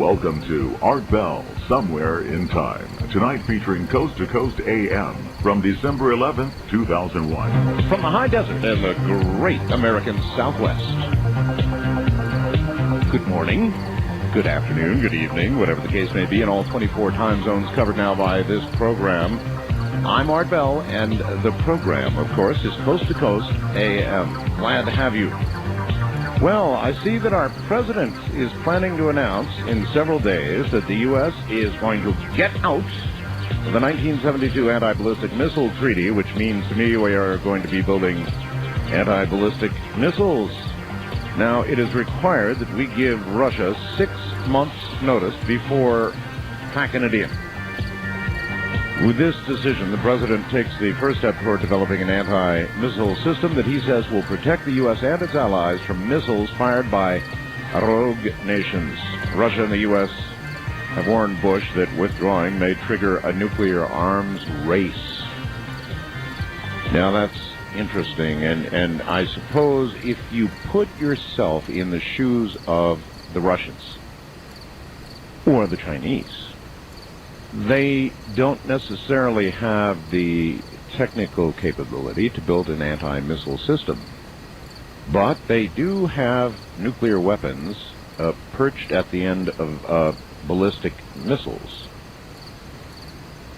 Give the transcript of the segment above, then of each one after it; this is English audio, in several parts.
Welcome to Art Bell, Somewhere in Time. Tonight featuring Coast to Coast AM from December 11th, 2001. From the high desert and the great American Southwest. Good morning, good afternoon, good evening, whatever the case may be, in all 24 time zones covered now by this program. I'm Art Bell, and the program, of course, is Coast to Coast AM. Glad to have you. Well, I see that our president is planning to announce in several days that the U.S. is going to get out of the 1972 Anti-Ballistic Missile Treaty, which means to me we are going to be building anti-ballistic missiles. Now, it is required that we give Russia 6 months' notice before packing it in. With this decision, the president takes the first step toward developing an anti-missile system that he says will protect the U.S. and its allies from missiles fired by rogue nations. Russia and the U.S. have warned Bush that withdrawing may trigger a nuclear arms race. Now, that's interesting, and I suppose if you put yourself in the shoes of the Russians or the Chinese, they don't necessarily have the technical capability to build an anti-missile system, but they do have nuclear weapons perched at the end of ballistic missiles.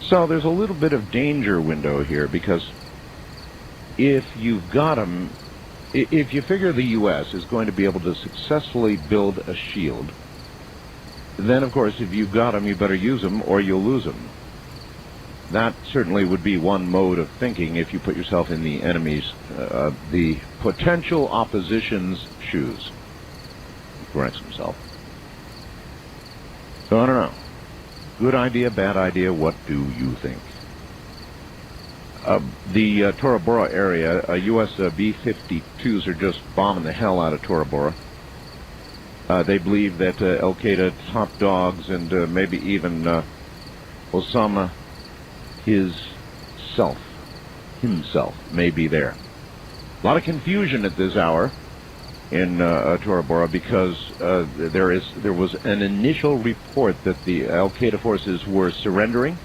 So there's a little bit of danger window here, because if you've got them, if you figure the U.S. is going to be able to successfully build a shield, then, of course, if you've got them, you better use them or you'll lose them. That certainly would be one mode of thinking if you put yourself in the enemy's, the potential opposition's shoes. He corrects himself. So I don't know. Good idea, bad idea, what do you think? The Tora Bora area, U.S. B-52s are just bombing the hell out of Tora Bora. They believe that Al-Qaeda top dogs and maybe even Osama himself may be there. A lot of confusion at this hour in Tora Bora, because there was an initial report that the Al-Qaeda forces were surrendering.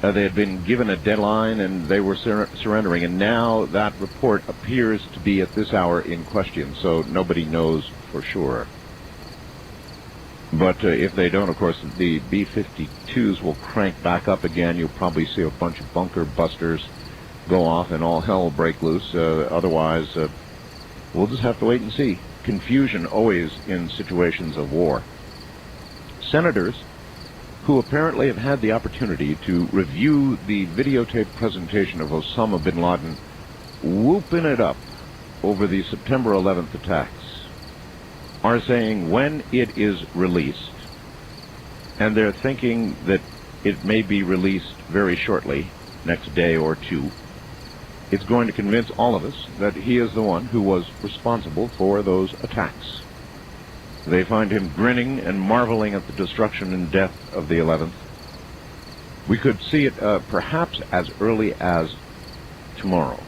They had been given a deadline and they were surrendering, and now that report appears to be at this hour in question, so nobody knows for sure. But if they don't, of course, the B-52s will crank back up again. You'll probably see a bunch of bunker busters go off and all hell will break loose. Otherwise, we'll just have to wait and see. Confusion always in situations of war. Senators who apparently have had the opportunity to review the videotape presentation of Osama bin Laden whooping it up over the September 11th attacks, are saying when it is released, and they're thinking that it may be released very shortly, next day or two, it's going to convince all of us that he is the one who was responsible for those attacks. They find him grinning and marveling at the destruction and death of the 11th. We could see it perhaps as early as tomorrow.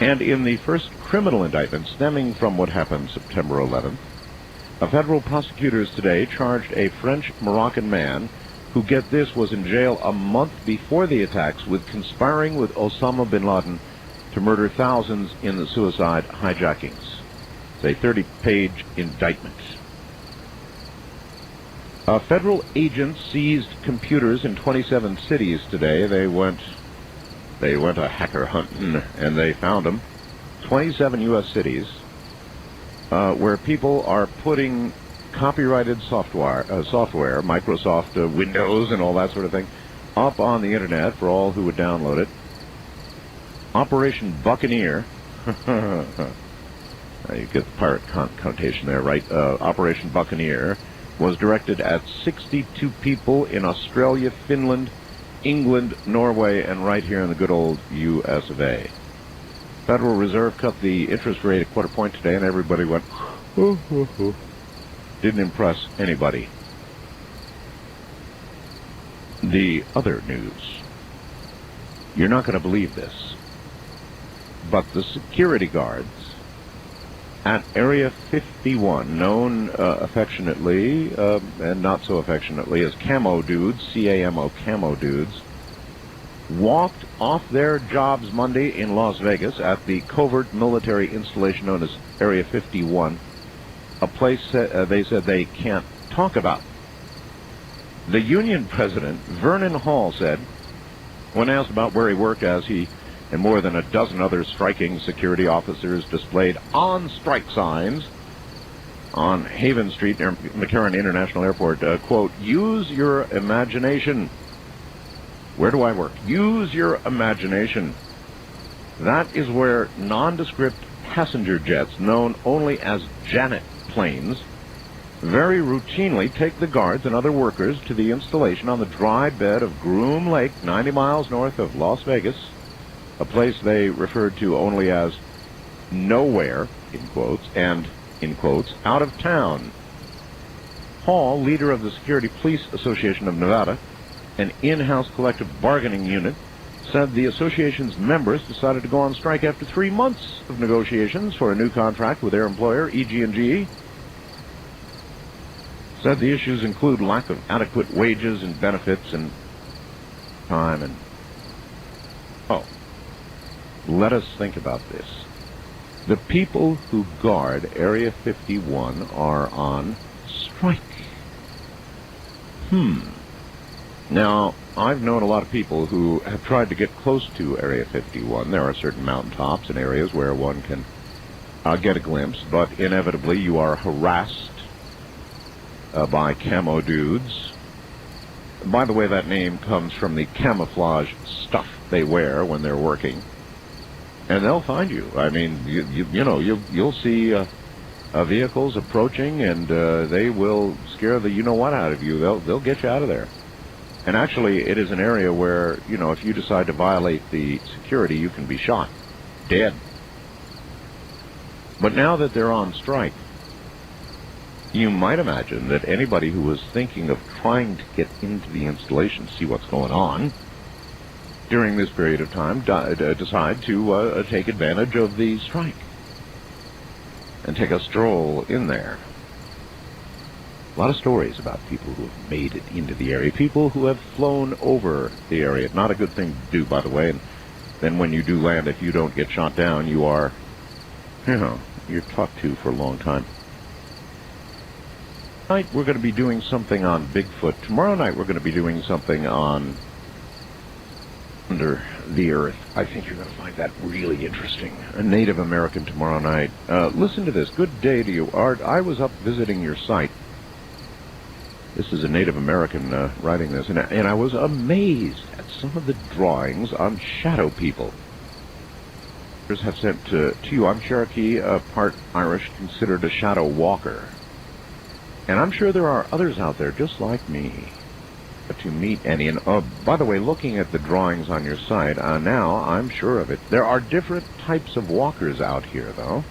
And in the first criminal indictment stemming from what happened September 11th, federal prosecutors today charged a French-Moroccan man who, get this, was in jail a month before the attacks with conspiring with Osama bin Laden to murder thousands in the suicide hijackings. It's a 30-page indictment. Federal agents seized computers in 27 cities today. They went a hacker hunting, and they found them. 27 U.S. cities where people are putting copyrighted software, Microsoft Windows and all that sort of thing, up on the Internet for all who would download it. Operation Buccaneer. You get the pirate connotation there, right? Operation Buccaneer was directed at 62 people in Australia, Finland, England, Norway, and right here in the good old U.S. of A. Federal Reserve cut the interest rate a quarter point today, and everybody went, Didn't impress anybody. The other news. You're not going to believe this, but the security guards at Area 51, known affectionately and not so affectionately as Camo Dudes, C-A-M-O, Camo Dudes, walked off their jobs Monday in Las Vegas at the covert military installation known as Area 51, a place they said they can't talk about. The union president, Vernon Hall, said, when asked about where he worked, as he and more than a dozen other striking security officers displayed on-strike signs on Haven Street near McCarran International Airport, quote, use your imagination. Where do I work? Use your imagination. That is where nondescript passenger jets, known only as Janet planes, very routinely take the guards and other workers to the installation on the dry bed of Groom Lake, 90 miles north of Las Vegas, a place they referred to only as nowhere, in quotes, and, in quotes, out of town. Hall, leader of the Security Police Association of Nevada, an in-house collective bargaining unit, said the association's members decided to go on strike after 3 months of negotiations for a new contract with their employer, EG&G. Said the issues include lack of adequate wages and benefits and time and... Oh, let us think about this. The people who guard Area 51 are on strike. Now, I've known a lot of people who have tried to get close to Area 51. There are certain mountaintops and areas where one can get a glimpse, but inevitably you are harassed by Camo Dudes. By the way, that name comes from the camouflage stuff they wear when they're working. And they'll find you. I mean, you'll see vehicles approaching, and they will scare the you-know-what out of you. They'll get you out of there. And actually, it is an area where, if you decide to violate the security, you can be shot. Dead. But now that they're on strike, you might imagine that anybody who was thinking of trying to get into the installation, see what's going on, during this period of time, decide to take advantage of the strike and take a stroll in there. A lot of stories about people who have made it into the area, people who have flown over the area. Not a good thing to do, by the way. And then when you do land, if you don't get shot down, you are, you're talked to for a long time. Tonight we're going to be doing something on Bigfoot. Tomorrow night we're going to be doing something on under the earth. I think you're going to find that really interesting. A Native American tomorrow night. Listen to this. Good day to you, Art. I was up visiting your site. This is a Native American writing this, and I was amazed at some of the drawings on shadow people. Have sent to you. I'm Cherokee, part Irish, considered a shadow walker. And I'm sure there are others out there just like me to meet any. And by the way, looking at the drawings on your site, now I'm sure of it. There are different types of walkers out here, though.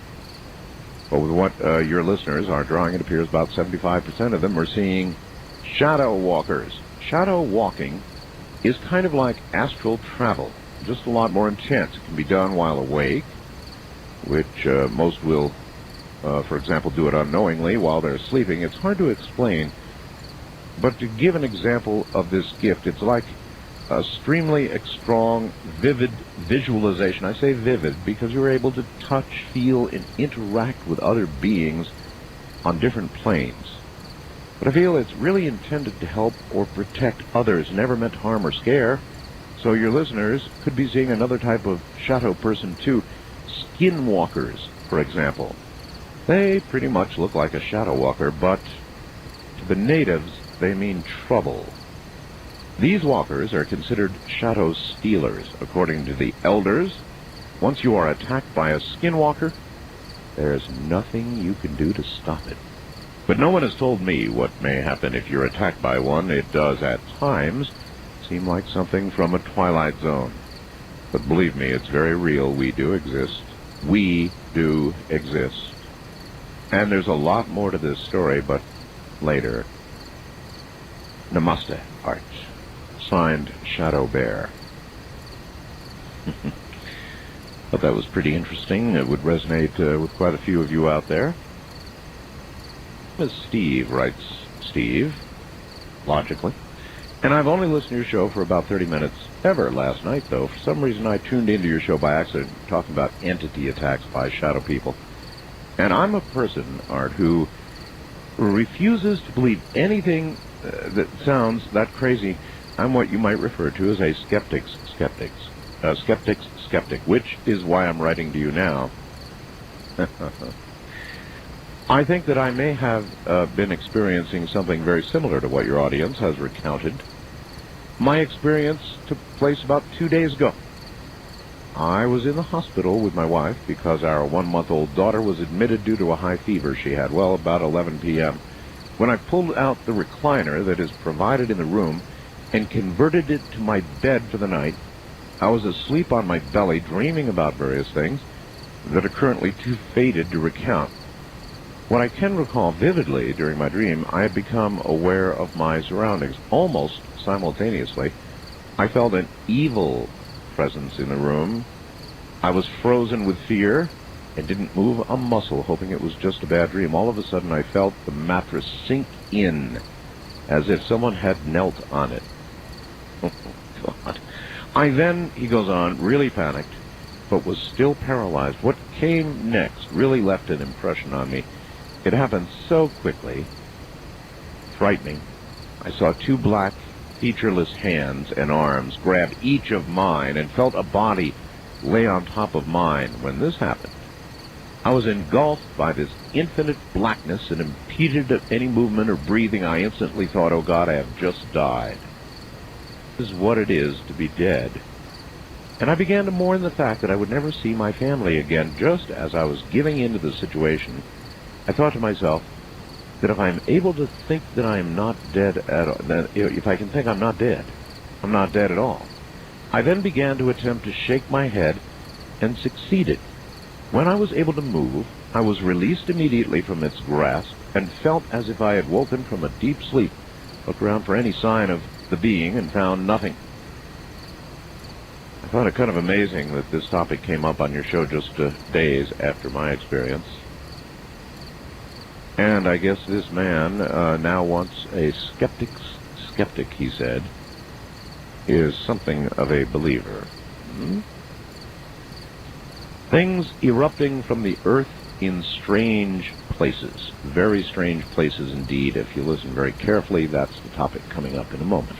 But with what your listeners are drawing, it appears about 75% of them are seeing shadow walkers. Shadow walking is kind of like astral travel, just a lot more intense. It can be done while awake, which most will, for example, do it unknowingly while they're sleeping. It's hard to explain, but to give an example of this gift, it's like a extremely strong, vivid visualization. I say vivid because you're able to touch, feel, and interact with other beings on different planes. But I feel it's really intended to help or protect others, never meant to harm or scare. So your listeners could be seeing another type of shadow person too. Skinwalkers, for example. They pretty much look like a shadow walker, but to the natives, they mean trouble. These walkers are considered shadow stealers. According to the elders, once you are attacked by a skinwalker, there's nothing you can do to stop it. But no one has told me what may happen if you're attacked by one. It does, at times, seem like something from a Twilight Zone. But believe me, it's very real. We do exist. We do exist. And there's a lot more to this story, but later. Namaste, Art. Signed, Shadow Bear. Thought that was pretty interesting. It would resonate with quite a few of you out there. As Steve writes, Steve, logically. And I've only listened to your show for about 30 minutes ever last night, though. For some reason, I tuned into your show by accident, talking about entity attacks by shadow people. And I'm a person, Art, who refuses to believe anything that sounds that crazy. I'm what you might refer to as a skeptic's skeptic, which is why I'm writing to you now. I think that I may have been experiencing something very similar to what your audience has recounted. My experience took place about 2 days ago. I was in the hospital with my wife because our 1-month-old daughter was admitted due to a high fever she had, about 11 p.m. When I pulled out the recliner that is provided in the room and converted it to my bed for the night, I was asleep on my belly, dreaming about various things that are currently too faded to recount. What I can recall vividly during my dream, I had become aware of my surroundings. Almost simultaneously, I felt an evil presence in the room. I was frozen with fear and didn't move a muscle, hoping it was just a bad dream. All of a sudden, I felt the mattress sink in, as if someone had knelt on it. Oh, God. I then, he goes on, really panicked, but was still paralyzed. What came next really left an impression on me. It happened so quickly, frightening. I saw 2 black, featureless hands and arms grab each of mine and felt a body lay on top of mine. When this happened, I was engulfed by this infinite blackness and impeded any movement or breathing. I instantly thought, oh God, I have just died. This is what it is to be dead. And I began to mourn the fact that I would never see my family again. Just as I was giving into the situation, I thought to myself that if I'm able to think that I am not dead at all, that if I can think I'm not dead at all. I then began to attempt to shake my head and succeeded. When I was able to move, I was released immediately from its grasp and felt as if I had woken from a deep sleep. Looked around for any sign of the being and found nothing. I found it kind of amazing that this topic came up on your show just days after my experience. And I guess this man now wants a skeptic's skeptic, he said, is something of a believer. Things erupting from the earth in strange places. Very strange places indeed. If you listen very carefully, that's the topic coming up in a moment.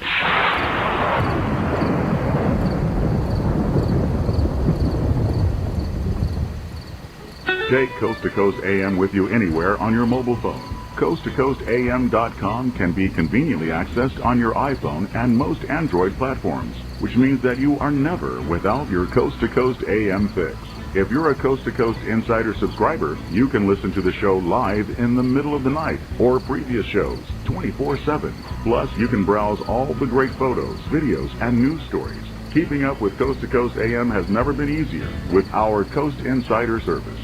Take Coast to Coast AM with you anywhere on your mobile phone. CoastToCoastAM.com can be conveniently accessed on your iPhone and most Android platforms, which means that you are never without your Coast to Coast AM fix. If you're a Coast to Coast Insider subscriber, you can listen to the show live in the middle of the night or previous shows 24/7. Plus, you can browse all the great photos, videos, and news stories. Keeping up with Coast to Coast AM has never been easier with our Coast Insider service.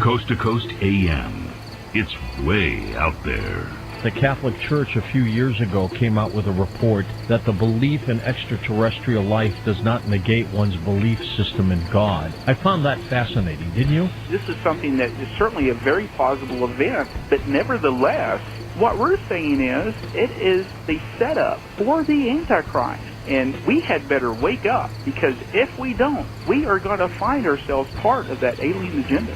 Coast to Coast AM. It's way out there. The Catholic Church a few years ago came out with a report that the belief in extraterrestrial life does not negate one's belief system in God. I found that fascinating, didn't you? This is something that is certainly a very plausible event, but nevertheless, what we're saying is it is the setup for the Antichrist. And we had better wake up, because if we don't, we are going to find ourselves part of that alien agenda.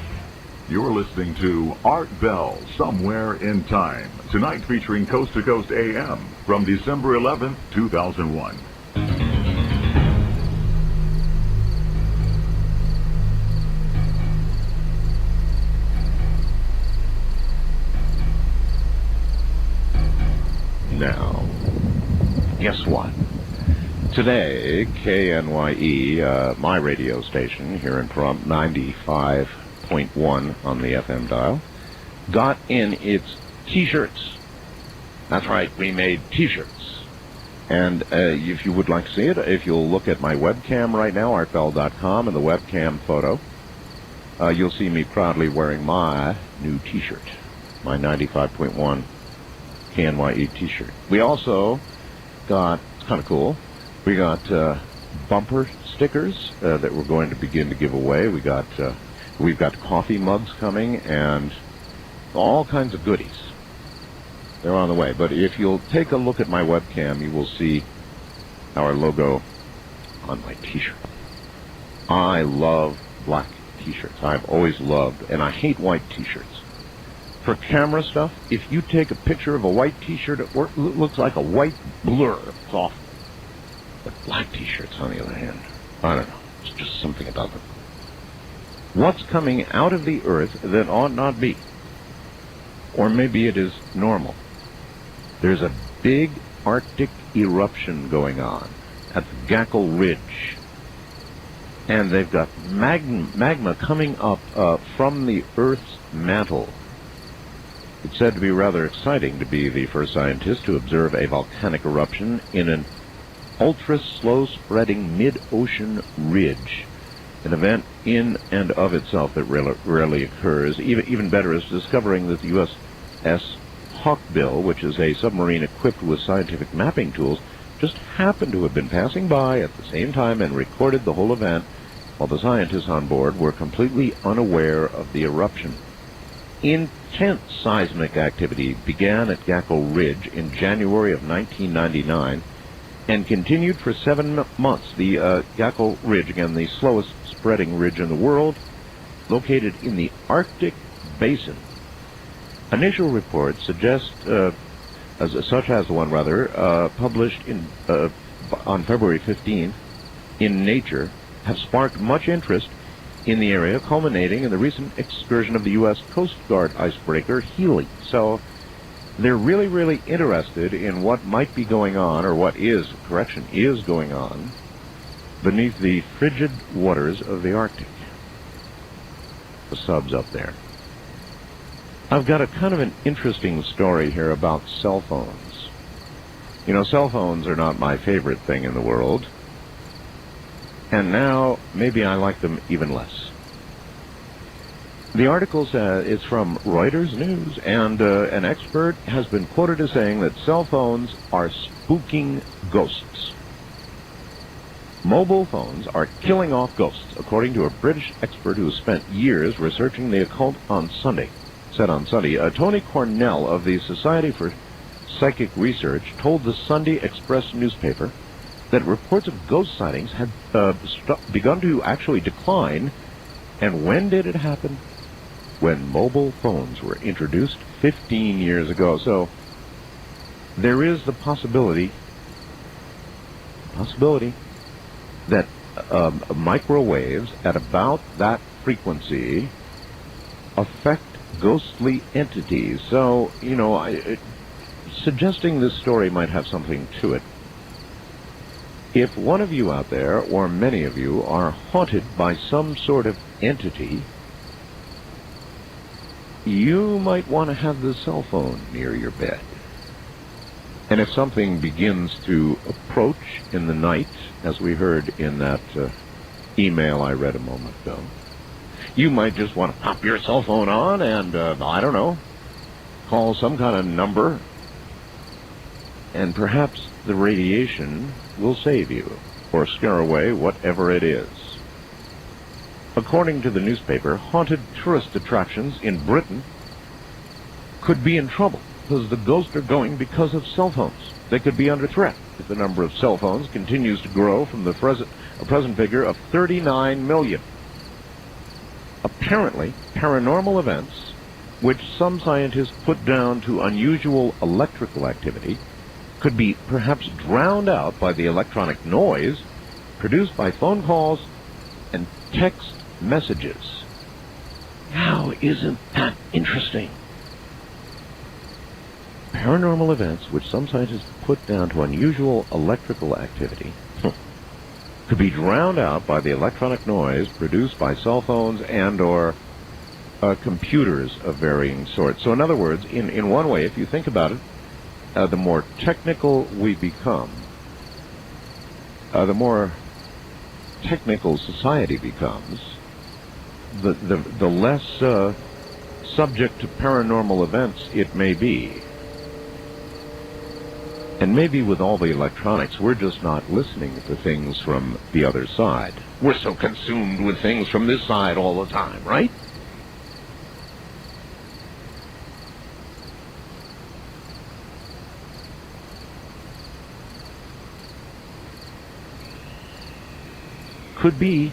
You're listening to Art Bell, Somewhere in Time. Tonight featuring Coast to Coast AM from December 11th, 2001. Now, guess what? Today, KNYE, my radio station here in Pahrump, 95.1 on the FM dial, got in its T-shirts. That's right, we made T-shirts. And if you would like to see it, if you'll look at my webcam right now, artbell.com, and the webcam photo, you'll see me proudly wearing my new T-shirt, my 95.1 KNYE T-shirt. We also got, it's kind of cool, we got bumper stickers that we're going to begin to give away. We've got coffee mugs coming and all kinds of goodies. They're on the way. But if you'll take a look at my webcam, you will see our logo on my T-shirt. I love black T-shirts. I've always loved, and I hate white T-shirts. For camera stuff, if you take a picture of a white T-shirt at work, it looks like a white blur. It's awful. But black T-shirts, on the other hand, I don't know. It's just something about them. What's coming out of the earth that ought not be? Or maybe it is normal. There's a big Arctic eruption going on at the Gackle Ridge. And they've got magma coming up from the Earth's mantle. It's said to be rather exciting to be the first scientist to observe a volcanic eruption in an ultra-slow-spreading mid-ocean ridge, an event in and of itself that rarely occurs. Even better is discovering that the USS Hawkbill, which is a submarine equipped with scientific mapping tools, just happened to have been passing by at the same time and recorded the whole event, while the scientists on board were completely unaware of the eruption. Intense seismic activity began at Gackle Ridge in January of 1999 and continued for 7 months. The Gackle Ridge, again, the slowest spreading ridge in the world, located in the Arctic Basin. Initial reports suggest, such as the one published on February 15th in Nature, have sparked much interest in the area, culminating in the recent excursion of the U.S. Coast Guard icebreaker Healy. So they're really, really interested in what might be going on, or is going on, beneath the frigid waters of the Arctic. The subs up there. I've got a kind of an interesting story here about cell phones. You know, cell phones are not my favorite thing in the world. And now, maybe I like them even less. The article says it's from Reuters News, and an expert has been quoted as saying that cell phones are spooking ghosts. Mobile phones are killing off ghosts, according to a British expert who spent years researching the occult on Sunday. Tony Cornell of the Society for Psychic Research told the Sunday Express newspaper that reports of ghost sightings had begun to actually decline. And when did it happen? When mobile phones were introduced 15 years ago. So there is the possibility that microwaves at about that frequency affect ghostly entities. So, you know, suggesting this story might have something to it. If one of you out there, or many of you, are haunted by some sort of entity, you might want to have the cell phone near your bed. And if something begins to approach in the night, as we heard in that email I read a moment ago, you might just want to pop your cell phone on and, I don't know, call some kind of number, and perhaps the radiation will save you, or scare away whatever it is. According to the newspaper, haunted tourist attractions in Britain could be in trouble because the ghosts are going because of cell phones. They could be under threat if the number of cell phones continues to grow from the present figure of 39 million. Apparently, paranormal events, which some scientists put down to unusual electrical activity, could be perhaps drowned out by the electronic noise produced by phone calls and text messages. Now, isn't that interesting? Paranormal events, which some scientists put down to unusual electrical activity, could be drowned out by the electronic noise produced by cell phones and or computers of varying sorts. So in other words, in one way, if you think about it, the more technical we become, the more technical society becomes, the less subject to paranormal events it may be. And maybe with all the electronics, we're just not listening to things from the other side. We're so consumed with things from this side all the time, right? Could be.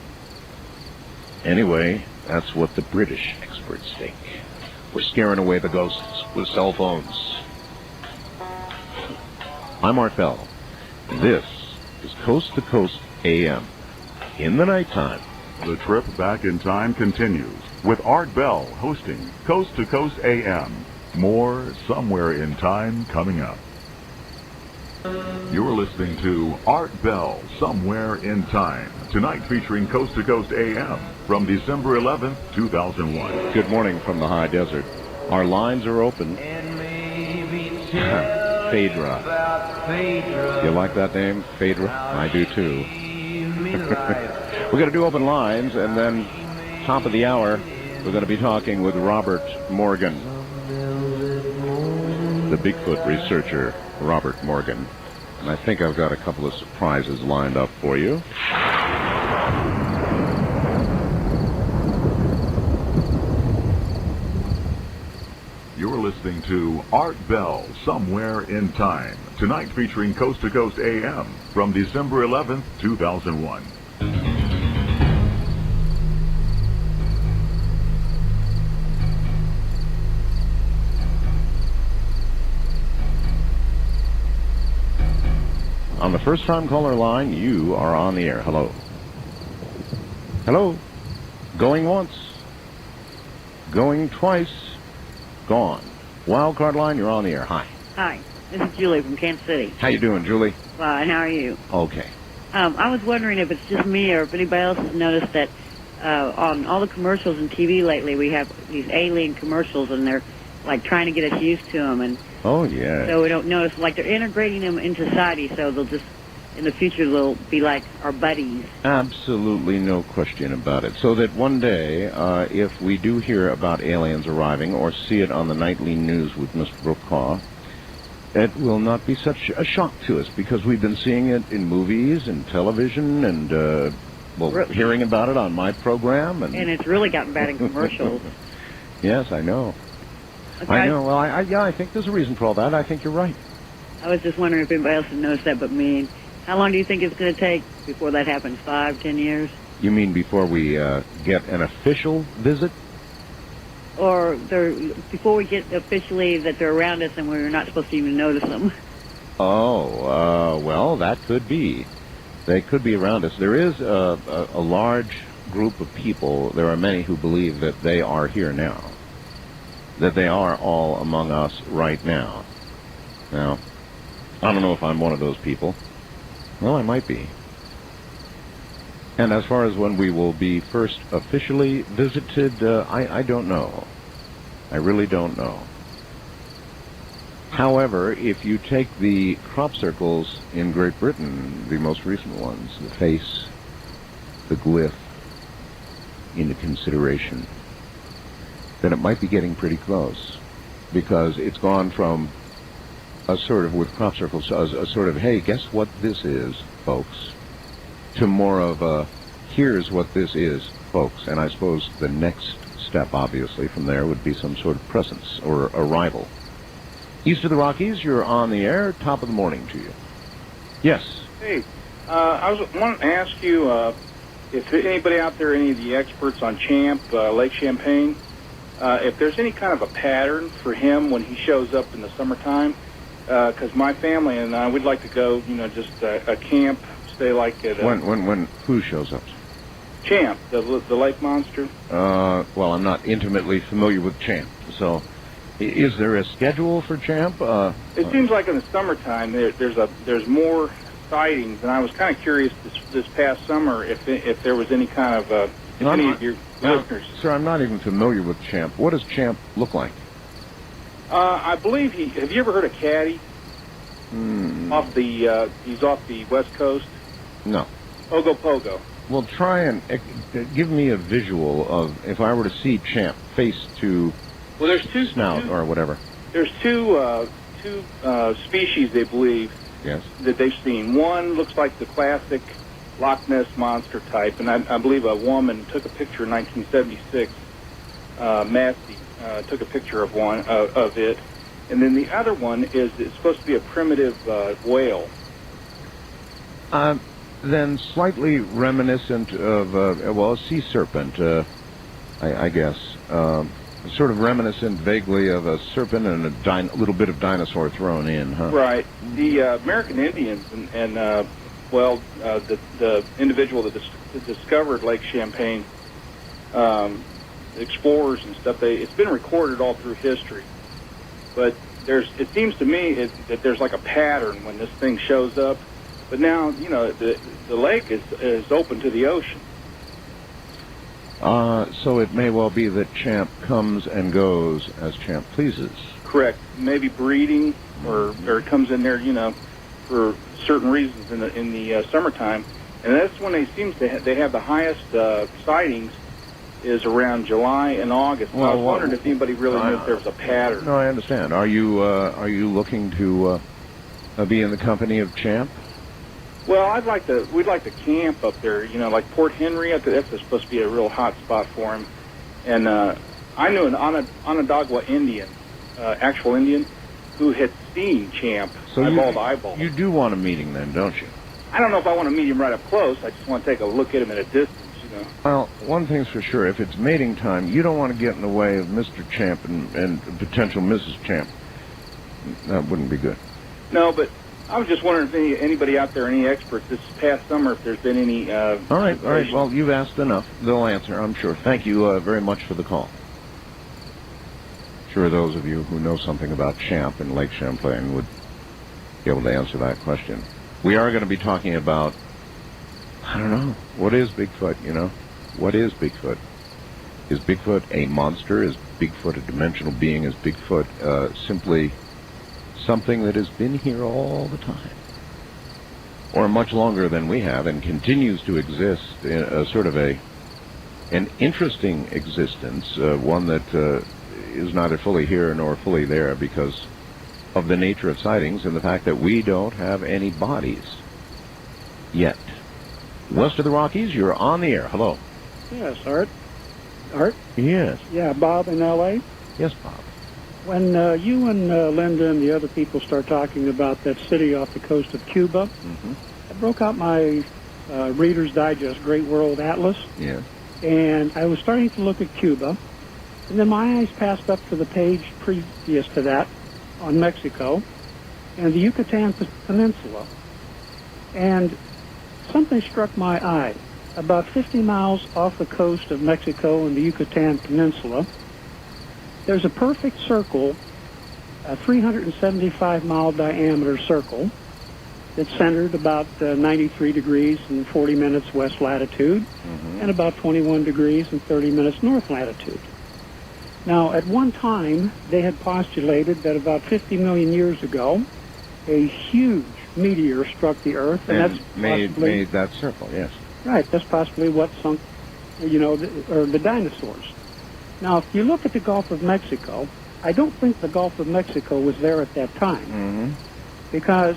Anyway, that's what the British experts think. We're scaring away the ghosts with cell phones. I'm Art Bell. This is Coast to Coast AM. In the nighttime. The trip back in time continues with Art Bell hosting Coast to Coast AM. More somewhere in time coming up. You're listening to Art Bell, Somewhere in Time. Tonight featuring Coast to Coast AM from December 11th, 2001. Good morning from the high desert. Our lines are open. Phaedra. You like that name, Phaedra? I do too. We're going to do open lines, and then top of the hour, we're going to be talking with Robert Morgan, the Bigfoot researcher, Robert Morgan. And I think I've got a couple of surprises lined up for you. You're listening to Art Bell, Somewhere in Time. Tonight featuring Coast to Coast AM from December 11th, 2001. On the first-time caller line, you are on the air. Hello. Hello. Going once. Going twice. Gone. Wildcard line, you're on the air. Hi. Hi, this is Julie from Kansas City. How you doing, Julie? Fine, how are you? Okay. I was wondering if it's just me or if anybody else has noticed that on all the commercials on TV lately, we have these alien commercials, and they're like trying to get us used to them, and Oh, yeah. so we don't notice. Like they're integrating them into society, so they'll just in the future they'll be like our buddies. Absolutely no question about it. So that one day, if we do hear about aliens arriving or see it on the nightly news with Mr. Brokaw, it will not be such a shock to us because we've been seeing it in movies and television and, hearing about it on my program. And it's really gotten bad in commercials. Yes, I know. Okay. I know. Well, I think there's a reason for all that. I think you're right. I was just wondering if anybody else had noticed that but me. How long do you think it's going to take before that happens? 5, 10 years? You mean before we get an official visit? Or before we get officially that they're around us and we're not supposed to even notice them? Oh, well, that could be. They could be around us. There is a large group of people, there are many who believe that they are here now, that they are all among us right now. Now, I don't know if I'm one of those people. Well, I might be. And as far as when we will be first officially visited, I don't know. I really don't know. However, if you take the crop circles in Great Britain, the most recent ones, the face, the glyph, into consideration, then it might be getting pretty close. Because it's gone from a sort of, with crop circles, a sort of, hey, guess what this is, folks, to more of a, here's what this is, folks. And I suppose the next step, obviously, from there would be some sort of presence or arrival. East of the Rockies, you're on the air. Top of the morning to you. Yes. Hey, I was wanting to ask you if anybody out there, any of the experts on Champ, Lake Champlain, if there's any kind of a pattern for him when he shows up in the summertime. Because my family and I would like to go, just a camp, stay like at when who shows up? Champ, the lake monster. Well, I'm not intimately familiar with Champ, so is there a schedule for Champ? It seems like in the summertime there's more sightings, and I was kind of curious this past summer if there was any kind of any of your listeners. Sir, I'm not even familiar with Champ. What does Champ look like? I believe have you ever heard of Caddy? He's off the West Coast. No. Ogopogo. Well, try and give me a visual of if I were to see Champ face to there's two snout or whatever. There's two two species, they believe, Yes. that they've seen. One looks like the classic Loch Ness monster type, and I believe a woman took a picture in 1976. Massey took a picture of one of it, and then the other one is it's supposed to be a primitive whale. Then slightly reminiscent of, a sea serpent, I guess. Sort of reminiscent vaguely of a serpent and a little bit of dinosaur thrown in, huh? Right. The American Indians and the individual that discovered Lake Champlain, explorers and stuff, it's been recorded all through history. But it seems to me that there's like a pattern when this thing shows up. But now, the lake is open to the ocean. So it may well be that Champ comes and goes as Champ pleases. Correct. Maybe breeding, or it comes in there, for certain reasons in the summertime, and that's when they have the highest sightings is around July and August. Well, I was wondering if anybody really knew if there was a pattern. No, I understand. Are you looking to be in the company of Champ? Well, we'd like to camp up there, like Port Henry. That's supposed to be a real hot spot for him. And I knew an Onondaga Indian, actual Indian, who had seen Champ eyeball to eyeball. You do want a meeting then, don't you? I don't know if I want to meet him right up close. I just want to take a look at him at a distance, Well, one thing's for sure. If it's mating time, you don't want to get in the way of Mr. Champ and potential Mrs. Champ. That wouldn't be good. No, but I was just wondering if anybody out there, any experts this past summer, if there's been any... All right. Well, you've asked enough. They'll answer, I'm sure. Thank you very much for the call. Sure, those of you who know something about Champ and Lake Champlain would be able to answer that question. We are going to be talking about, I don't know, what is Bigfoot, What is Bigfoot? Is Bigfoot a monster? Is Bigfoot a dimensional being? Is Bigfoot simply something that has been here all the time, or much longer than we have, and continues to exist in a sort of an interesting existence, one that is neither fully here nor fully there because of the nature of sightings and the fact that we don't have any bodies yet. West of the Rockies, you're on the air. Hello. Yes, Art. Art? Yes. Yeah, Bob in L.A.? Yes, Bob. When you and Linda and the other people start talking about that city off the coast of Cuba, I broke out my Reader's Digest Great World Atlas, and I was starting to look at Cuba, and then my eyes passed up to the page previous to that on Mexico and the Yucatan Peninsula, and something struck my eye. About 50 miles off the coast of Mexico and the Yucatan Peninsula, there's a perfect circle, a 375-mile diameter circle that's centered about 93 degrees and 40 minutes west latitude and about 21 degrees and 30 minutes north latitude. Now, at one time, they had postulated that about 50 million years ago, a huge meteor struck the Earth, and that's made that circle, yes. Right, that's possibly what sunk, the dinosaurs. Now, if you look at the Gulf of Mexico, I don't think the Gulf of Mexico was there at that time. Because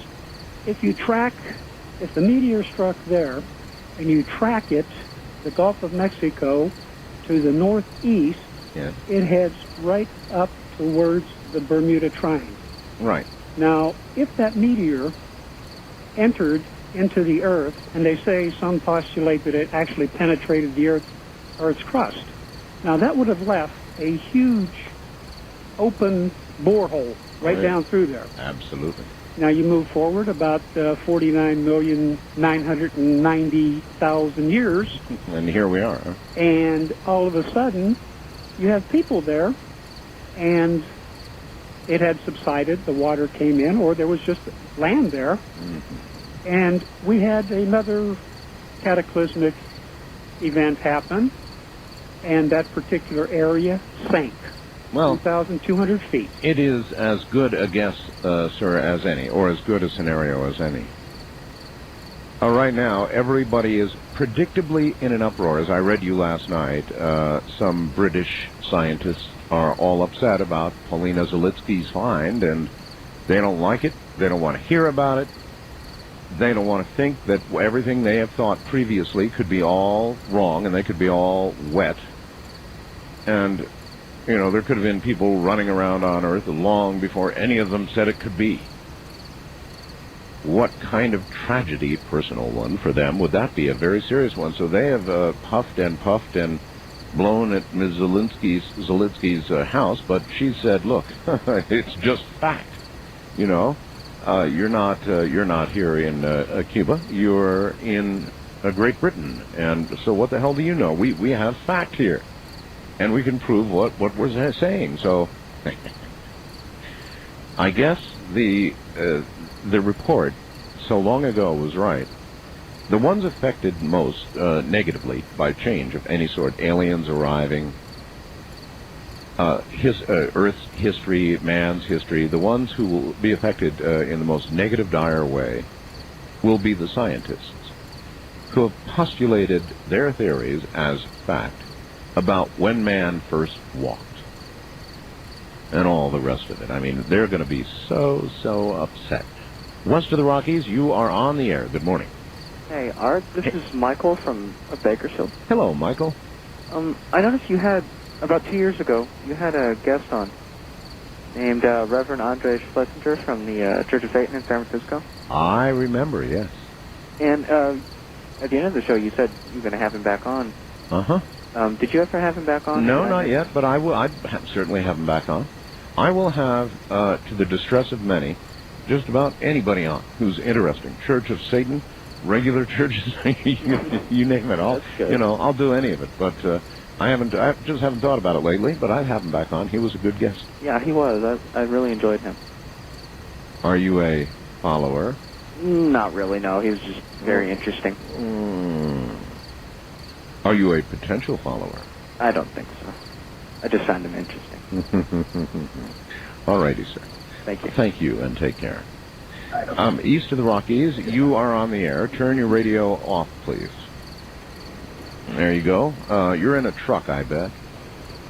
if the meteor struck there, and you track it, the Gulf of Mexico, to the northeast, it heads right up towards the Bermuda Triangle. Right. Now, if that meteor entered into the Earth, and they say some postulate that it actually penetrated the Earth's crust, now that would have left a huge open borehole right down through there. Absolutely. Now you move forward about 49,990,000 years. And here we are. Huh? And all of a sudden, you have people there, and it had subsided, the water came in, or there was just land there. And we had another cataclysmic event happen, and that particular area sank. Well, 2,200 feet. It is as good a guess, sir, as any, or as good a scenario as any. Right now, everybody is predictably in an uproar. As I read you last night, some British scientists are all upset about Paulina Zalitsky's find, and They don't like it. They don't want to hear about it. They don't want to think that everything they have thought previously could be all wrong and they could be all wet. And, you know, there could have been people running around on Earth long before any of them said it could be. What kind of tragedy, personal one for them, would that be? A very serious one. So they have puffed and blown at Ms. Zelensky's house, but she said, look, it's just fact. You know, you're not here in Cuba. You're in Great Britain. And so what the hell do you know? We have fact here. And we can prove what we're saying. So I guess the report so long ago was right. The ones affected most negatively by change of any sort, aliens arriving, Earth's history, man's history, the ones who will be affected in the most negative, dire way will be the scientists who have postulated their theories as fact about when man first walked and all the rest of it. I mean, they're going to be so upset. West of the Rockies, you are on the air. Good morning. Hey, Art. This is Michael from Bakersfield. Hello, Michael. I noticed you had, about 2 years ago, you had a guest on named Reverend Andre Schlesinger from the Church of Satan in San Francisco. I remember, yes. And at the end of the show, you said you were going to have him back on. Uh-huh. Did you ever have him back on? No, not yet, but I will. I'd certainly have him back on. I will have, to the distress of many, just about anybody on who's interesting. Church of Satan, regular churches, you name it. I'll do any of it. But I just haven't thought about it lately. But I'd have him back on. He was a good guest. Yeah, he was. I really enjoyed him. Are you a follower? Not really. No, he was just very interesting. Are you a potential follower? I don't think so. I just found him interesting. All righty, sir. Thank you. Thank you, and take care. East of the Rockies, you are on the air. Turn your radio off, please. There you go. You're in a truck, I bet.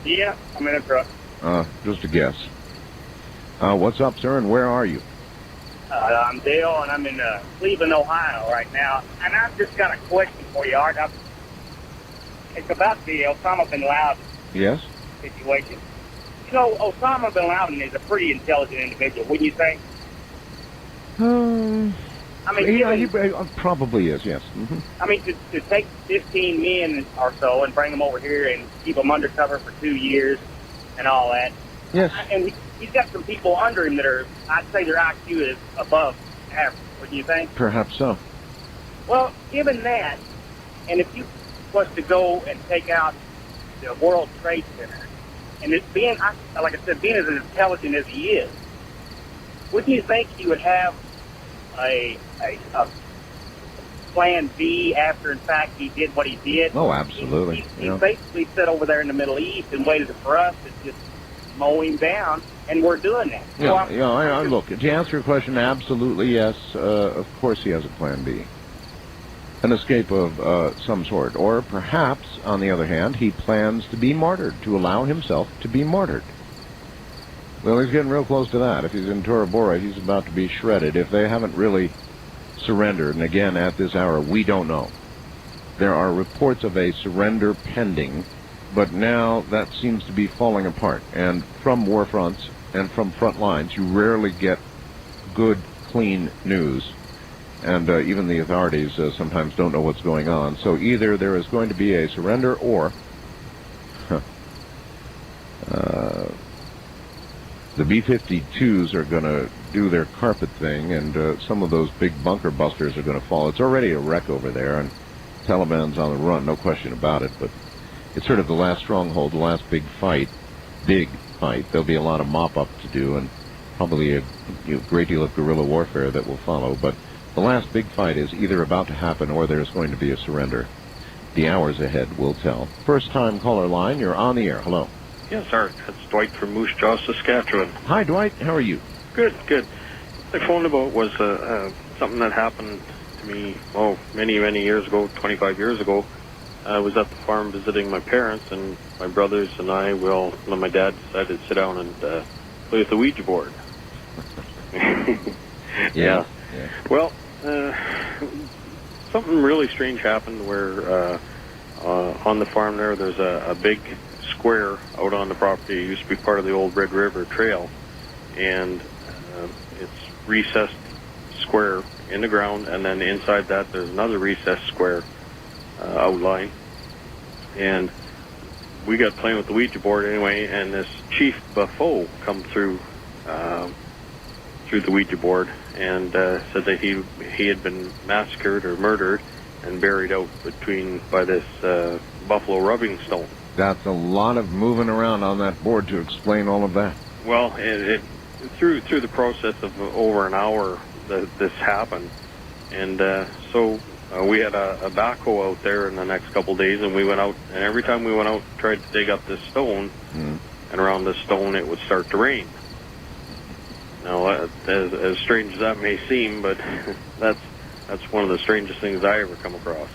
Yeah, I'm in a truck. Just a guess. What's up, sir, and where are you? I'm Dale, and I'm in Cleveland, Ohio right now. And I've just got a question for you, Art. It's about the Osama bin Laden situation. You know, Osama bin Laden is a pretty intelligent individual, wouldn't you think? I mean, he probably is, yes. Mm-hmm. I mean, to take 15 men or so and bring them over here and keep them undercover for 2 years and all that. Yes. And he's got some people under him that are, I'd say their IQ is above average, wouldn't you think? Perhaps so. Well, given that, and if you was to go and take out the World Trade Center, and it being, like I said, being as intelligent as he is, wouldn't you think he would have a plan B after, in fact, he did what he did? Oh, absolutely. He basically sat over there in the Middle East and waited for us to just mow him down, and we're doing that. Yeah, look, to answer your question, absolutely, yes. Of course he has a plan B. An escape of some sort. Or perhaps, on the other hand, he plans to be martyred, to allow himself to be martyred. Well, he's getting real close to that. If he's in Tora Bora, he's about to be shredded. If they haven't really surrendered, and again, at this hour, we don't know. There are reports of a surrender pending, but now that seems to be falling apart. And from war fronts and from front lines, you rarely get good, clean news. And even the authorities sometimes don't know what's going on. So either there is going to be a surrender or the B-52s are going to do their carpet thing, and some of those big bunker busters are going to fall. It's already a wreck over there, and Taliban's on the run, no question about it. But it's sort of the last stronghold, the last big fight. There'll be a lot of mop-up to do, and probably a great deal of guerrilla warfare that will follow. But the last big fight is either about to happen or there's going to be a surrender. The hours ahead will tell. First-time caller line, you're on the air. Hello. Yes, sir. That's Dwight from Moose Jaw, Saskatchewan. Hi, Dwight. How are you? Good, good. What I phoned about was something that happened to me, many, many years ago, 25 years ago. I was at the farm visiting my parents, and my brothers and I, my dad decided to sit down and play with the Ouija board. Yeah. Well, something really strange happened where on the farm there's a big square out on the property. It used to be part of the old Red River Trail, and it's recessed square in the ground, and then inside that there's another recessed square outline. And we got playing with the Ouija board anyway, and this Chief Buffo come through the Ouija board and said that he had been massacred or murdered and buried out by this buffalo rubbing stone. That's a lot of moving around on that board to explain all of that. Well, it through the process of over an hour this happened, and so we had a backhoe out there in the next couple of days, and we went out, and every time we went out tried to dig up this stone, and around this stone it would start to rain. Now, as strange as that may seem, but that's one of the strangest things I ever come across.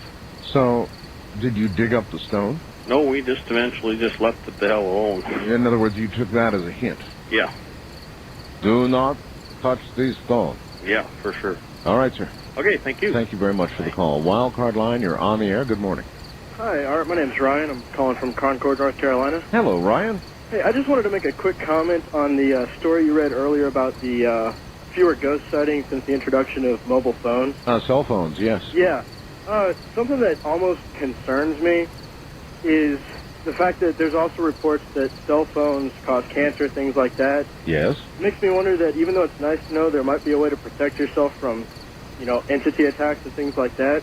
So, did you dig up the stone? No, we just eventually just left it the hell alone. In other words, you took that as a hint. Yeah. Do not touch these stones. Yeah, for sure. All right, sir. Okay, thank you. Thank you very much for the call. Wildcard line, you're on the air. Good morning. Hi, Art. My name's Ryan. I'm calling from Concord, North Carolina. Hello, Ryan. Hey, I just wanted to make a quick comment on the story you read earlier about the fewer ghost sightings since the introduction of mobile phones. Cell phones, yes. Yeah. Something that almost concerns me is the fact that there's also reports that cell phones cause cancer, things like that. Yes. It makes me wonder that even though it's nice to know there might be a way to protect yourself from, entity attacks and things like that,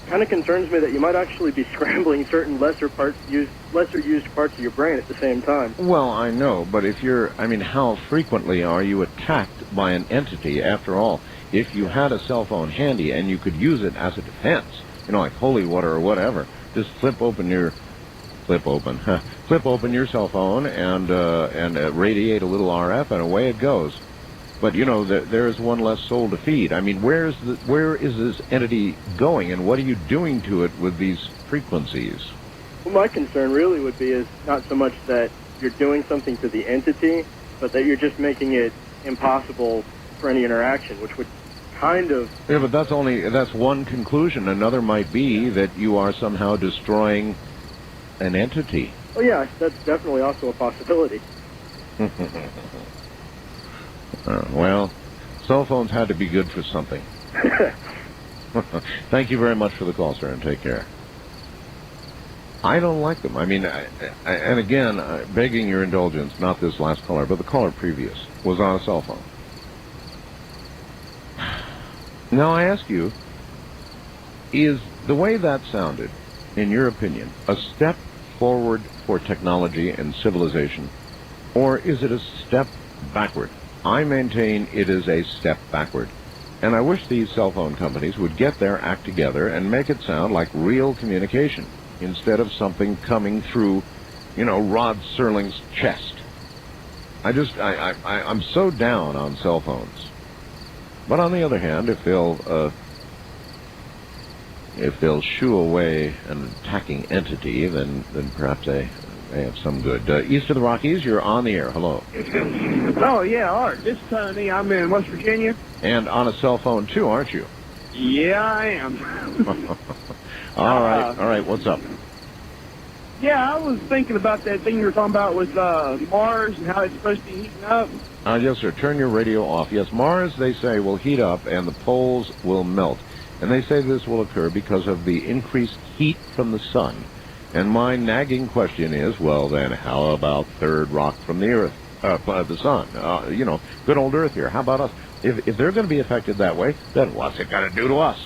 kind of concerns me that you might actually be scrambling certain lesser used parts of your brain at the same time. Well, I know, but how frequently are you attacked by an entity? After all, if you had a cell phone handy and you could use it as a defense, like holy water or whatever, just flip open your cell phone and radiate a little RF, and away it goes. But there is one less soul to feed. I mean, where is this entity going, and what are you doing to it with these frequencies? Well, my concern really would be is not so much that you're doing something to the entity, but that you're just making it impossible for any interaction, which would kind of... Yeah, but that's one conclusion. Another might be that you are somehow destroying an entity. Oh yeah, that's definitely also a possibility. Well, cell phones had to be good for something. Thank you very much for the call, sir, and take care. I don't like them. I mean, and again, begging your indulgence, not this last caller, but the caller previous, was on a cell phone. Now, I ask you, is the way that sounded, in your opinion, a step forward for technology and civilization, or is it a step backward? I maintain it is a step backward. And I wish these cell phone companies would get their act together and make it sound like real communication instead of something coming through, Rod Serling's chest. I'm so down on cell phones. But on the other hand, if they'll shoo away an attacking entity, then perhaps they have some good. East of the Rockies, you're on the air. Hello. Oh, yeah, Art. This is Tony. I'm in West Virginia. And on a cell phone, too, aren't you? Yeah, I am. All right. What's up? Yeah, I was thinking about that thing you were talking about with Mars and how it's supposed to be heating up. Yes, sir. Turn your radio off. Yes, Mars, they say, will heat up and the poles will melt. And they say this will occur because of the increased heat from the sun. And my nagging question is, well, then, how about third rock from the earth, the sun? Good old Earth here. How about us? If they're going to be affected that way, then what's it going to do to us?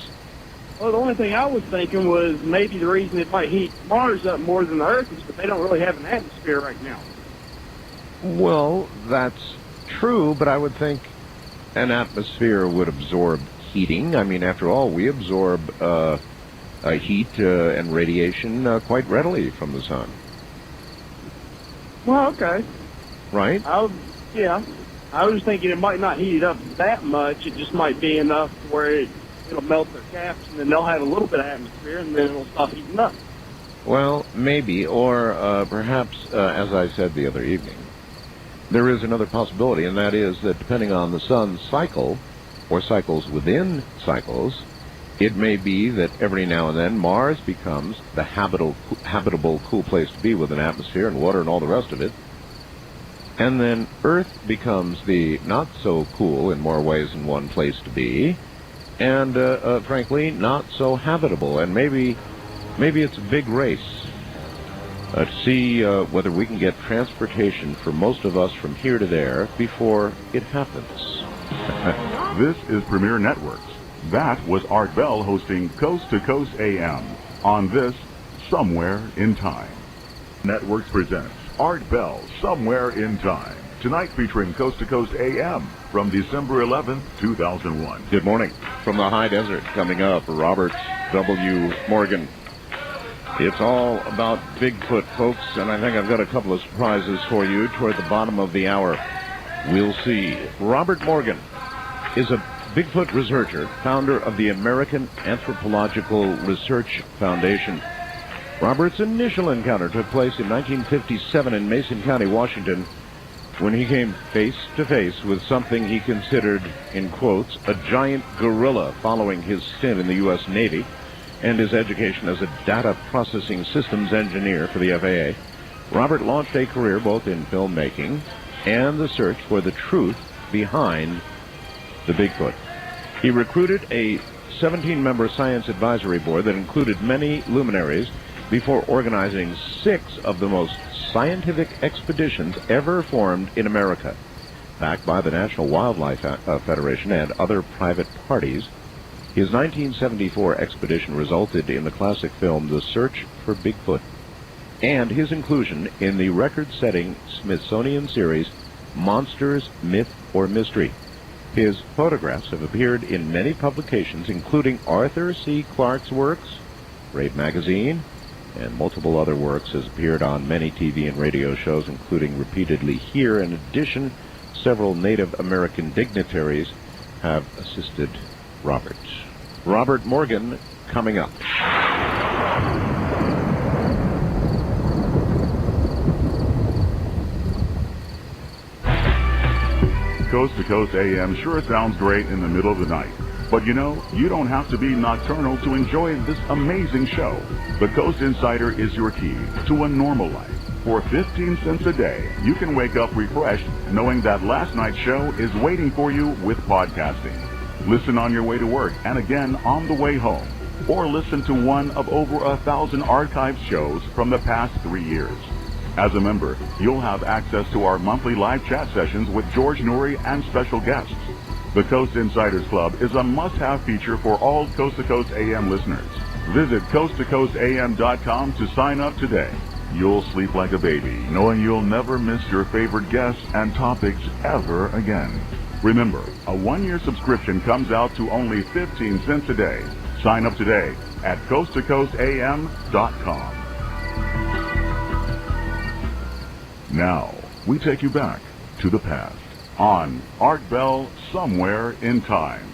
Well, the only thing I was thinking was maybe the reason it might heat Mars up more than the Earth is that they don't really have an atmosphere right now. Well, that's true, but I would think an atmosphere would absorb heating. I mean, after all, we absorb heat and radiation quite readily from the sun. Well, okay. Right? Yeah. I was thinking it might not heat it up that much. It just might be enough where it'll melt their caps, and then they'll have a little bit of atmosphere, and then it'll stop heating up. Well, maybe, or perhaps, as I said the other evening, there is another possibility, and that is that depending on the sun's cycle, or cycles within cycles, it may be that every now and then Mars becomes the habitable, cool place to be with an atmosphere and water and all the rest of it. And then Earth becomes the not so cool in more ways than one place to be, and frankly, not so habitable. And maybe it's a big race to see whether we can get transportation for most of us from here to there before it happens. This is Premier Networks. That was Art Bell hosting Coast to Coast AM on this Somewhere in Time. Networks presents Art Bell Somewhere in Time. Tonight featuring Coast to Coast AM from December 11th, 2001. Good morning. From the high desert coming up, Robert W. Morgan. It's all about Bigfoot, folks, and I think I've got a couple of surprises for you toward the bottom of the hour. We'll see. Robert Morgan is a Bigfoot researcher, founder of the American Anthropological Research Foundation. Robert's initial encounter took place in 1957 in Mason County, Washington, when he came face to face with something he considered, in quotes, a giant gorilla following his stint in the U.S. Navy and his education as a data processing systems engineer for the FAA. Robert launched a career both in filmmaking and the search for the truth behind the Bigfoot. He recruited a 17-member science advisory board that included many luminaries before organizing 6 of the most scientific expeditions ever formed in America. Backed by the National Wildlife Federation and other private parties, his 1974 expedition resulted in the classic film The Search for Bigfoot and his inclusion in the record-setting Smithsonian series Monsters, Myth, or Mystery. His photographs have appeared in many publications, including Arthur C. Clarke's works, Rape Magazine, and multiple other works, has appeared on many TV and radio shows, including repeatedly here. In addition, several Native American dignitaries have assisted Robert. Robert Morgan coming up. Coast to Coast AM sure sounds great in the middle of the night. But you know, you don't have to be nocturnal to enjoy this amazing show. The Coast Insider is your key to a normal life. For 15 cents a day, you can wake up refreshed knowing that last night's show is waiting for you with podcasting. Listen on your way to work and again on the way home. Or listen to one of over 1,000 archived shows from the past 3 years. As a member, you'll have access to our monthly live chat sessions with George Noory and special guests. The Coast Insiders Club is a must-have feature for all Coast to Coast AM listeners. Visit coasttocoastam.com to sign up today. You'll sleep like a baby, knowing you'll never miss your favorite guests and topics ever again. Remember, a 1-year subscription comes out to only 15 cents a day. Sign up today at coasttocoastam.com. Now, we take you back to the past on Art Bell Somewhere in Time.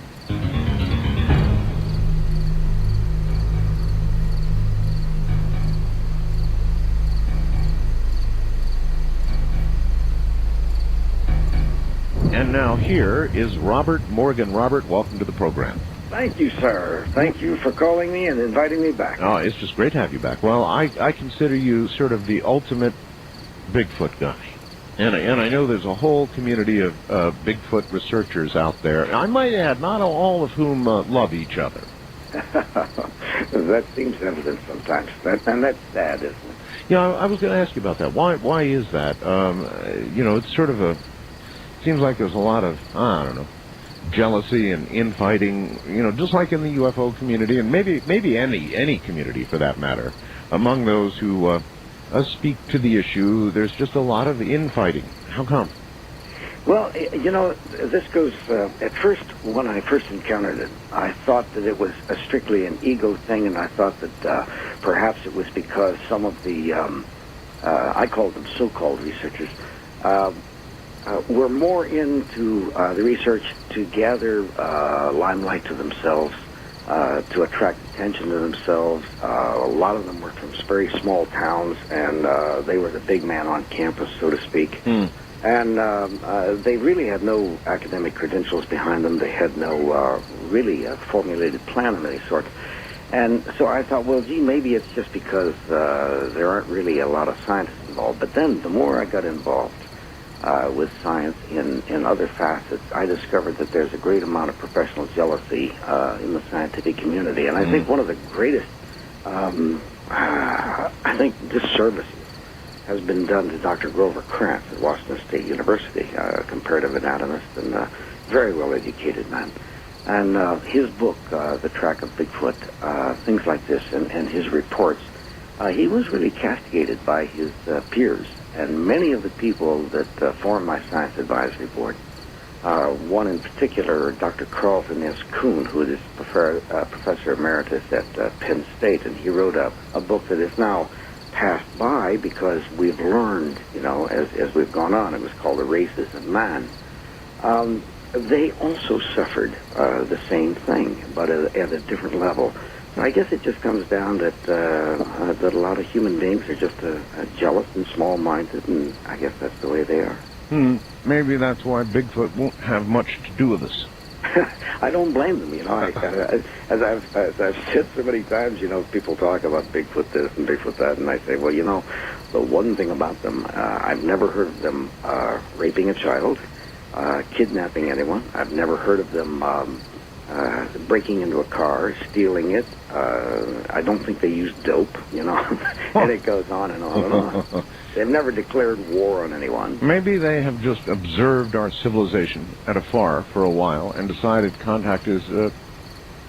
And now here is Robert Morgan. Robert, welcome to the program. Thank you, sir. Thank you for calling me and inviting me back. Oh, it's just great to have you back. Well, I consider you sort of the ultimate Bigfoot guy. And I know there's a whole community of Bigfoot researchers out there. I might add, not all of whom love each other. That seems evident sometimes. And that's sad, isn't it? Yeah, I was going to ask you about that. Why is that? It's sort of seems like there's a lot of, I don't know, jealousy and infighting, just like in the UFO community, and maybe any community for that matter. Among those who speak to the issue, there's just a lot of infighting. How come? Well, this goes, at first, when I first encountered it, I thought that it was strictly an ego thing, and I thought that perhaps it was because some of the, I called them so-called researchers, were more into the research to gather limelight to themselves, to attract attention to themselves. A lot of them were from very small towns, and they were the big man on campus, so to speak. And they really had no academic credentials behind them. They had no really formulated plan of any sort. And so I thought, well, gee, maybe it's just because there aren't really a lot of scientists involved. But then the more I got involved with science in other facets, I discovered that there's a great amount of professional jealousy in the scientific community. And I think one of the greatest, disservices has been done to Dr. Grover Krantz at Washington State University, a comparative anatomist and a very well-educated man. And his book, The Track of Bigfoot, things like this, and his reports, he was really castigated by his peers. And many of the people that formed my science advisory board, one in particular, Dr. Carlton S. Kuhn, who is professor emeritus at Penn State, and he wrote a book that is now passed by because we've learned, as we've gone on. It was called The Races of Man. They also suffered the same thing, but at a different level. So I guess it just comes down that a lot of human beings are just jealous and small-minded, and I guess that's the way they are. Maybe that's why Bigfoot won't have much to do with us. I don't blame them, as I've said so many times, people talk about Bigfoot this and Bigfoot that, and I say, well, the one thing about them, I've never heard of them raping a child, kidnapping anyone. I've never heard of them breaking into a car, stealing it. I don't think they use dope, and it goes on and on and on. They've never declared war on anyone. Maybe they have just observed our civilization at afar for a while and decided contact is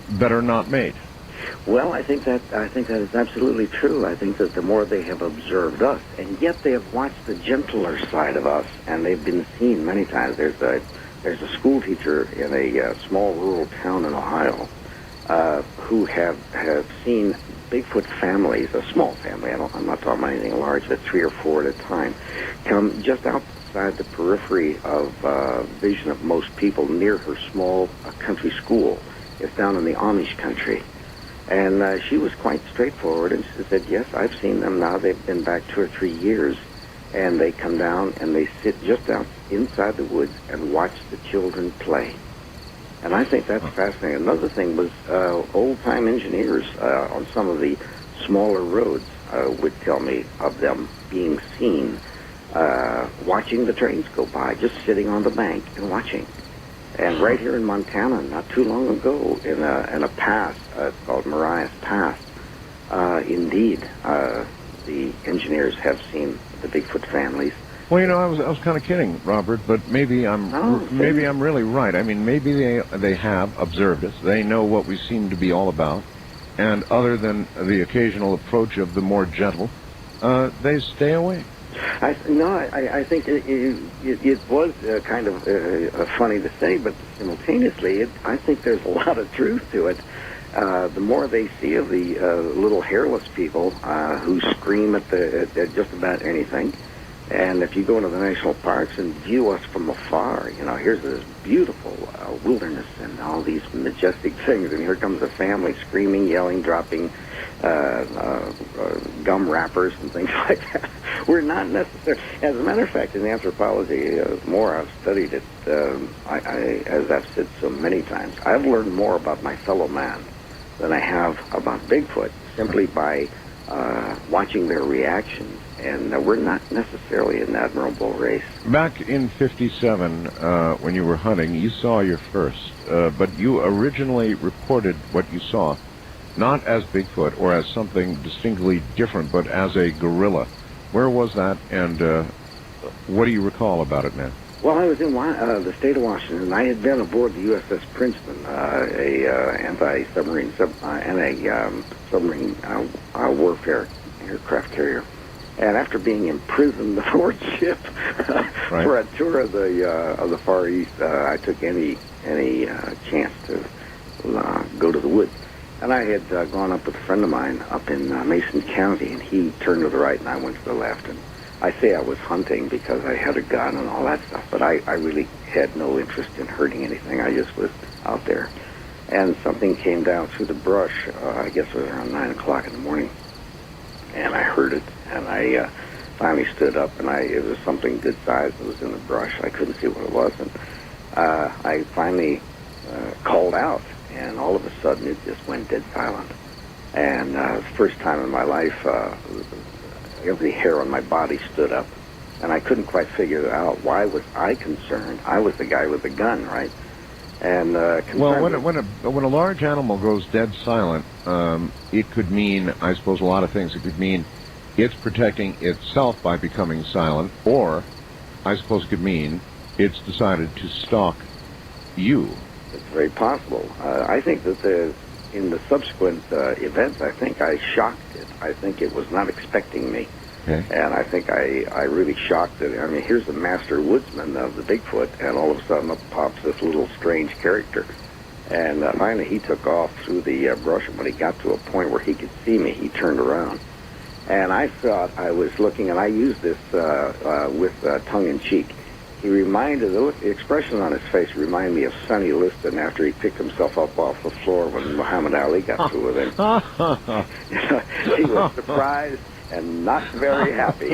better not made. Well, I think that is absolutely true. I think that the more they have observed us, and yet they have watched the gentler side of us, and they've been seen many times. There's a school teacher in a small rural town in Ohio who have seen Bigfoot families, a small family, I'm not talking about anything large, but 3 or 4 at a time, come just outside the periphery of vision of most people near her small country school. It's down in the Amish country. And she was quite straightforward, and she said, yes, I've seen them now. They've been back 2 or 3 years, and they come down and they sit just out inside the woods and watch the children play. And I think that's fascinating. Another thing was old-time engineers on some of the smaller roads would tell me of them being seen watching the trains go by, just sitting on the bank and watching. And right here in Montana, not too long ago, in a pass, it's called Marias Pass, indeed, the engineers have seen the Bigfoot families. Well, I was kind of kidding, Robert, but maybe I'm really right. I mean, maybe they have observed us. They know what we seem to be all about, and other than the occasional approach of the more gentle, they stay away. I think it was kind of funny to say, but simultaneously, I think there's a lot of truth to it. The more they see of the little hairless people who scream at just about anything, and if you go into the national parks and view us from afar, here's this beautiful wilderness and all these majestic things, and here comes a family screaming, yelling, dropping gum wrappers and things like that. We're not necessarily... As a matter of fact, in anthropology, the more I've studied it, as I've said so many times, I've learned more about my fellow man than I have about Bigfoot, simply by watching their reactions. And we're not necessarily an admirable race. Back in '57, when you were hunting, you saw your first, but you originally reported what you saw, not as Bigfoot or as something distinctly different, but as a gorilla. Where was that, and what do you recall about it now? Well, I was in the state of Washington. I had been aboard the USS Princeton, a anti-submarine submarine warfare aircraft carrier. And after being imprisoned aboard ship for a tour of the Far East, I took any chance to go to the woods. And I had gone up with a friend of mine up in Mason County, and he turned to the right and I went to the left. And I say I was hunting because I had a gun and all that stuff, but I really had no interest in hurting anything. I just was out there. And something came down through the brush, I guess it was around 9 o'clock in the morning, and I heard it. And I finally stood up, and it was something good sized. It was in the brush. I couldn't see what it was, and I finally called out, and all of a sudden it just went dead silent. And first time in my life, every hair on my body stood up, and I couldn't quite figure out why was I concerned. I was the guy with the gun, right? And well, when a large animal goes dead silent, it could mean, I suppose, a lot of things. It could mean it's protecting itself by becoming silent, or I suppose it could mean it's decided to stalk you. It's very possible. I think that in the subsequent events, I think I shocked it. I think it was not expecting me. Okay. And I think I really shocked it. I mean, here's the master woodsman of the Bigfoot, and all of a sudden up pops this little strange character. And finally he took off through the brush, and when he got to a point where he could see me, he turned around. And I thought I was looking, and I used this with tongue-in-cheek. He the expression on his face reminded me of Sonny Liston after he picked himself up off the floor when Muhammad Ali got through with him. He was surprised and not very happy.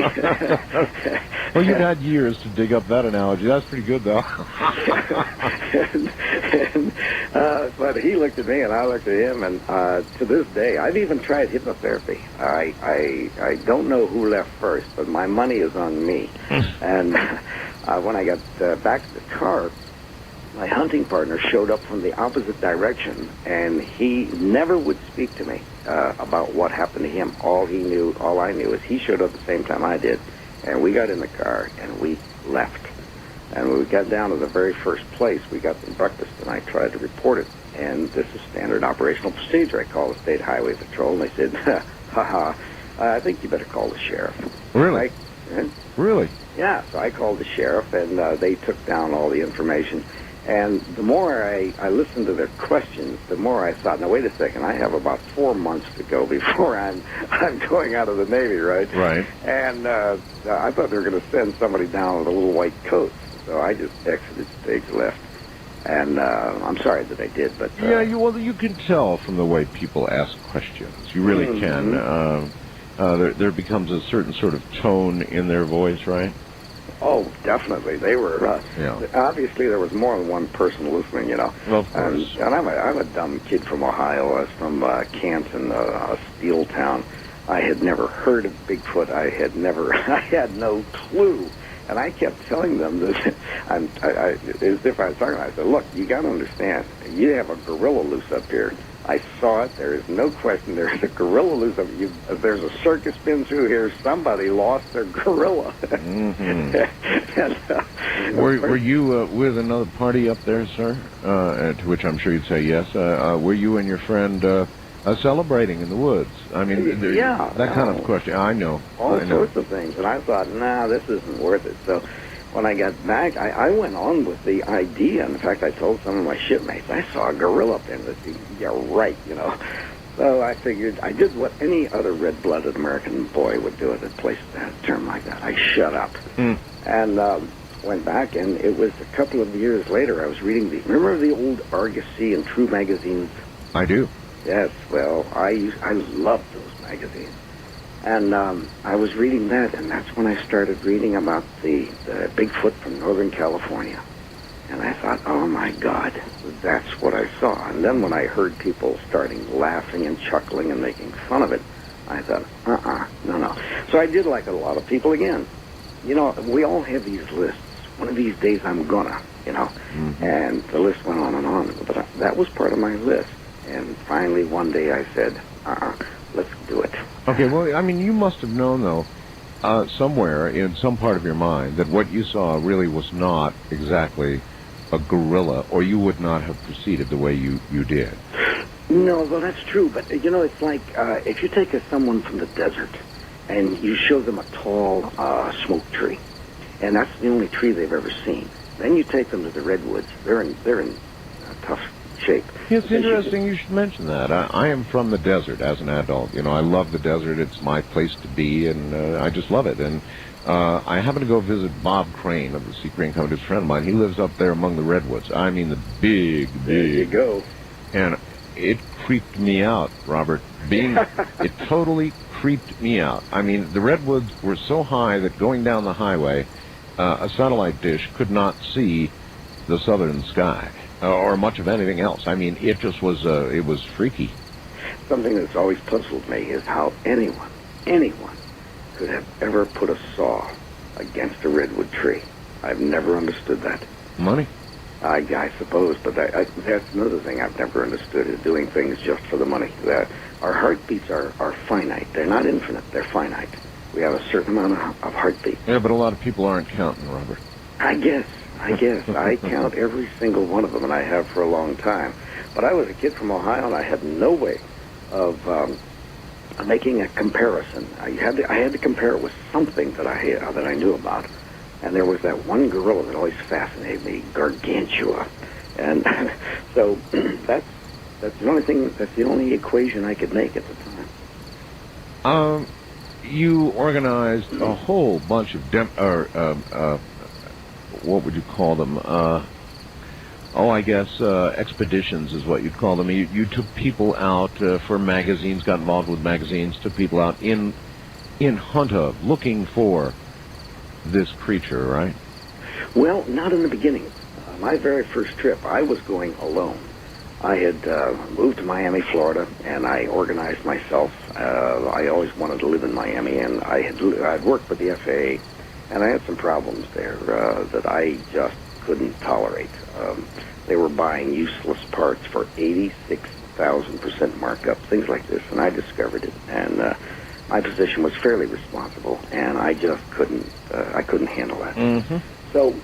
Well, you've had years to dig up that analogy. That's pretty good, though. But he looked at me, and I looked at him, and to this day, I've even tried hypnotherapy. I don't know who left first, but my money is on me. And when I got back to the car, my hunting partner showed up from the opposite direction, and he never would speak to me about what happened to him. All I knew is he showed up at the same time I did, and we got in the car, and we left. And when we got down to the very first place, we got some breakfast, and I tried to report it. And this is standard operational procedure. I called the State Highway Patrol, and they said, I think you better call the sheriff. Really? Really? Yeah, so I called the sheriff, and they took down all the information. And the more I listened to their questions, the more I thought, now, wait a second, I have about 4 months to go before I'm going out of the Navy, right? Right. And I thought they were going to send somebody down with a little white coat. So I just exited stage left. And I'm sorry that I did, but... yeah, you can tell from the way people ask questions. You really can. There becomes a certain sort of tone in their voice, right? Oh, definitely. They were... Obviously, there was more than one person listening, you know. Well, of course. And I'm a dumb kid from Ohio. I was from Canton, a steel town. I had never heard of Bigfoot. I had no clue. And I kept telling them that, as if I was talking, I said, look, you got to understand, you have a gorilla loose up here. I saw it. There is no question there is a gorilla loose up here. There's a circus been through here. Somebody lost their gorilla. Mm-hmm. Were you with another party up there, sir? To which I'm sure you'd say yes. Were you and your friend celebrating in the woods? I mean, that kind of question. I know. All sorts of things. And I thought, this isn't worth it. So when I got back, I went on with the idea. In fact, I told some of my shipmates, I saw a gorilla up there. And they said, yeah, right, you know. So I figured I did what any other red-blooded American boy would do at a place that had a term like that. I shut up. And went back, and it was a couple of years later, I was reading remember the old Argosy and True magazines? I do. Yes, well, I loved those magazines. And I was reading that, and that's when I started reading about the Bigfoot from Northern California. And I thought, oh, my God, that's what I saw. And then when I heard people starting laughing and chuckling and making fun of it, I thought, no. So I did like a lot of people again. You know, we all have these lists. One of these days I'm gonna, you know. Mm-hmm. And the list went on and on. But that was part of my list. And finally, one day I said, let's do it. Okay, well, I mean, you must have known, though, somewhere in some part of your mind that what you saw really was not exactly a gorilla, or you would not have proceeded the way you did. No, well, that's true. But, you know, it's like if you take someone from the desert and you show them a tall smoke tree, and that's the only tree they've ever seen. Then you take them to the redwoods. They're in tough shape. It's interesting you should mention that. I am from the desert as an adult. You know, I love the desert. It's my place to be, and I just love it. And I happened to go visit Bob Crane of the Sea Crane Company, a friend of mine. He lives up there among the redwoods. I mean, the big. There you go. And it creeped me out, Robert. It totally creeped me out. I mean, the redwoods were so high that going down the highway, a satellite dish could not see the southern sky or much of anything else. I mean, it just was, it was freaky. Something that's always puzzled me is how anyone could have ever put a saw against a redwood tree. I've never understood that. Money? I suppose, but that's another thing I've never understood, is doing things just for the money. Our heartbeats are finite. They're not infinite. They're finite. We have a certain amount of heartbeat. Yeah, but a lot of people aren't counting, Robert. I guess. I count every single one of them, and I have for a long time. But I was a kid from Ohio, and I had no way of making a comparison. I had to compare it with something that I knew about. And there was that one gorilla that always fascinated me, Gargantua. And so that's the only thing. That's the only equation I could make at the time. You organized a whole bunch of what would you call them? Expeditions is what you'd call them. You took people out for magazines, got involved with magazines, took people out in hunt of, looking for this creature, right? Well, not in the beginning. My very first trip, I was going alone. I had moved to Miami, Florida, and I organized myself. I always wanted to live in Miami, and I'd worked with the FAA, and I had some problems there that I just couldn't tolerate. They were buying useless parts for 86,000% markup, things like this, and I discovered it. And my position was fairly responsible, and I just couldn't handle that. Mm-hmm. So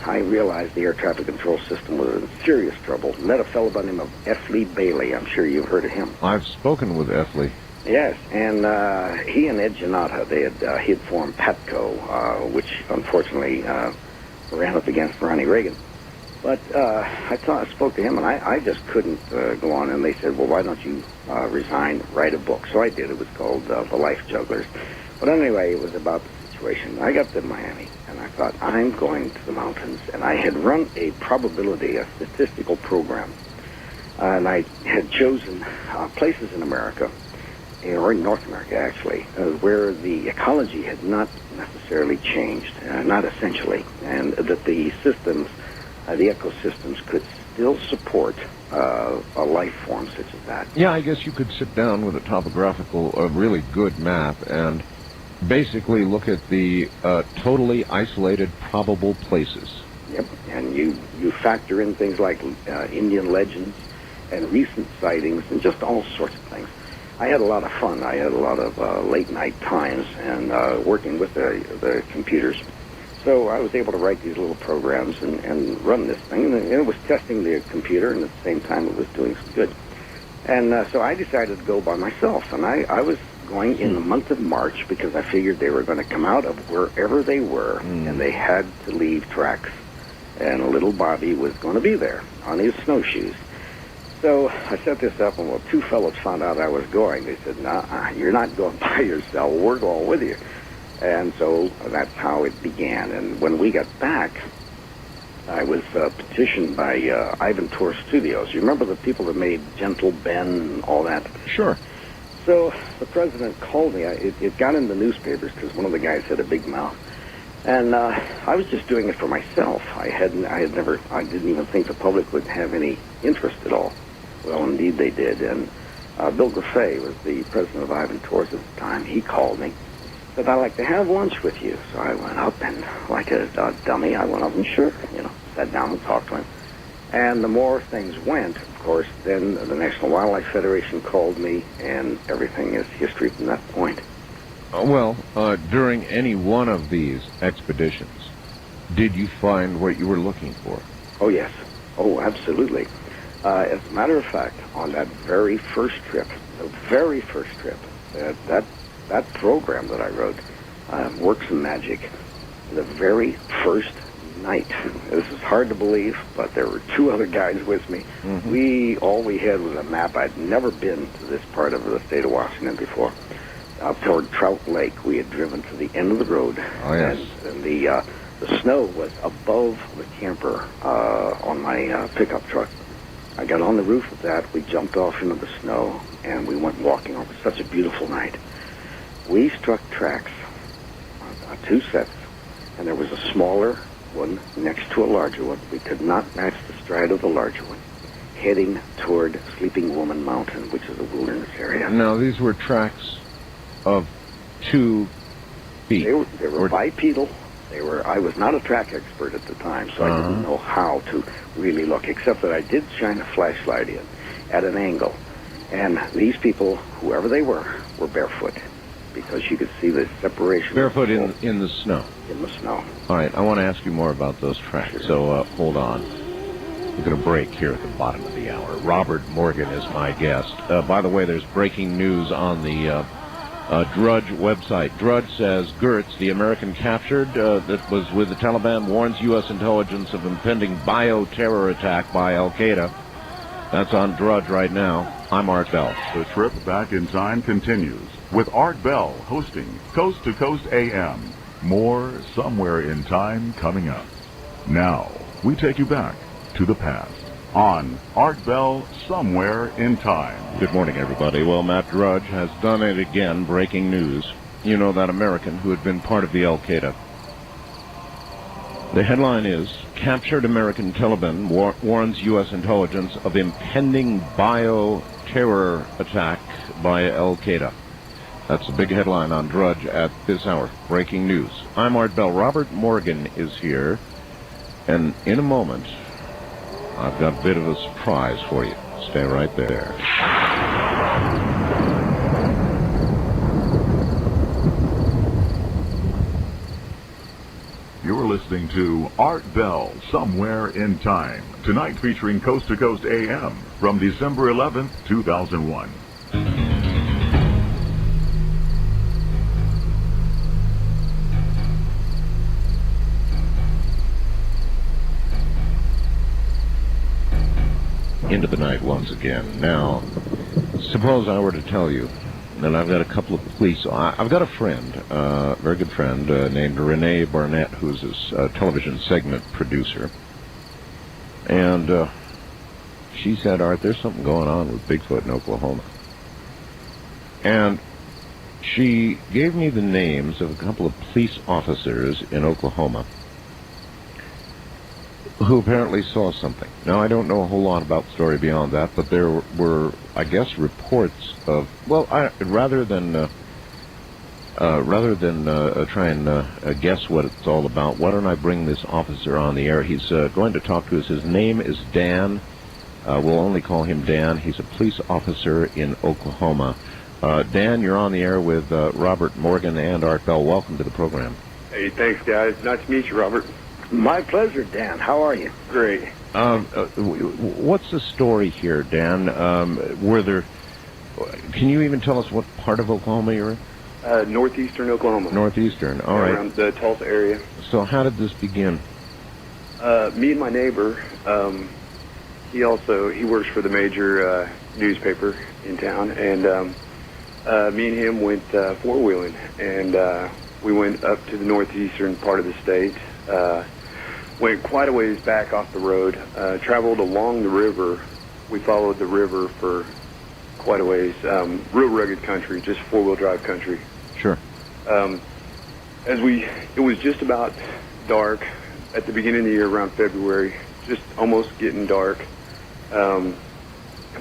I realized the air traffic control system was in serious trouble. Met a fellow by the name of F. Lee Bailey. I'm sure you've heard of him. I've spoken with F. Lee. Yes, and he and Ed Janata, he had formed PATCO, which unfortunately ran up against Ronnie Reagan. But I spoke to him, and I just couldn't go on. And they said, well, why don't you resign, write a book? So I did. It was called The Life Jugglers. But anyway, it was about the situation. I got to Miami, and I thought, I'm going to the mountains. And I had run a statistical program. And I had chosen places in America, or in North America, actually, where the ecology had not necessarily changed, not essentially, and that the systems, the ecosystems could still support a life form such as that. Yeah, I guess you could sit down with a really good map and basically look at the totally isolated probable places. Yep, and you factor in things like Indian legends and recent sightings and just all sorts of things. I had a lot of fun. I had a lot of late-night times and working with the computers. So I was able to write these little programs and run this thing. And it was testing the computer, and at the same time it was doing some good. And so I decided to go by myself. And I was going in the month of March because I figured they were going to come out of wherever they were, and they had to leave tracks. And little Bobby was going to be there on his snowshoes. So I set this up, and two fellows found out I was going. They said, nah, you're not going by yourself. We're going with you. And so that's how it began. And when we got back, I was petitioned by Ivan Tour Studios. You remember the people that made Gentle Ben and all that? Sure. So the president called me. It got in the newspapers because one of the guys had a big mouth. And I was just doing it for myself. I didn't even think the public would have any interest at all. Well, indeed they did. And Bill Graffet was the president of Ivan Tours at the time. He called me. Said, I'd like to have lunch with you. So I went up, and like a dummy, I went up and sat down and talked to him. And the more things went, of course, then the National Wildlife Federation called me, and everything is history from that point. During any one of these expeditions, did you find what you were looking for? Oh, yes. Oh, absolutely. As a matter of fact, on that very first trip, that program that I wrote, Works of Magic, the very first night. This is hard to believe, but there were two other guys with me. Mm-hmm. All we had was a map. I'd never been to this part of the state of Washington before. Up toward Trout Lake, we had driven to the end of the road. Oh, yes. And the snow was above the camper on my pickup truck. I got on the roof of that. We jumped off into the snow, and we went walking over such a beautiful night. we struck tracks, two sets, and there was a smaller one next to a larger one. We could not match the stride of the larger one, heading toward Sleeping Woman Mountain, which is a wilderness area. Now, these were tracks of 2 feet. They were bipedal. I was not a track expert at the time, so I didn't know how to really look, except that I did shine a flashlight in at an angle. And these people, whoever they were barefoot, because you could see the separation. Barefoot in the snow? In the snow. All right, I want to ask you more about those tracks, Sure. so hold on. We're going to break here at the bottom of the hour. Robert Morgan is my guest. By the way, there's breaking news on the Drudge website. Drudge says Gertz, the American captured that was with the Taliban, warns U.S. intelligence of impending bioterror attack by Al-Qaeda. That's on Drudge right now. I'm Art Bell. The trip back in time continues with Art Bell hosting Coast to Coast AM. More Somewhere in Time coming up. Now, we take you back to the past on Art Bell Somewhere in Time. Good morning, everybody. Well, Matt Drudge has done it again, breaking news. You know, that American who had been part of the Al-Qaeda. The headline is, Captured American Taliban warns U.S. intelligence of impending bioterror attack by Al-Qaeda. That's the big headline on Drudge at this hour. Breaking news. I'm Art Bell. Robert Morgan is here. And in a moment, I've got a bit of a surprise for you. Stay right there. You're listening to Art Bell Somewhere in Time. Tonight featuring Coast to Coast AM from December 11th, 2001. Into the night once again. Now, suppose I were to tell you that I've got a couple of police. I've got a friend, very good friend, named Renee Barnett, who's this television segment producer. And she said, Art, there's something going on with Bigfoot in Oklahoma. And she gave me the names of a couple of police officers in Oklahoma who apparently saw something. Now, I don't know a whole lot about the story beyond that, but there were, I guess, reports of, well, rather than try and guess what it's all about, why don't I bring this officer on the air? He's going to talk to us. His name is Dan. We'll only call him Dan. He's a police officer in Oklahoma. Dan, you're on the air with Robert Morgan and Art Bell. Welcome to the program. Hey, thanks, guys. Nice to meet you, Robert. My pleasure, Dan. How are you? Great. What's the story here, Dan? Can you even tell us what part of Oklahoma you're in? Northeastern Oklahoma. Northeastern, all right. Around the Tulsa area. So how did this begin? Me and my neighbor, he works for the major newspaper in town, and me and him went four-wheeling, and we went up to the northeastern part of the state, went quite a ways back off the road, traveled along the river. We followed the river for quite a ways, real rugged country, just four-wheel drive country. Sure. It was just about dark at the beginning of the year, around February, just almost getting dark. Come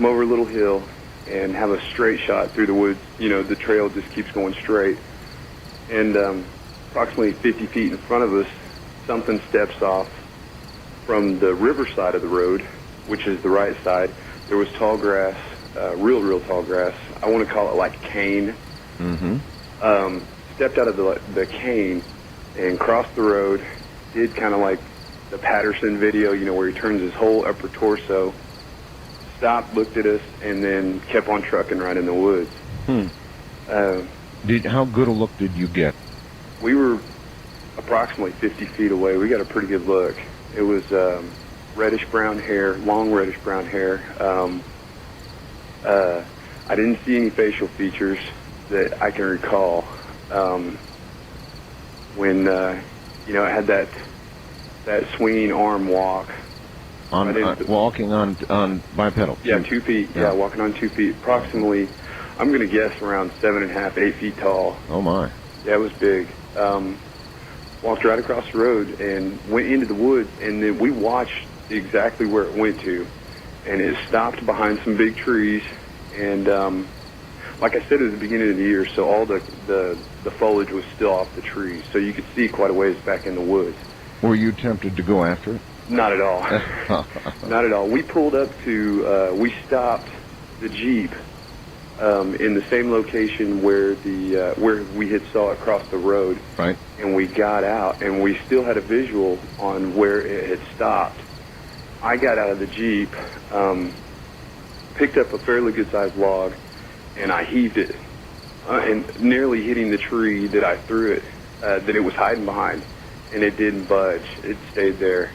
over a little hill and have a straight shot through the woods. You know, the trail just keeps going straight. And approximately 50 feet in front of us, something steps off from the river side of the road, which is the right side. There was tall grass, real tall grass. I want to call it like cane. Mm-hmm. Stepped out of the cane and crossed the road, did kind of like the Patterson video, you know, where he turns his whole upper torso, stopped, looked at us, and then kept on trucking right in the woods. How good a look did you get? We were approximately 50 feet away. We got a pretty good look. It was reddish-brown hair, long reddish-brown hair. I didn't see any facial features that I can recall. When it had that swinging arm walk. Walking on bipedal. Yeah, 2 feet. Yeah, walking on 2 feet. Approximately, I'm going to guess around 7.5, 8 feet tall. Oh, my. Yeah, it was big. Walked right across the road and went into the woods, and then we watched exactly where it went to. And it stopped behind some big trees, and like I said at the beginning of the year, so all the foliage was still off the trees, so you could see quite a ways back in the woods. Were you tempted to go after it? Not at all. Not at all. We pulled up to, we stopped the Jeep in the same location where where we had saw it cross the road. Right. And we got out, and we still had a visual on where it had stopped. I got out of the Jeep, picked up a fairly good-sized log, and I heaved it, and nearly hitting the tree that I threw it, that it was hiding behind, and it didn't budge. It stayed there.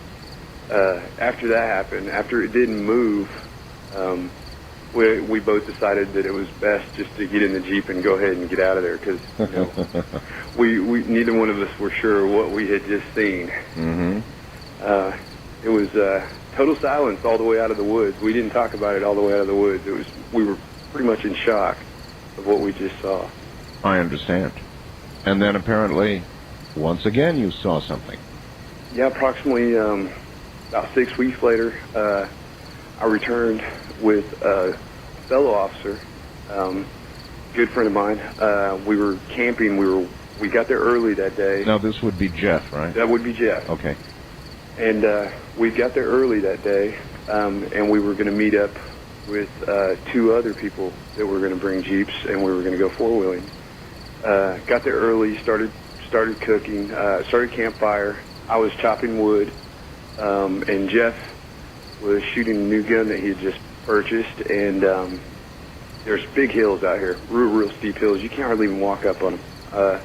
After that happened, after it didn't move, we both decided that it was best just to get in the Jeep and go ahead and get out of there, because we neither one of us were sure what we had just seen. Mm-hmm. It was total silence all the way out of the woods. We didn't talk about it all the way out of the woods. We were pretty much in shock of what we just saw. I understand. And then apparently, once again, you saw something. Yeah, approximately about 6 weeks later, I returned with a fellow officer, good friend of mine. We were camping. We got there early that day. Now, this would be Jeff, right? That would be Jeff. Okay. And we got there early that day, and we were going to meet up with 2 other people that were going to bring Jeeps, and we were going to go four-wheeling. Got there early, started cooking, started campfire. I was chopping wood, and Jeff was shooting a new gun that he had just purchased, and there's big hills out here, real steep hills. You can't hardly even walk up on them.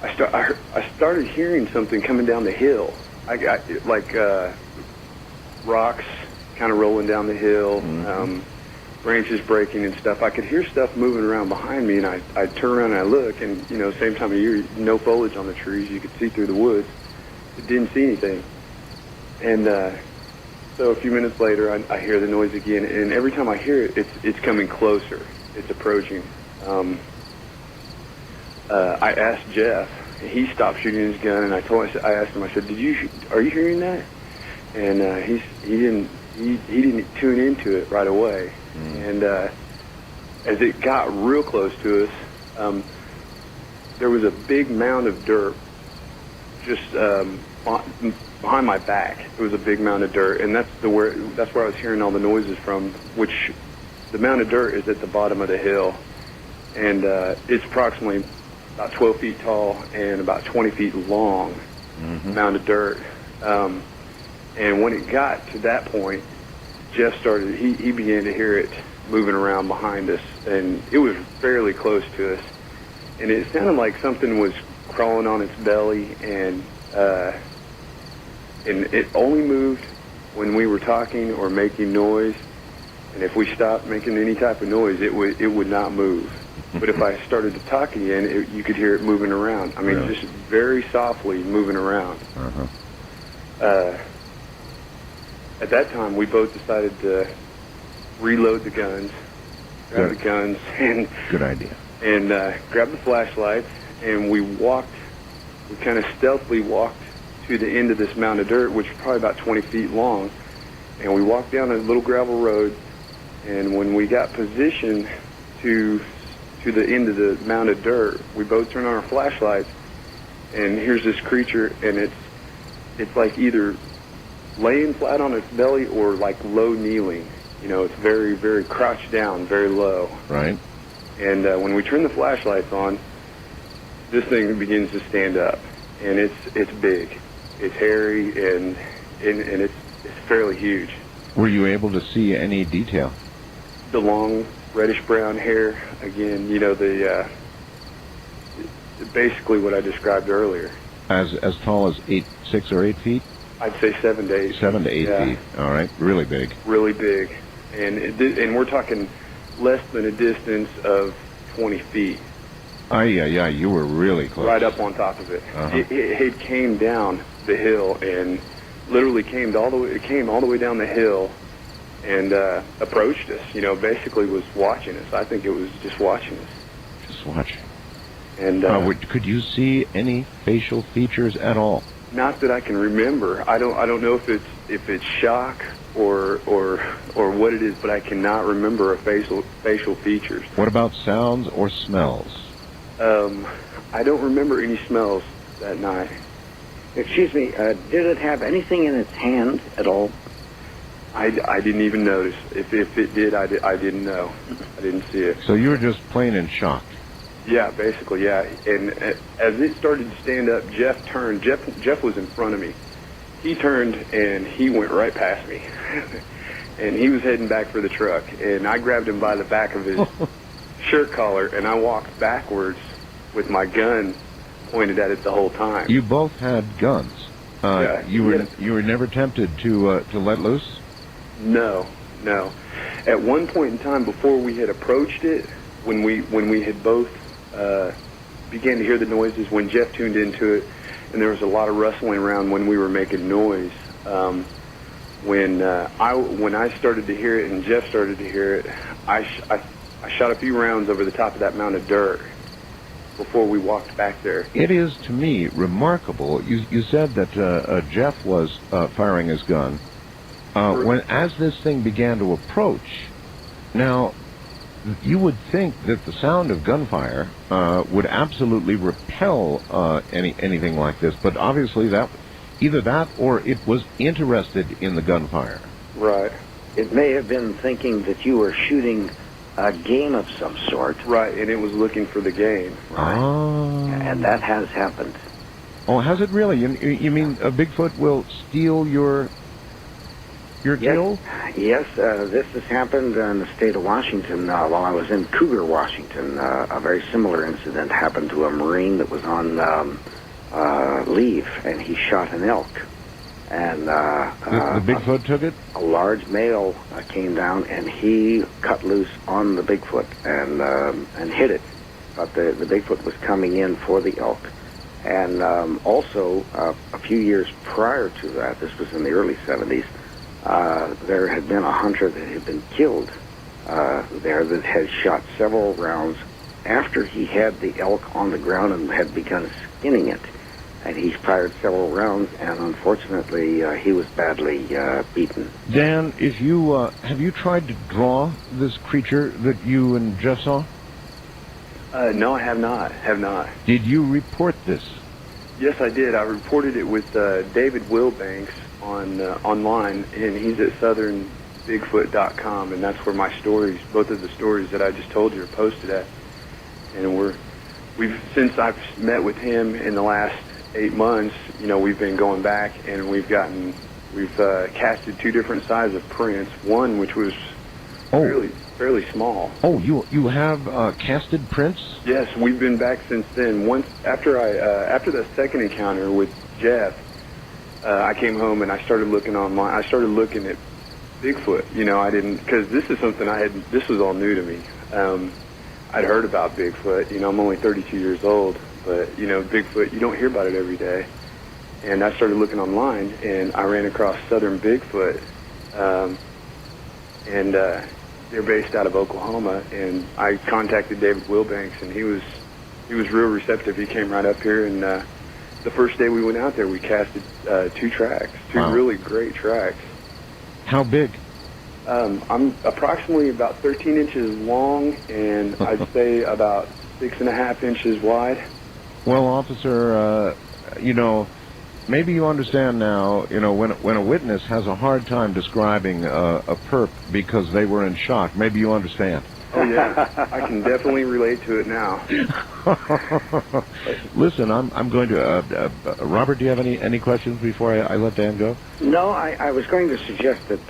I started hearing something coming down the hill. I got like rocks kind of rolling down the hill, branches breaking and stuff. I could hear stuff moving around behind me, and I turn around and I look, and same time of year, no foliage on the trees. You could see through the woods. I didn't see anything, and so a few minutes later, I hear the noise again, and every time I hear it, it's coming closer. It's approaching. I asked Jeff. He stopped shooting his gun, and I asked him. I said, "Are you hearing that?" And he didn't tune into it right away. And as it got real close to us, there was a big mound of dirt just behind my back. It was a big mound of dirt, and that's where I was hearing all the noises from. Which the mound of dirt is at the bottom of the hill, and it's approximately about 12 feet tall and about 20 feet long. Mound of dirt. And when it got to that point, Jeff started, he began to hear it moving around behind us, and it was fairly close to us. And it sounded like something was crawling on its belly, and it only moved when we were talking or making noise. And if we stopped making any type of noise, it would not move. But if I started to talk again, you could hear it moving around. I mean, Really? just very softly moving around. At that time, we both decided to reload the guns, grab the guns, and Good idea. and grab the flashlights, and we kind of stealthily walked to the end of this mound of dirt, which was probably about 20 feet long, and we walked down a little gravel road, and when we got positioned to the end of the mound of dirt, we both turned on our flashlights, and here's this creature, and it's like either laying flat on its belly or like low kneeling. It's very, very crouched down, very low. Right. And when we turn the flashlights on, this thing begins to stand up, and it's big, it's hairy, and it's fairly huge. Were you able to see any detail? The long reddish brown hair, again, basically what I described earlier. As tall as 6 or 8 feet? I'd say 7 to 8. 7 to 8 feet. All right. Really big. Really big, and we're talking less than a distance of 20 feet. Yeah, you were really close. Right up on top of it. It came down the hill and literally came all the way down the hill and approached us. Basically was watching us. I think it was just watching us. Just watching. And could you see any facial features at all? Not that I can remember. I don't know if it's shock or what it is, but I cannot remember a facial features. What about sounds or smells? I don't remember any smells that night. Excuse me, did it have anything in its hand at all? I didn't even notice. If it did, I didn't know. I didn't see it. So you were just plain in shock? Yeah, basically, yeah. And as it started to stand up, Jeff turned. Jeff was in front of me. He turned, and he went right past me. And he was heading back for the truck. And I grabbed him by the back of his shirt collar, and I walked backwards with my gun pointed at it the whole time. You both had guns. Yeah, you were never tempted to let loose? No. At one point in time, before we had approached it, when we had both began to hear the noises, when Jeff tuned into it, and there was a lot of rustling around when we were making noise. When I started to hear it and Jeff started to hear it, I shot a few rounds over the top of that mound of dirt before we walked back there. It is, to me, remarkable. You said that Jeff was firing his gun. As this thing began to approach, now, you would think that the sound of gunfire would absolutely repel anything like this, but obviously either that or it was interested in the gunfire. Right. It may have been thinking that you were shooting a game of some sort. Right, and it was looking for the game. Right. Oh. And that has happened. Oh, has it really? You mean a Bigfoot will steal your kill? Yes, this has happened in the state of Washington while I was in Cougar, Washington. A very similar incident happened to a Marine that was on leave, and he shot an elk. And the Bigfoot took it? A large male came down, and he cut loose on the Bigfoot and hit it. But the Bigfoot was coming in for the elk. And also, a few years prior to that, this was in the early 70s, there had been a hunter that had been killed there that had shot several rounds after he had the elk on the ground and had begun skinning it. And he fired several rounds, and unfortunately, he was badly beaten. Dan, have you tried to draw this creature that you and Jeff saw? No, I have not. Did you report this? Yes, I did. I reported it with David Wilbanks online, and he's at southernbigfoot.com, and that's where my stories, both of the stories that I just told you, are posted at. And since I've met with him in the last 8 months, we've been going back, and we've casted 2 different sizes of prints. One which was fairly small. Oh, you have casted prints? Yes, we've been back since then. Once after the second encounter with Jeff, I came home and I started looking online. I started looking at Bigfoot. I didn't, because this is something this was all new to me. I'd heard about Bigfoot. I'm only 32 years old, but Bigfoot, you don't hear about it every day. And I started looking online, and I ran across Southern Bigfoot, and they're based out of Oklahoma. And I contacted David Wilbanks, and he was real receptive. He came right up here, and the first day we went out there, we casted 2 tracks, 2 really great tracks. How big? I'm approximately about 13 inches long, and I'd say about 6.5 inches wide. Well, officer, maybe you understand now, when a witness has a hard time describing a perp because they were in shock, maybe you understand. Oh, yeah. I can definitely relate to it now. Listen, I'm going to... Robert, do you have any questions before I let Dan go? No, I was going to suggest that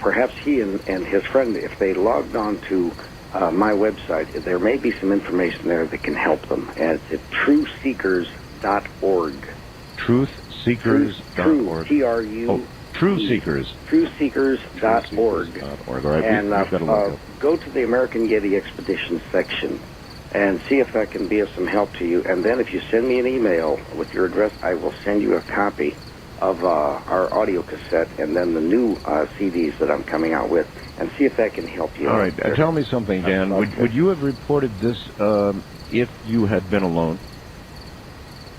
perhaps he and his friend, if they logged on to my website, there may be some information there that can help them. And it's at truthseekers.org. Truthseekers.org. T-R-U... Truthseekers. Truthseekers.org. Right. And go to the American Yeti Expedition section and see if that can be of some help to you. And then if you send me an email with your address, I will send you a copy of our audio cassette and then the new CDs that I'm coming out with, and see if that can help you. All right. Tell me something, Dan. Would you have reported this if you had been alone?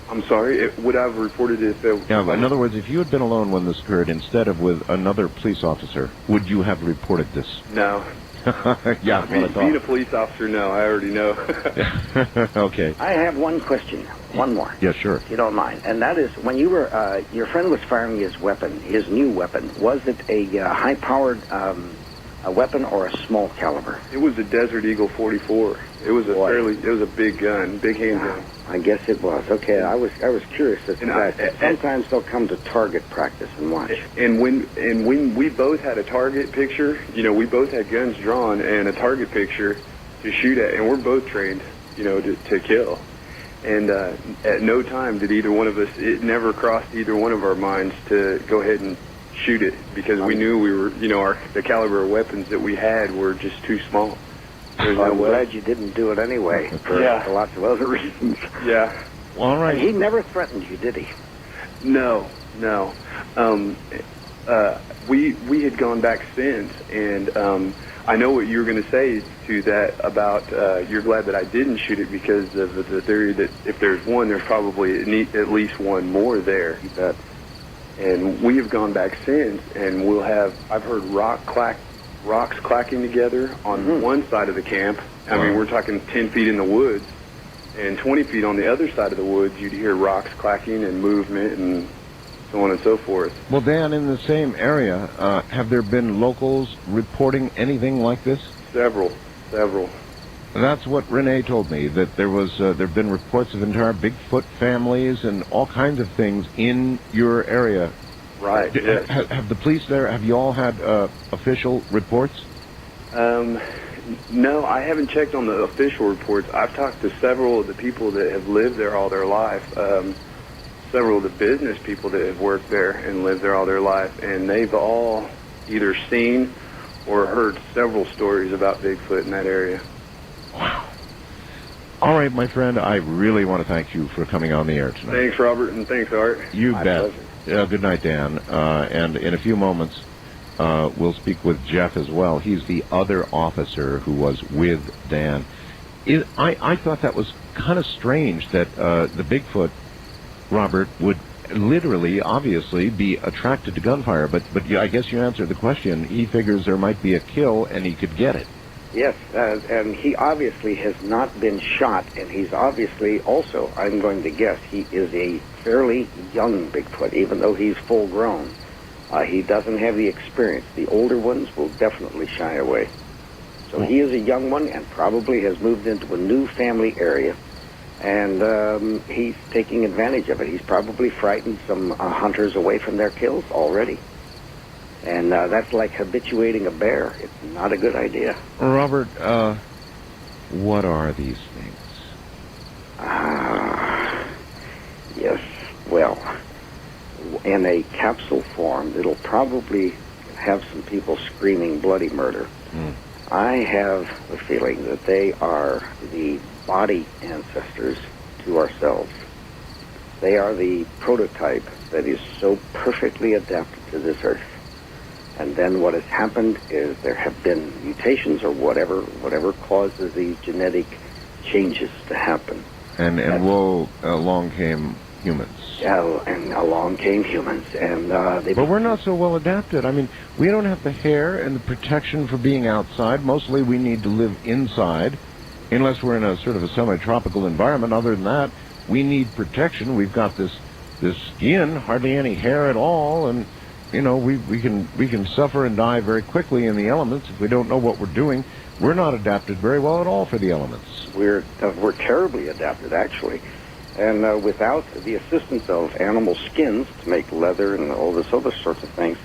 I'm sorry, would I have reported it if there... Yeah, in other words, if you had been alone when this occurred instead of with another police officer, would you have reported this? No. Yeah, being a police officer, no, I already know. Okay. I have one question, one more. Yeah, sure. If you don't mind, and that is, when you were, your friend was firing his weapon, his new weapon, was it a high-powered a weapon or a small caliber? It was a Desert Eagle 44. It was it was a big gun, big handgun. I guess it was. Okay, I was curious as to that. Sometimes they'll come to target practice and watch. And when we both had a target picture, we both had guns drawn and a target picture to shoot at, and we're both trained, to kill. And at no time did either one of us, it never crossed either one of our minds to go ahead and shoot it, because we knew we were, the caliber of weapons that we had were just too small. I'm glad you didn't do it anyway, for lots of other reasons. Yeah. Well, all right. And he never threatened you, did he? No. We had gone back since, and I know what you were going to say to that about you're glad that I didn't shoot it because of the theory that if there's one, there's probably at least one more there. And we have gone back since, and I've heard rocks clacking together on one side of the camp. I mean, we're talking 10 feet in the woods, and 20 feet on the other side of the woods, you'd hear rocks clacking and movement and so on and so forth. Well, Dan, in the same area, have there been locals reporting anything like this? Several. That's what Renee told me, that there've been reports of entire Bigfoot families and all kinds of things in your area. Right. Yes. Have the police there, have you all had official reports? No, I haven't checked on the official reports. I've talked to several of the people that have lived there all their life, several of the business people that have worked there and lived there all their life, and they've all either seen or heard several stories about Bigfoot in that area. Wow. All right, my friend, I really want to thank you for coming on the air tonight. Thanks, Robert, and thanks, Art. You bet. Good night, Dan. And in a few moments, we'll speak with Jeff as well. He's the other officer who was with Dan. I thought that was kind of strange that the Bigfoot, Robert, would literally, obviously, be attracted to gunfire. But I guess you answered the question. He figures there might be a kill, and he could get it. Yes, and he obviously has not been shot, and he's obviously also, I'm going to guess, he is a fairly young Bigfoot, even though he's full grown. He doesn't have the experience. The older ones will definitely shy away. So he is a young one and probably has moved into a new family area, and he's taking advantage of it. He's probably frightened some hunters away from their kills already. And that's like habituating a bear. It's not a good idea. Robert, what are these things? Yes, well, in a capsule form, it'll probably have some people screaming bloody murder. I have the feeling that they are the body ancestors to ourselves. They are the prototype that is so perfectly adapted to this earth. And then what has happened is there have been mutations or whatever causes these genetic changes to happen. And along came humans. Yeah, and along came humans. And but we're not so well adapted. I mean, we don't have the hair and the protection for being outside. Mostly we need to live inside, unless we're in a sort of a semi-tropical environment. Other than that, we need protection. We've got this skin, hardly any hair at all, and we can suffer and die very quickly in the elements if we don't know what we're doing. We're not adapted very well at all for the elements. We're terribly adapted, actually. And without the assistance of animal skins to make leather and all this other sorts of things,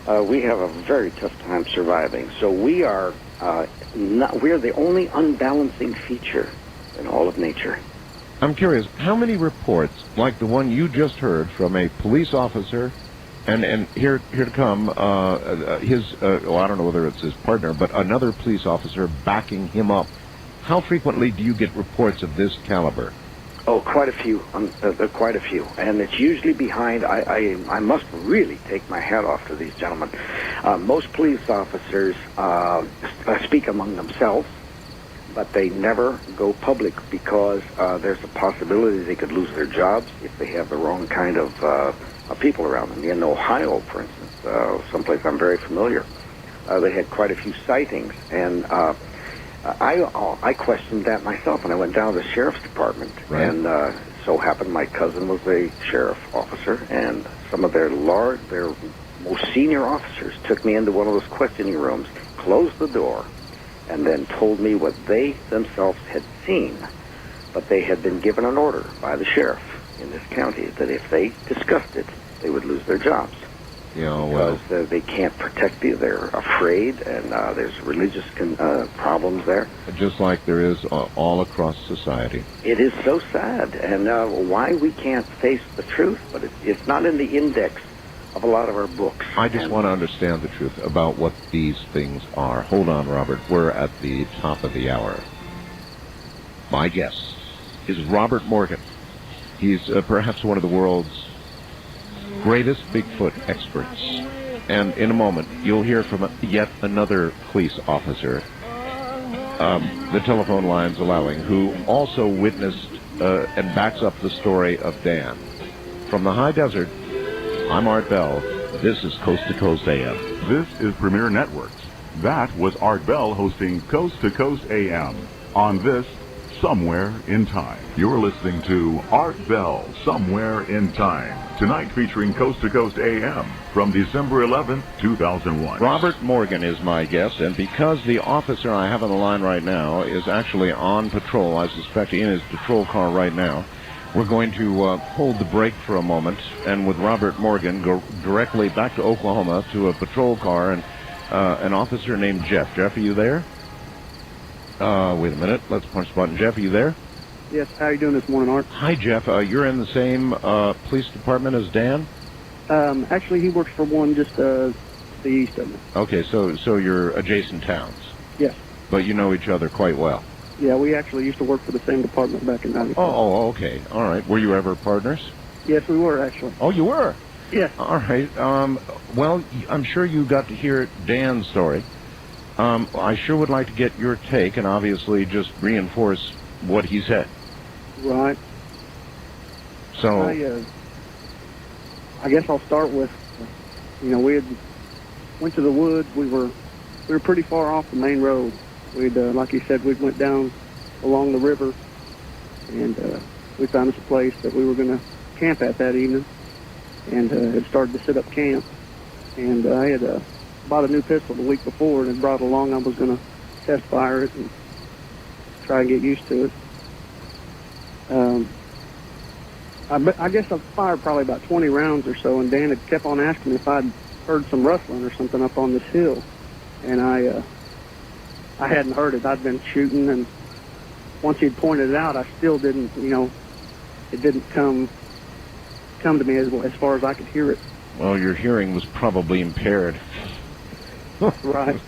we have a very tough time surviving. So we are the only unbalancing feature in all of nature. I'm curious, how many reports, like the one you just heard from a police officer, and here to come, I don't know whether it's his partner, but another police officer backing him up. How frequently do you get reports of this caliber? Oh, quite a few. Quite a few. And it's usually behind. I must really take my hat off to these gentlemen. Most police officers speak among themselves, but they never go public because there's a possibility they could lose their jobs if they have the wrong kind of people around them. In Ohio, for instance, someplace I'm very familiar, they had quite a few sightings, and I questioned that myself, and I went down to the sheriff's department, right. and so happened my cousin was a sheriff officer, and some of their most senior officers took me into one of those questioning rooms, closed the door, and then told me what they themselves had seen, but they had been given an order by the sheriff in this county that if they discussed it, they would lose their jobs. Well, because they can't protect you. They're afraid, and there's religious problems there. Just like there is all across society. It is so sad, and why we can't face the truth, but it's not in the index of a lot of our books. I just want to understand the truth about what these things are. Hold on, Robert. We're at the top of the hour. My guest is Robert Morgan. He's perhaps one of the world's greatest Bigfoot experts. And in a moment, you'll hear from yet another police officer, the telephone lines allowing, who also witnessed and backs up the story of Dan. From the high desert, I'm Art Bell. This is Coast to Coast AM. This is Premier Networks. That was Art Bell hosting Coast to Coast AM on this Somewhere in Time. You're listening to Art Bell, Somewhere in Time. Tonight featuring Coast to Coast AM from December 11th, 2001. Robert Morgan is my guest, and because the officer I have on the line right now is actually on patrol, I suspect in his patrol car right now, we're going to hold the break for a moment, and with Robert Morgan, go directly back to Oklahoma to a patrol car and an officer named Jeff. Jeff, are you there? Wait a minute. Let's punch the button. Jeff, are you there? Yes. How are you doing this morning, Art? Hi, Jeff. You're in the same police department as Dan? Actually, he works for one just the east of me. Okay, so you're adjacent towns. Yes. But you know each other quite well. Yeah, we actually used to work for the same department back in 95. Oh, okay. All right. Were you ever partners? Yes, we were, actually. Oh, you were? Yes. All right. Well, I'm sure you got to hear Dan's story. I sure would like to get your take and obviously just reinforce what he said. Right. So I guess I'll start with, we had went to the woods. We were pretty far off the main road. We'd, like you said, we went down along the river, and we found us a place that we were going to camp at that evening, and had started to set up camp. And I had bought a new pistol the week before and had brought it along. I was going to test fire it and try and get used to it. I guess I fired probably about 20 rounds or so, and Dan had kept on asking me if I'd heard some rustling or something up on this hill. And I hadn't heard it. I'd been shooting, and once he'd pointed it out, I still didn't, it didn't come to me as far as I could hear it. Well, your hearing was probably impaired. Right.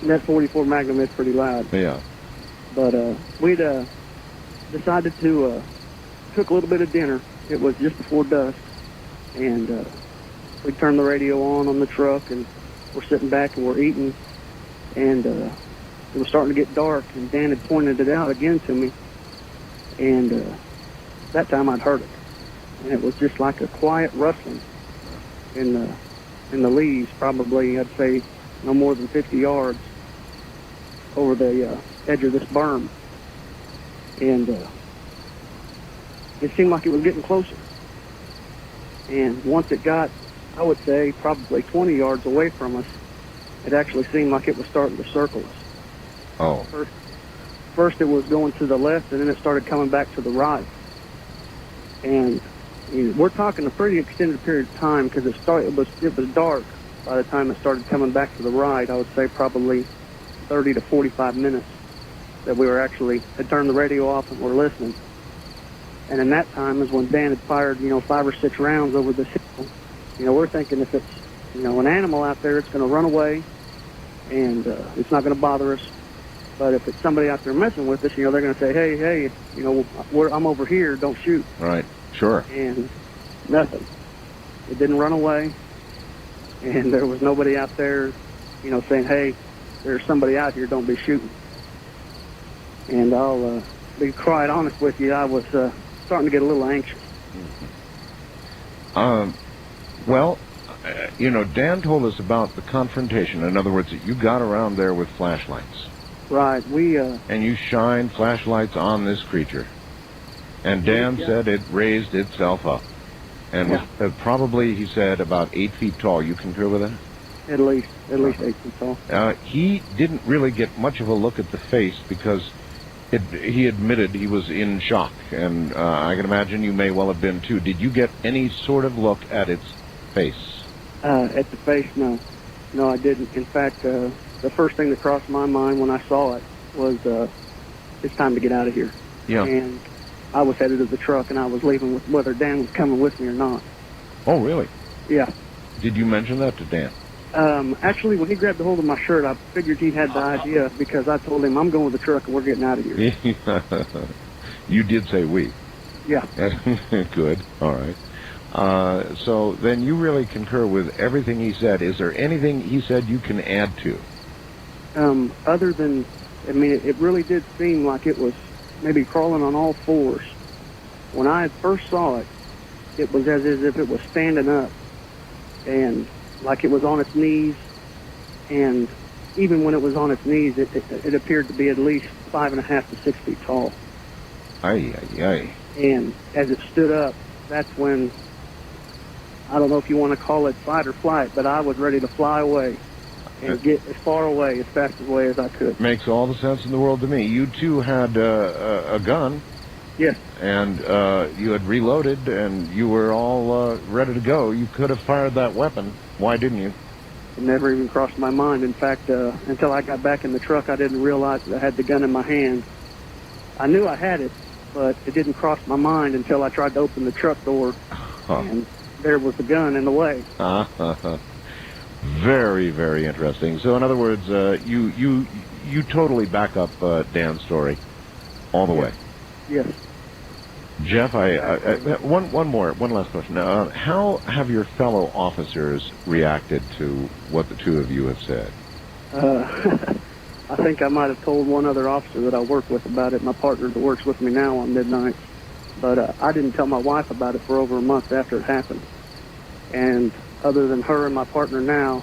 And that 44 Magnum is pretty loud. Yeah. But we'd decided to cook a little bit of dinner. It was just before dusk, and we turned the radio on the truck, and we're sitting back and we're eating, and it was starting to get dark, and Dan had pointed it out again to me, and that time I'd heard it, and it was just like a quiet rustling in the leaves, probably I'd say no more than 50 yards over the edge of this berm, and it seemed like it was getting closer. And once it got, I would say, probably 20 yards away from us, it actually seemed like it was starting to circle us. Oh. First it was going to the left, and then it started coming back to the right. And we're talking a pretty extended period of time, because it was dark by the time it started coming back to the right. I would say probably 30 to 45 minutes that we had turned the radio off and were listening. And in that time is when Dan had fired, 5 or 6 rounds over this hill. We're thinking if it's, an animal out there, it's going to run away, and it's not going to bother us. But if it's somebody out there messing with us, they're going to say, hey, I'm over here, don't shoot. Right, sure. And nothing. It didn't run away, and there was nobody out there, saying, hey, there's somebody out here, don't be shooting. And I'll be quite honest with you, I was starting to get a little anxious. Well, Dan told us about the confrontation. In other words, that you got around there with flashlights. Right, and you shined flashlights on this creature. And Dan said it raised itself up. And was probably, he said, about 8 feet tall. You concur with that? At least 8 feet tall. He didn't really get much of a look at the face because he admitted he was in shock. And I can imagine you may well have been too. Did you get any sort of look at its face? At the face, no. No, I didn't. In fact, the first thing that crossed my mind when I saw it was, it's time to get out of here. Yeah. And I was headed to the truck, and I was leaving with whether Dan was coming with me or not. Oh, really? Yeah. Did you mention that to Dan? Actually, when he grabbed a hold of my shirt, I figured he had the idea because I told him, I'm going with the truck and we're getting out of here. You did say we. Yeah. Good. All right. So then you really concur with everything he said. Is there anything he said you can add to? Other than, it really did seem like it was maybe crawling on all fours. When I first saw it, it was as if it was standing up and like it was on its knees. And even when it was on its knees, it appeared to be at least 5.5 to 6 feet tall. Aye. And as it stood up, that's when, I don't know if you want to call it fight or flight, but I was ready to fly away and get as far away, as fast away as I could. Makes all the sense in the world to me. You two had a gun. Yes. And you had reloaded, and you were all ready to go. You could have fired that weapon. Why didn't you? It never even crossed my mind. In fact, until I got back in the truck, I didn't realize that I had the gun in my hand. I knew I had it, but it didn't cross my mind until I tried to open the truck door, and there was the gun in the way. Very, very interesting. So, in other words, you totally back up Dan's story all the way. Yes. Jeff, one last question. How have your fellow officers reacted to what the two of you have said? I think I might have told one other officer that I work with about it, my partner that works with me now on midnight. But I didn't tell my wife about it for over a month after it happened. And other than her and my partner now,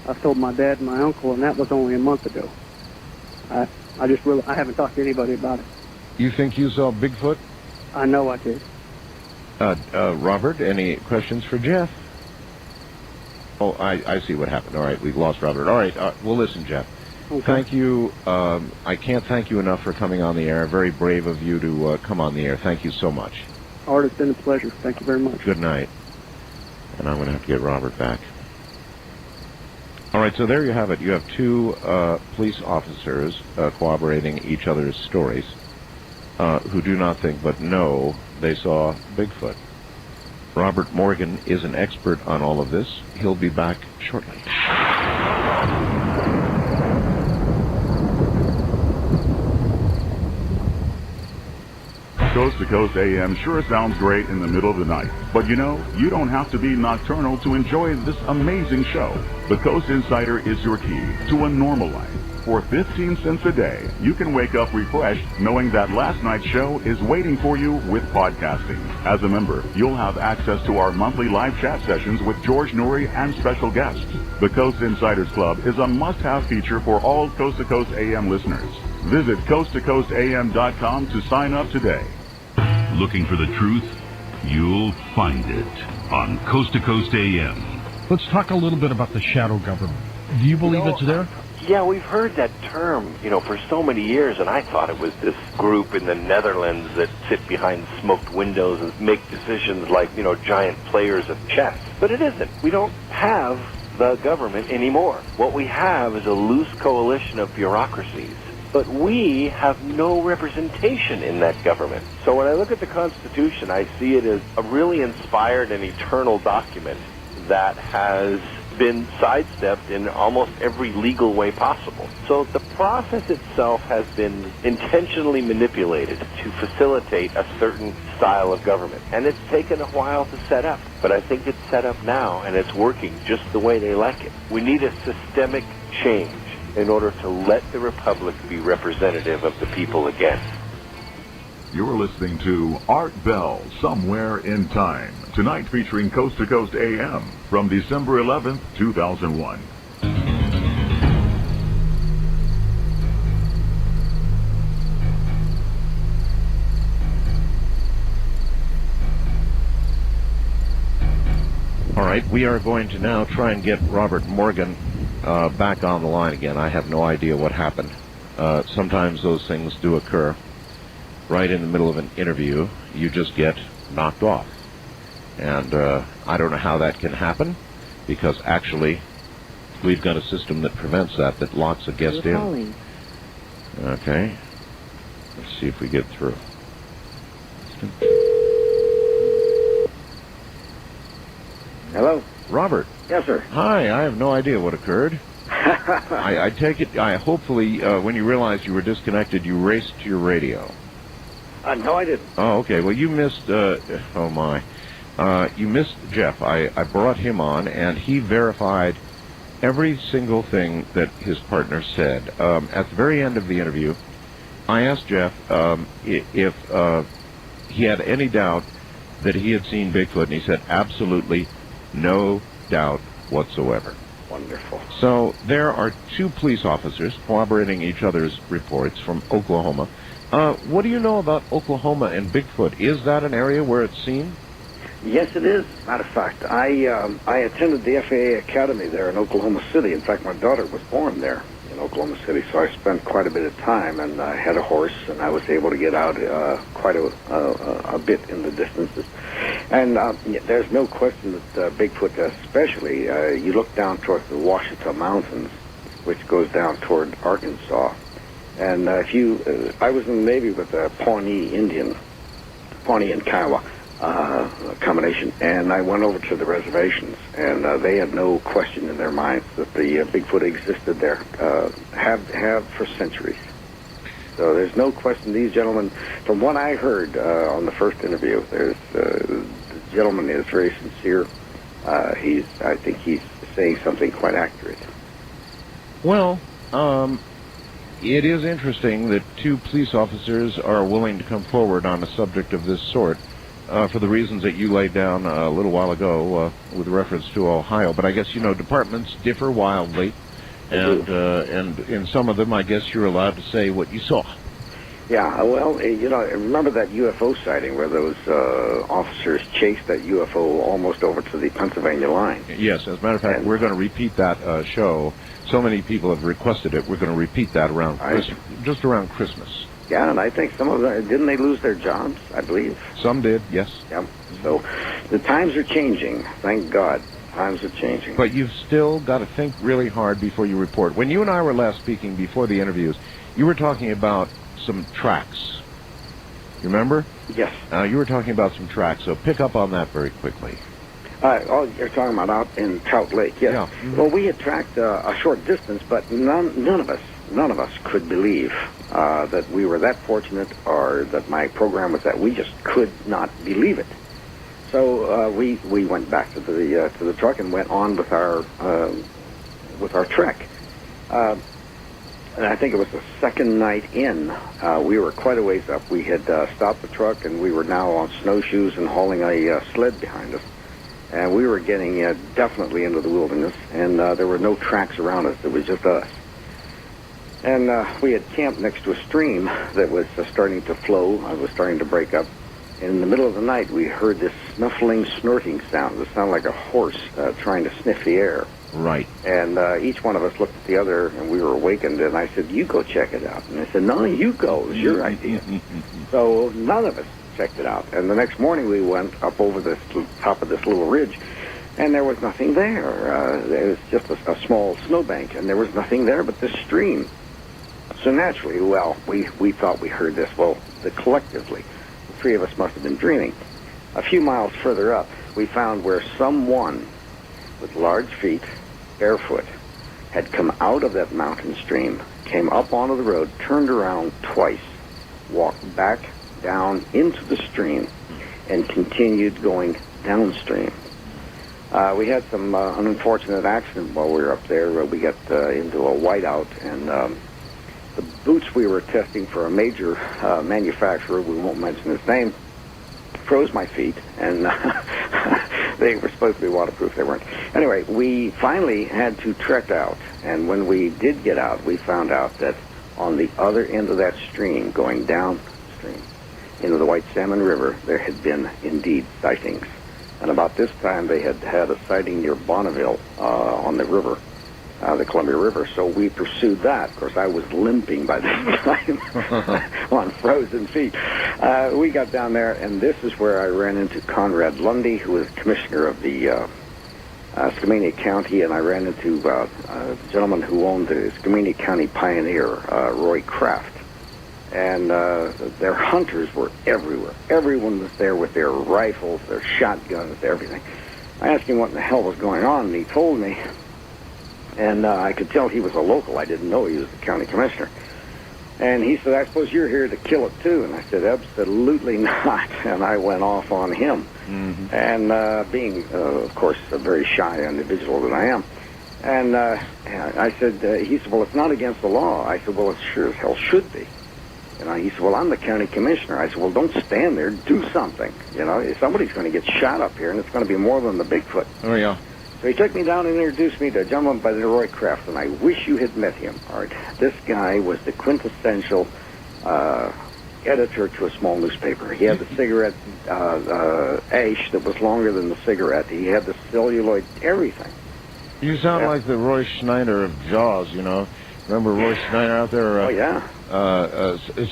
I've told my dad and my uncle, and that was only a month ago. I haven't talked to anybody about it. You think you saw Bigfoot? I know I did. Robert, any questions for Jeff? Oh, I see what happened. All right, we've lost Robert. All right, well, listen, Jeff. Okay. Thank you. I can't thank you enough for coming on the air. Very brave of you to come on the air. Thank you so much. Art, it's been a pleasure. Thank you very much. Good night. And I'm going to have to get Robert back. All right, so there you have it. You have two police officers corroborating each other's stories who do not think but know they saw Bigfoot. Robert Morgan is an expert on all of this. He'll be back shortly. Coast to Coast AM sure sounds great in the middle of the night. But you don't have to be nocturnal to enjoy this amazing show. The Coast Insider is your key to a normal life. For 15 cents a day, you can wake up refreshed knowing that last night's show is waiting for you with podcasting. As a member, you'll have access to our monthly live chat sessions with George Noory and special guests. The Coast Insiders Club is a must-have feature for all Coast to Coast AM listeners. Visit coasttocoastam.com to sign up today. Looking for the truth? You'll find it on Coast to Coast AM. Let's talk a little bit about the shadow government. Do you believe it's there? Yeah, we've heard that term, for so many years, and I thought it was this group in the Netherlands that sit behind smoked windows and make decisions like, giant players of chess. But it isn't. We don't have the government anymore. What we have is a loose coalition of bureaucracies. But we have no representation in that government. So when I look at the Constitution, I see it as a really inspired and eternal document that has been sidestepped in almost every legal way possible. So the process itself has been intentionally manipulated to facilitate a certain style of government. And it's taken a while to set up. But I think it's set up now, and it's working just the way they like it. We need a systemic change in order to let the Republic be representative of the people again. You're listening to Art Bell, Somewhere in Time. Tonight featuring Coast to Coast AM from December 11th, 2001. All right, we are going to now try and get Robert Morgan back on the line again. I have no idea what happened. Sometimes those things do occur. Right in the middle of an interview, you just get knocked off. And I don't know how that can happen, because actually we've got a system that prevents that locks a guest in. Okay. Let's see if we get through. Hello? Robert. Yes, sir. Hi, I have no idea what occurred. I take it, hopefully, when you realized you were disconnected, you raced to your radio. No, I didn't. Oh, okay. Well, you missed, you missed Jeff. I brought him on, and he verified every single thing that his partner said. At the very end of the interview, I asked Jeff if he had any doubt that he had seen Bigfoot, and he said absolutely no doubt whatsoever. Wonderful. So there are two police officers corroborating each other's reports from Oklahoma. What do you know about Oklahoma and Bigfoot? Is that an area where it's seen? Yes, it is. Matter of fact, I attended the FAA Academy there in Oklahoma City. In fact, my daughter was born there in Oklahoma City, so I spent quite a bit of time, and I had a horse, and I was able to get out quite a bit in the distances. And there's no question that Bigfoot, especially, you look down towards the Ouachita Mountains, which goes down toward Arkansas. And I was in the Navy with a Pawnee Indian, Pawnee and Kiowa combination, and I went over to the reservations, and they had no question in their minds that the Bigfoot existed there, have for centuries. So there's no question. These gentlemen, from what I heard on the first interview, the gentleman is very sincere. I think he's saying something quite accurate. Well, it is interesting that two police officers are willing to come forward on a subject of this sort for the reasons that you laid down a little while ago with reference to Ohio. But I guess, departments differ wildly, and in some of them, I guess you're allowed to say what you saw. Yeah, well, remember that UFO sighting where those officers chased that UFO almost over to the Pennsylvania line? Yes, as a matter of fact, we're going to repeat that show. So many people have requested it. We're going to repeat that around just around Christmas. Yeah, and I think some of them, didn't they lose their jobs, I believe? Some did, yes. Yeah, so the times are changing, thank God. Times are changing. But you've still got to think really hard before you report. When you and I were last speaking before the interviews, you were talking about some tracks. You remember? Yes. You were talking about some tracks, so pick up on that very quickly. You're talking about out in Trout Lake, yes. Yeah. Mm-hmm. Well, we had tracked a short distance, but none of us could believe that we were that fortunate, or that my program was that. We just could not believe it. So we went back to the truck and went on with our trek. And I think it was the second night in. We were quite a ways up. We had stopped the truck, and we were now on snowshoes and hauling a sled behind us. And we were getting definitely into the wilderness, and there were no tracks around us. It was just us. And we had camped next to a stream that was starting to flow. It was starting to break up. And in the middle of the night, we heard this snuffling, snorting sound. It sounded like a horse trying to sniff the air. Right. And each one of us looked at the other, and we were awakened. And I said, "You go check it out." And I said, "No, you go. It was your idea." So none of us checked it out. And the next morning, we went up over the top of this little ridge, and there was nothing there. There was just a small snowbank, and there was nothing there but this stream. So naturally, well, we thought we heard this. Well, collectively, the three of us must have been dreaming. A few miles further up, we found where someone with large feet barefoot, had come out of that mountain stream, came up onto the road, turned around twice, walked back down into the stream, and continued going downstream. We had some unfortunate accident while we were up there. We got into a whiteout, and the boots we were testing for a major manufacturer, we won't mention his name, froze my feet, and they were supposed to be waterproof. They weren't. Anyway, we finally had to trek out, and when we did get out, we found out that on the other end of that stream, going downstream into the White Salmon River, there had been indeed sightings. And about this time, they had had a sighting near Bonneville on the river, the Columbia River. So we pursued that. Of course, I was limping by this time on frozen feet. We got down there, and this is where I ran into Conrad Lundy, who was commissioner of the Skamania County, and I ran into a gentleman who owned the Skamania County Pioneer, Roy Kraft. And their hunters were everywhere. Everyone was there with their rifles, their shotguns, everything. I asked him what in the hell was going on, and he told me. And I could tell he was a local. I didn't know he was the county commissioner. And he said, I suppose you're here to kill it, too. And I said, absolutely not. And I went off on him. Mm-hmm. And being, of course, a very shy individual that I am. And I said, he said, well, it's not against the law. I said, well, it sure as hell should be. He said, well, I'm the county commissioner. I said, well, don't stand there. Do something. Somebody's going to get shot up here, and it's going to be more than the Bigfoot. Oh, yeah. So he took me down and introduced me to a gentleman by the Roy Kraft, and I wish you had met him, Art. This guy was the quintessential editor to a small newspaper. He had the cigarette ash that was longer than the cigarette. He had the celluloid, everything. You sound like the Roy Schneider of Jaws, Remember Roy Schneider out there? Oh, yeah.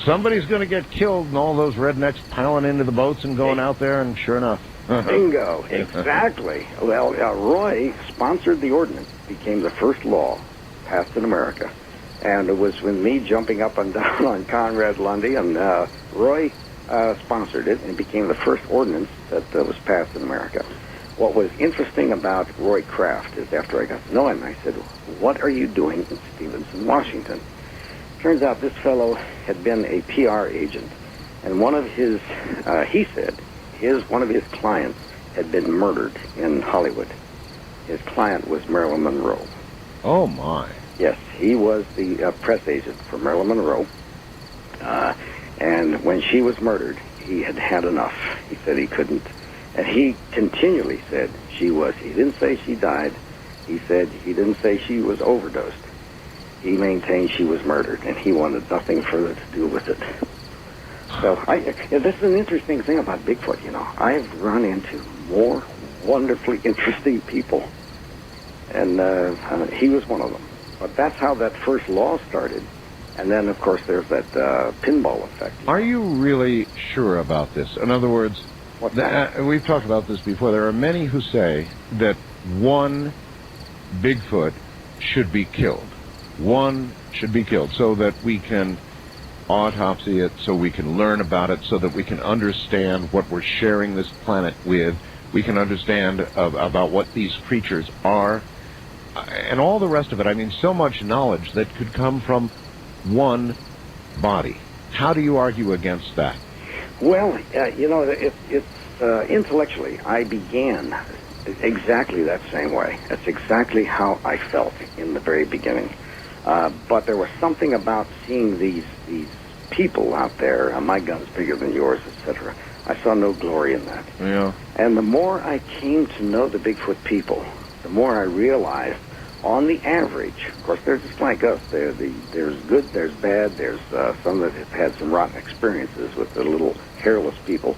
Somebody's going to get killed, and all those rednecks piling into the boats and going out there, and sure enough. Bingo. Exactly. Well, Roy sponsored the ordinance. It became the first law passed in America. And it was with me jumping up and down on Conrad Lundy, and Roy sponsored it, and it became the first ordinance that was passed in America. What was interesting about Roy Kraft is after I got to know him, I said, what are you doing in Stevenson, Washington? Turns out this fellow had been a PR agent, and one of his, he said, one of his clients had been murdered in Hollywood. His client was Marilyn Monroe. Oh, my. Yes, he was the press agent for Marilyn Monroe, and when she was murdered, he had had enough. He said he couldn't. And he continually said he didn't say she died. He said he didn't say she was overdosed. He maintained she was murdered, and he wanted nothing further to do with it. So this is an interesting thing about Bigfoot, I've run into more wonderfully interesting people, and he was one of them. But that's how that first law started. And then, of course, there's that pinball effect. Are you really sure about this? In other words, we've talked about this before. There are many who say that one Bigfoot should be killed. One should be killed so that we can autopsy it, so we can learn about it, so that we can understand what we're sharing this planet with. We can understand about what these creatures are, and all the rest of it. I mean, so much knowledge that could come from one body. How do you argue against that? Well, it's intellectually, I began exactly that same way. That's exactly how I felt in the very beginning. But there was something about seeing these people out there, my gun's bigger than yours, etc. I saw no glory in that. Yeah. And the more I came to know the Bigfoot people, the more I realized, on the average, of course, they're just like us. There's good, there's bad, there's some that have had some rotten experiences with the little hairless people.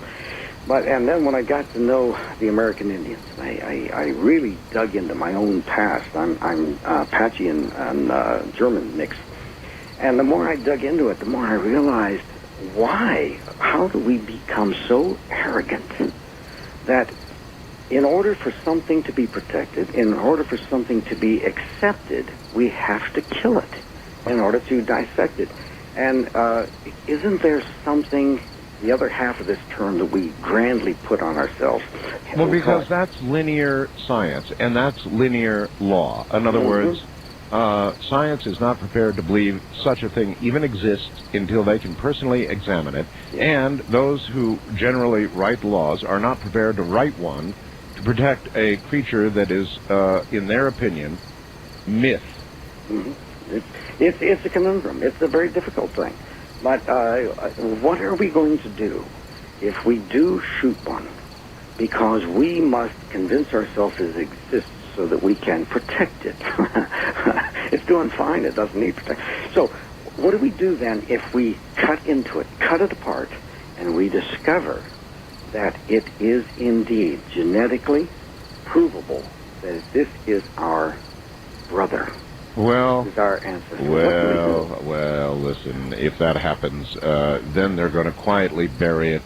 And then when I got to know the American Indians, I really dug into my own past. I'm Apache and German mixed. And the more I dug into it, the more I realized how do we become so arrogant that in order for something to be protected, in order for something to be accepted, we have to kill it in order to dissect it. And isn't there something the other half of this term that we grandly put on ourselves. Well, because that's linear science, and that's linear law. In other words, science is not prepared to believe such a thing even exists until they can personally examine it, and those who generally write laws are not prepared to write one to protect a creature that is, in their opinion, myth. It's a conundrum. It's a very difficult thing. But what are we going to do if we do shoot one? Because we must convince ourselves it exists so that we can protect it. It's doing fine. It doesn't need protection. So what do we do then if we cut into it, cut it apart, and we discover that it is indeed genetically provable that this is our brother? Well, This is our ancestor. well, listen, if that happens, then they're going to quietly bury it.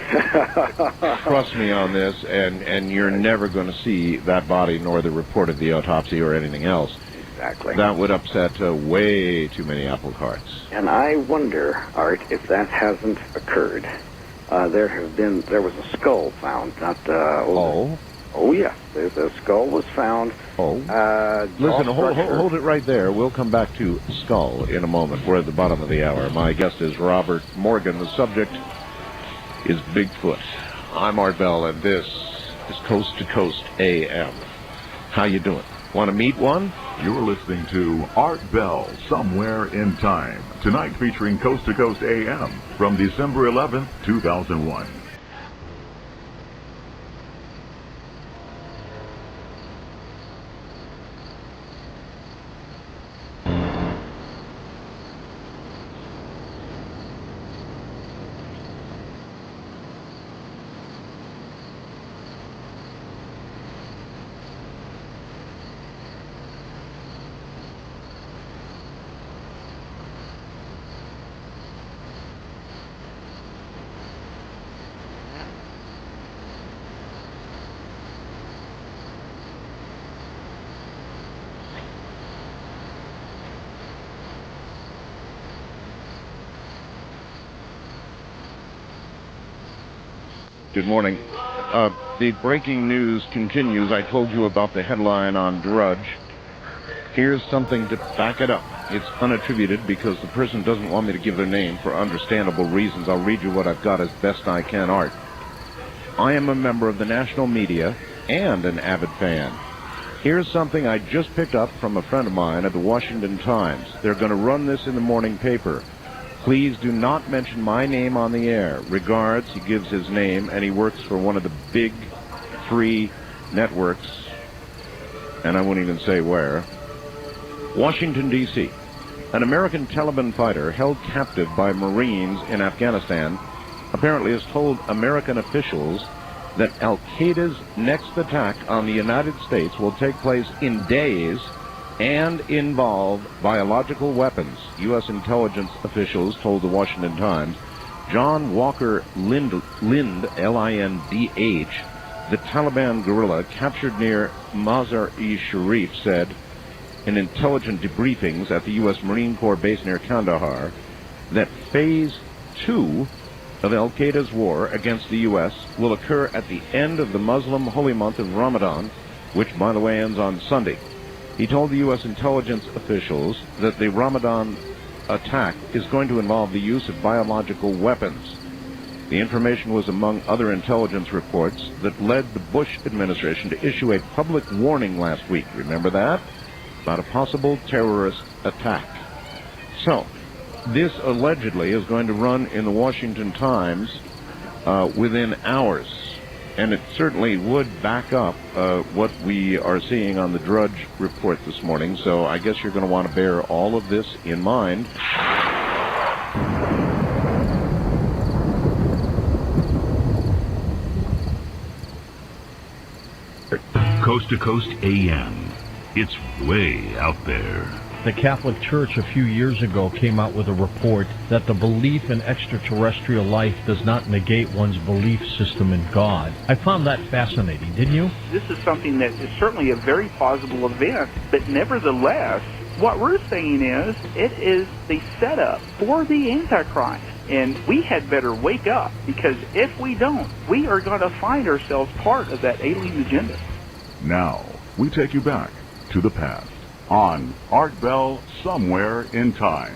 Trust me on this, and you're never going to see that body nor the report of the autopsy or anything else. Exactly. That would upset way too many apple carts. And I wonder, Art, if that hasn't occurred. There was a skull found, not, Oh, yes. The skull was found. Listen, hold it right there. We'll come back to skull in a moment. We're at the bottom of the hour. My guest is Robert Morgan. The subject is Bigfoot. I'm Art Bell, and this is Coast to Coast AM. How you doing? Want to meet one? You're listening to Art Bell, Somewhere in Time. Tonight featuring Coast to Coast AM from December 11th, 2001. Good morning. The breaking news continues. I told you about the headline on Drudge. Here's something to back it up. It's unattributed because the person doesn't want me to give their name for understandable reasons. I'll read you what I've got as best I can, Art. I am a member of the national media and an avid fan. Here's something I just picked up from a friend of mine at the Washington Times. They're going to run this in the morning paper. Please do not mention my name on the air. Regards, he gives his name, and he works for one of the big free networks, and I won't even say where. Washington, D.C. An American Taliban fighter held captive by Marines in Afghanistan apparently has told American officials that Al-Qaeda's next attack on the United States will take place in days and involve biological weapons. U.S. intelligence officials told the Washington Times. John Walker Lind, L-I-N-D-H, the Taliban guerrilla captured near Mazar-e-Sharif, said in intelligent debriefings at the U.S. Marine Corps base near Kandahar that Phase 2 of Al-Qaeda's war against the U.S. will occur at the end of the Muslim holy month of Ramadan, which, by the way, ends on Sunday. He told the U.S. intelligence officials that the Ramadan attack is going to involve the use of biological weapons. The information was among other intelligence reports that led the Bush administration to issue a public warning last week, remember that? About a possible terrorist attack. So, this allegedly is going to run in the Washington Times within hours. And it certainly would back up what we are seeing on the Drudge report this morning. So I guess you're going to want to bear all of this in mind. Coast to Coast AM. It's way out there. The Catholic Church a few years ago came out with a report that the belief in extraterrestrial life does not negate one's belief system in God. I found that fascinating, didn't you? This is something that is certainly a very plausible event, but nevertheless, what we're saying is it is the setup for the Antichrist. And we had better wake up, because if we don't, we are going to find ourselves part of that alien agenda. Now, we take you back to the past on Art Bell Somewhere in Time.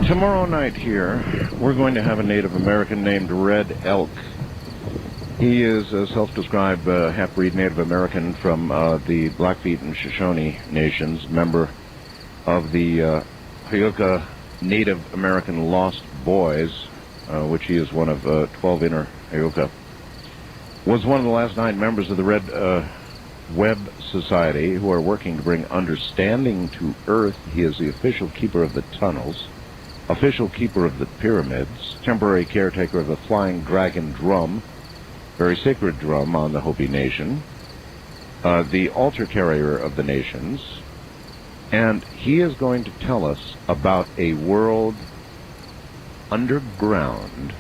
Tomorrow night here, we're going to have a Native American named Red Elk. He is a self-described half-breed Native American from the Blackfeet and Shoshone nations, member of the Hyuka Native American Lost Boys, which he is one of 12 inner Hyuka. Was one of the last 9 members of the Red Web Society, who are working to bring understanding to Earth. He is the official keeper of the tunnels, official keeper of the pyramids, temporary caretaker of the Flying Dragon Drum, very sacred drum on the Hopi Nation, the altar carrier of the nations, and he is going to tell us about a world underground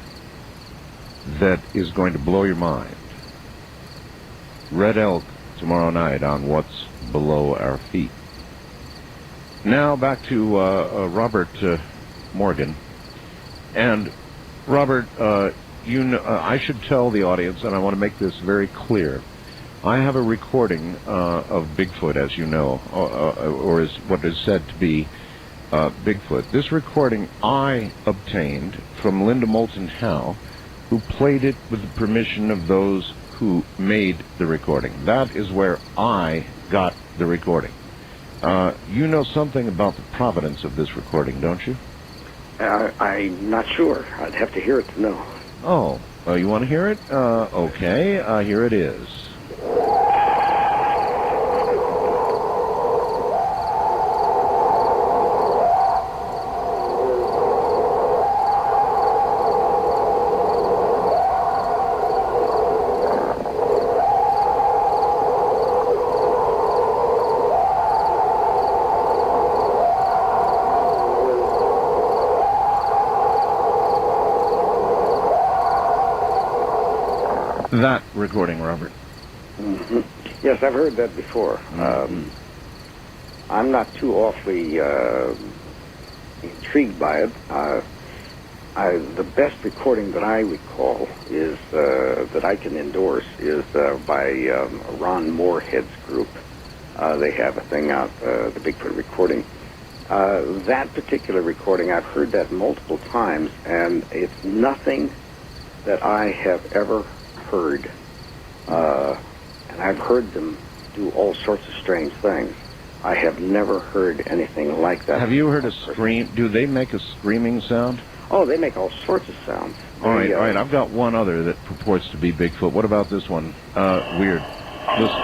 that is going to blow your mind. Red Elk tomorrow night on What's Below Our Feet. Now back to Robert Morgan. And Robert, you know, I should tell the audience, and I want to make this very clear. I have a recording of Bigfoot, as you know, or is what is said to be Bigfoot. This recording I obtained from Linda Moulton Howe, who played it with the permission of those who made the recording. That is where I got the recording. You know something about the provenance of this recording, don't you? I'm not sure. I'd have to hear it to know. Oh, you want to hear it? Okay, here it is. That recording, Robert. Mm-hmm. Yes, I've heard that before. Mm-hmm. I'm not too awfully intrigued by it. The best recording that I recall is that I can endorse is by Ron Moorhead's group. They have a thing out, the Bigfoot recording. That particular recording, I've heard that multiple times, and it's nothing that I have ever heard, and I've heard them do all sorts of strange things. I have never heard anything like that. Have you heard a scream? Do they make a screaming sound? Oh, they make all sorts of sounds. All right. I've got one other that purports to be Bigfoot. What about this one? Weird. Listen.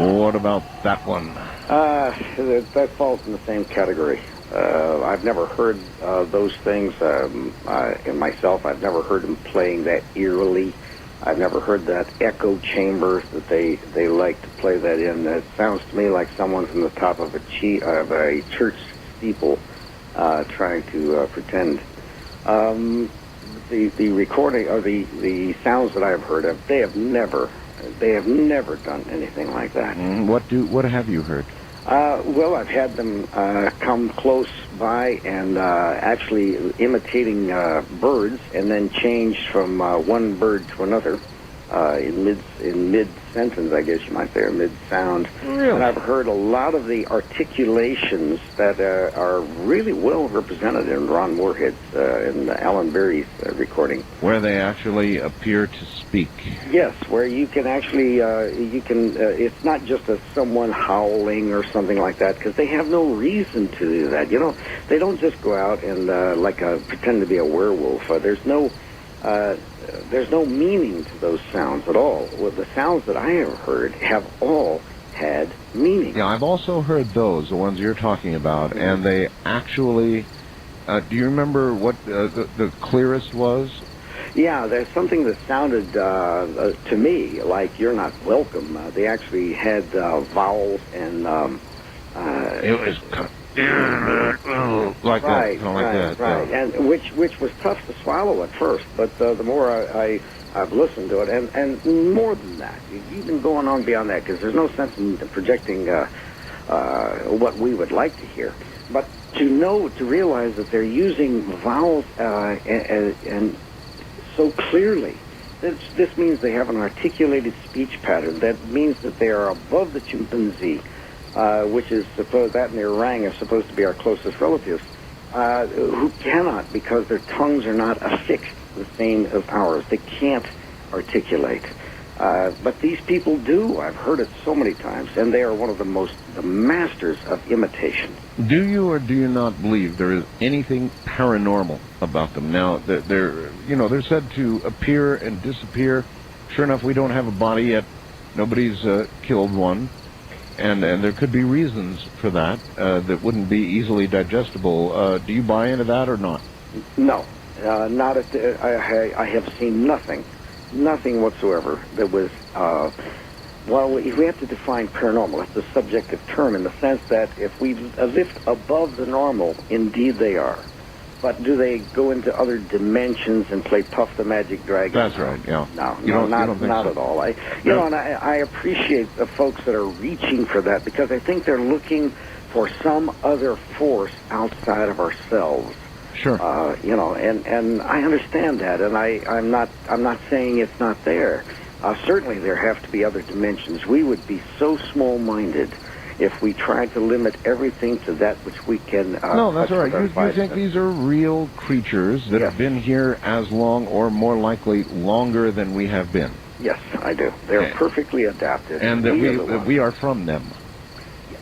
What about that one? That falls in the same category. I've never heard those things in myself. I've never heard them playing that eerily. I've never heard that echo chamber that they like to play that in. It sounds to me like someone's on the top of a church steeple trying to pretend. The recording or the sounds that I've heard of, they have never done anything like that. What have you heard? Well, I've had them come close by and actually imitating birds, and then change from one bird to another in mid sentence, I guess you might say, or mid sound. Really? And I've heard a lot of the articulations that are really well represented in Ron Moorhead's and Alan Berry's recording, where they actually appear to speak. Yes, where you can actually it's not just someone howling or something like that, because they have no reason to do that. You know, they don't just go out and pretend to be a werewolf. There's no meaning to those sounds at all. Well, the sounds that I have heard have all had meaning. Yeah, I've also heard those, the ones you're talking about, and they actually... do you remember what the clearest was? Yeah, there's something that sounded to me like "you're not welcome." They actually had vowels and it was like right, that, like that. Right, and which was tough to swallow at first, but the more I've listened to it, and more than that, even going on beyond that, because there's no sense in projecting what we would like to hear, but to realize that they're using vowels and so clearly. This means they have an articulated speech pattern. That means that they are above the chimpanzee, which is supposed that in their rang is supposed to be our closest relatives, who cannot, because their tongues are not affixed the same as ours. They can't articulate. But these people do. I've heard it so many times, and they are one of the masters of imitation. Do you or do you not believe there is anything paranormal about them? Now, they're said to appear and disappear. Sure enough, we don't have a body yet. Nobody's killed one. And there could be reasons for that that wouldn't be easily digestible. Do you buy into that or not? No. Not at I have seen nothing whatsoever that was, well, we have to define paranormal. It's a subjective term in the sense that if we lift above the normal, indeed they are. But do they go into other dimensions and play Puff the Magic Dragon? That's right, yeah. No, not at all. I appreciate the folks that are reaching for that because I think they're looking for some other force outside of ourselves. Sure. And I understand that, and I'm not saying it's not there. Certainly there have to be other dimensions. We would be so small-minded if we tried to limit everything to that which we can... no, that's all right. You think these are real creatures that have been here as long, or more likely, longer than we have been? Yes, I do. They're perfectly adapted. And that we are from them?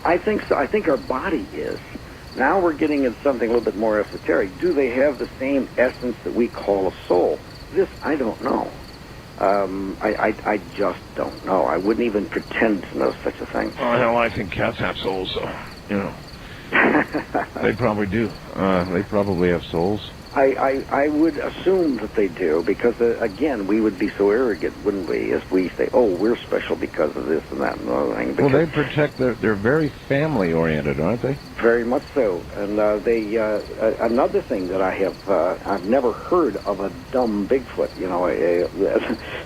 I think so. I think our body is. Now we're getting into something a little bit more esoteric. Do they have the same essence that we call a soul? This, I don't know. I just don't know. I wouldn't even pretend to know such a thing. Oh, hell, I think cats have souls, so, They probably do. They probably have souls. I would assume that they do, because, again, we would be so arrogant, wouldn't we, if we say, oh, we're special because of this and that and the other thing. Well, they protect, they're very family-oriented, aren't they? Very much so. And another thing that I've never heard of a dumb Bigfoot,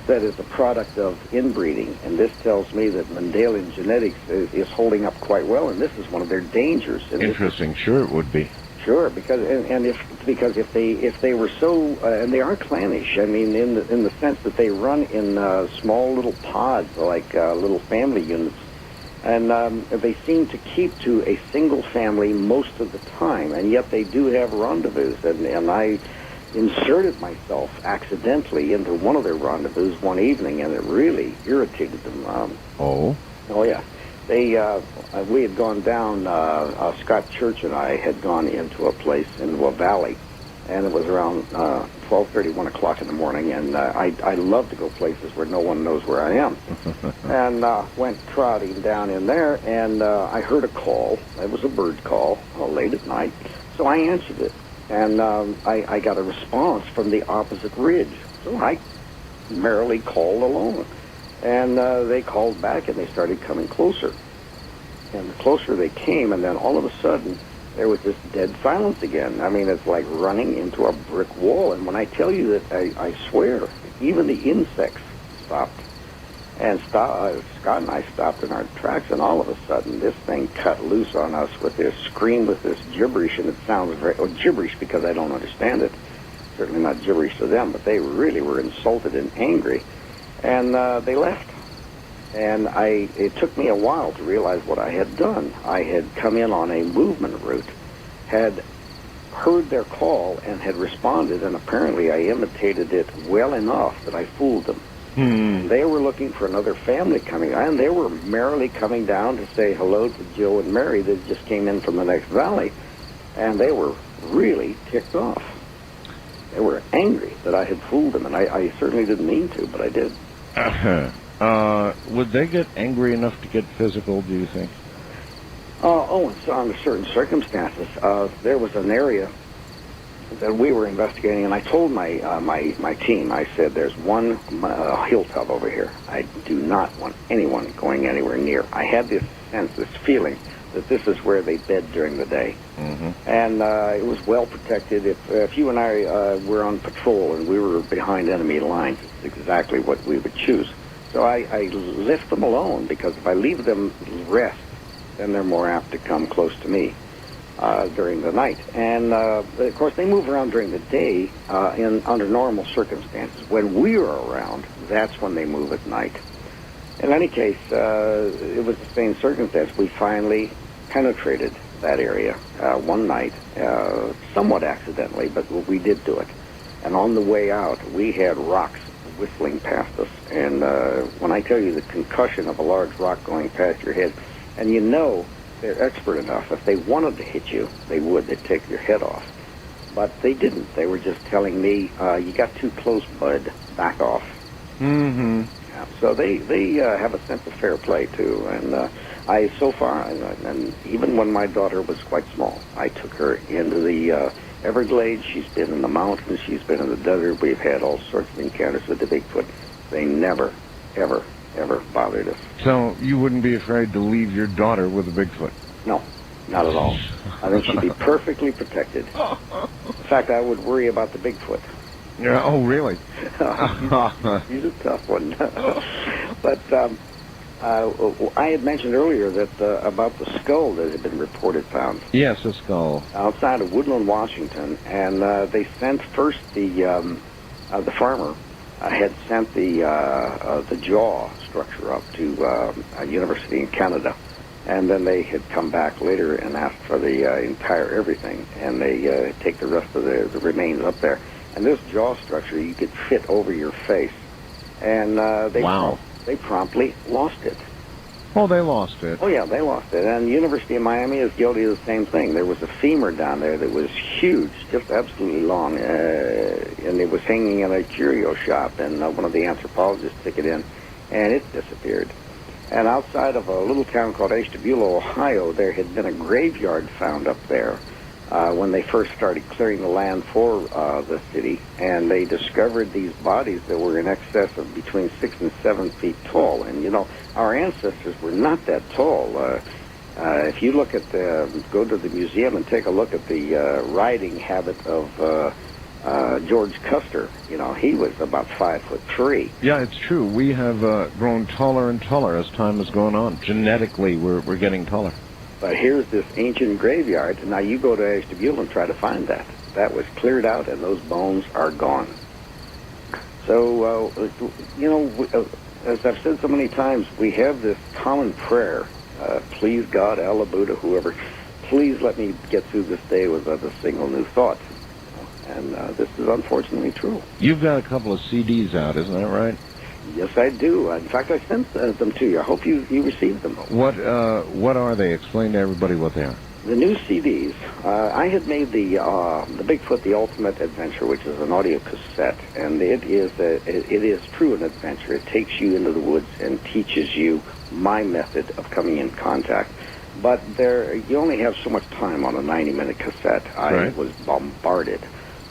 that is a product of inbreeding. And this tells me that Mendelian genetics is holding up quite well, and this is one of their dangers. Interesting. Sure, it would be. Sure, because if they were so, and they are clannish. I mean, in the sense that they run in small little pods, like little family units, and they seem to keep to a single family most of the time, and yet they do have rendezvous. And I inserted myself accidentally into one of their rendezvous one evening, and it really irritated them. Oh yeah. We had gone down, Scott Church and I had gone into a place in the valley, and it was around 12:30, 1 o'clock in the morning, and I love to go places where no one knows where I am. And went trotting down in there, and I heard a call. It was a bird call late at night, so I answered it, and I got a response from the opposite ridge, so I merrily called alone. And they called back, and they started coming closer. And the closer they came, and then all of a sudden, there was this dead silence again. I mean, it's like running into a brick wall. And when I tell you that, I swear, even the insects stopped. And Scott and I stopped in our tracks, and all of a sudden, this thing cut loose on us with this scream, with this gibberish, and it sounds gibberish because I don't understand it. Certainly not gibberish to them, but they really were insulted and angry. And they left. And it took me a while to realize what I had done. I had come in on a movement route, had heard their call, and had responded, and apparently I imitated it well enough that I fooled them. They were looking for another family coming, and they were merrily coming down to say hello to Joe and Mary that just came in from the next valley, and they were really ticked off. They were angry that I had fooled them, and I certainly didn't mean to, but I did. Would they get angry enough to get physical, do you think? It's under certain circumstances. There was an area that we were investigating, and I told my team, I said, there's one hilltop over here. I do not want anyone going anywhere near. I had this sense, this feeling, that this is where they bed during the day. And it was well protected. If you and I were on patrol and we were behind enemy lines, it's exactly what we would choose. So I left them alone, because if I leave them rest, then they're more apt to come close to me during the night. And, of course, they move around during the day under normal circumstances. When we are around, that's when they move at night. In any case, it was the same circumstance. We finally penetrated that area one night, somewhat accidentally, but we did do it. And on the way out, we had rocks whistling past us. And when I tell you the concussion of a large rock going past your head, and you know they're expert enough, if they wanted to hit you, they would. They'd take your head off. But they didn't. They were just telling me, you got too close, bud. Back off. Mm-hmm. Yeah, so they have a sense of fair play, too. And I, so far, and even when my daughter was quite small, I took her into the Everglades. She's been in the mountains. She's been in the desert. We've had all sorts of encounters with the Bigfoot. They never, ever, ever bothered us. So you wouldn't be afraid to leave your daughter with a Bigfoot? No, not at all. I think she'd be perfectly protected. In fact, I would worry about the Bigfoot. Yeah. Oh, really? He's a tough one. But I had mentioned earlier that about the skull that had been reported found. Yes, a skull. Outside of Woodland, Washington, and they sent first the farmer had sent the jaw structure up to a university in Canada, and then they had come back later and asked for the entire everything, and they take the rest of the remains up there. And this jaw structure you could fit over your face, and they promptly lost it. Oh, they lost it. Oh, yeah, they lost it. And the University of Miami is guilty of the same thing. There was a femur down there that was huge, just absolutely long, and it was hanging in a curio shop, and one of the anthropologists took it in, and it disappeared. And outside of a little town called Ashtabula, Ohio, there had been a graveyard found up there when they first started clearing the land for the city, and they discovered these bodies that were in excess of between 6 and 7 feet tall. And, you know, our ancestors were not that tall. If you look at go to the museum and take a look at the riding habit of George Custer, you know, he was about 5'3". Yeah, it's true. We have grown taller and taller as time has gone on. Genetically, we're getting taller. But here's this ancient graveyard, and now you go to Ashtabula and try to find that. That was cleared out, and those bones are gone. So, you know, as I've said so many times, we have this common prayer, please God, Allah, Buddha, whoever, please let me get through this day without a single new thought. And this is unfortunately true. You've got a couple of CDs out, isn't that right? Yes, I do. In fact, I sent them to you. I hope you received them. What are they? Explain to everybody what they are. The new CDs. I had made the Bigfoot: The Ultimate Adventure, which is an audio cassette, and it is true an adventure. It takes you into the woods and teaches you my method of coming in contact. But you only have so much time on a 90-minute cassette. I was bombarded.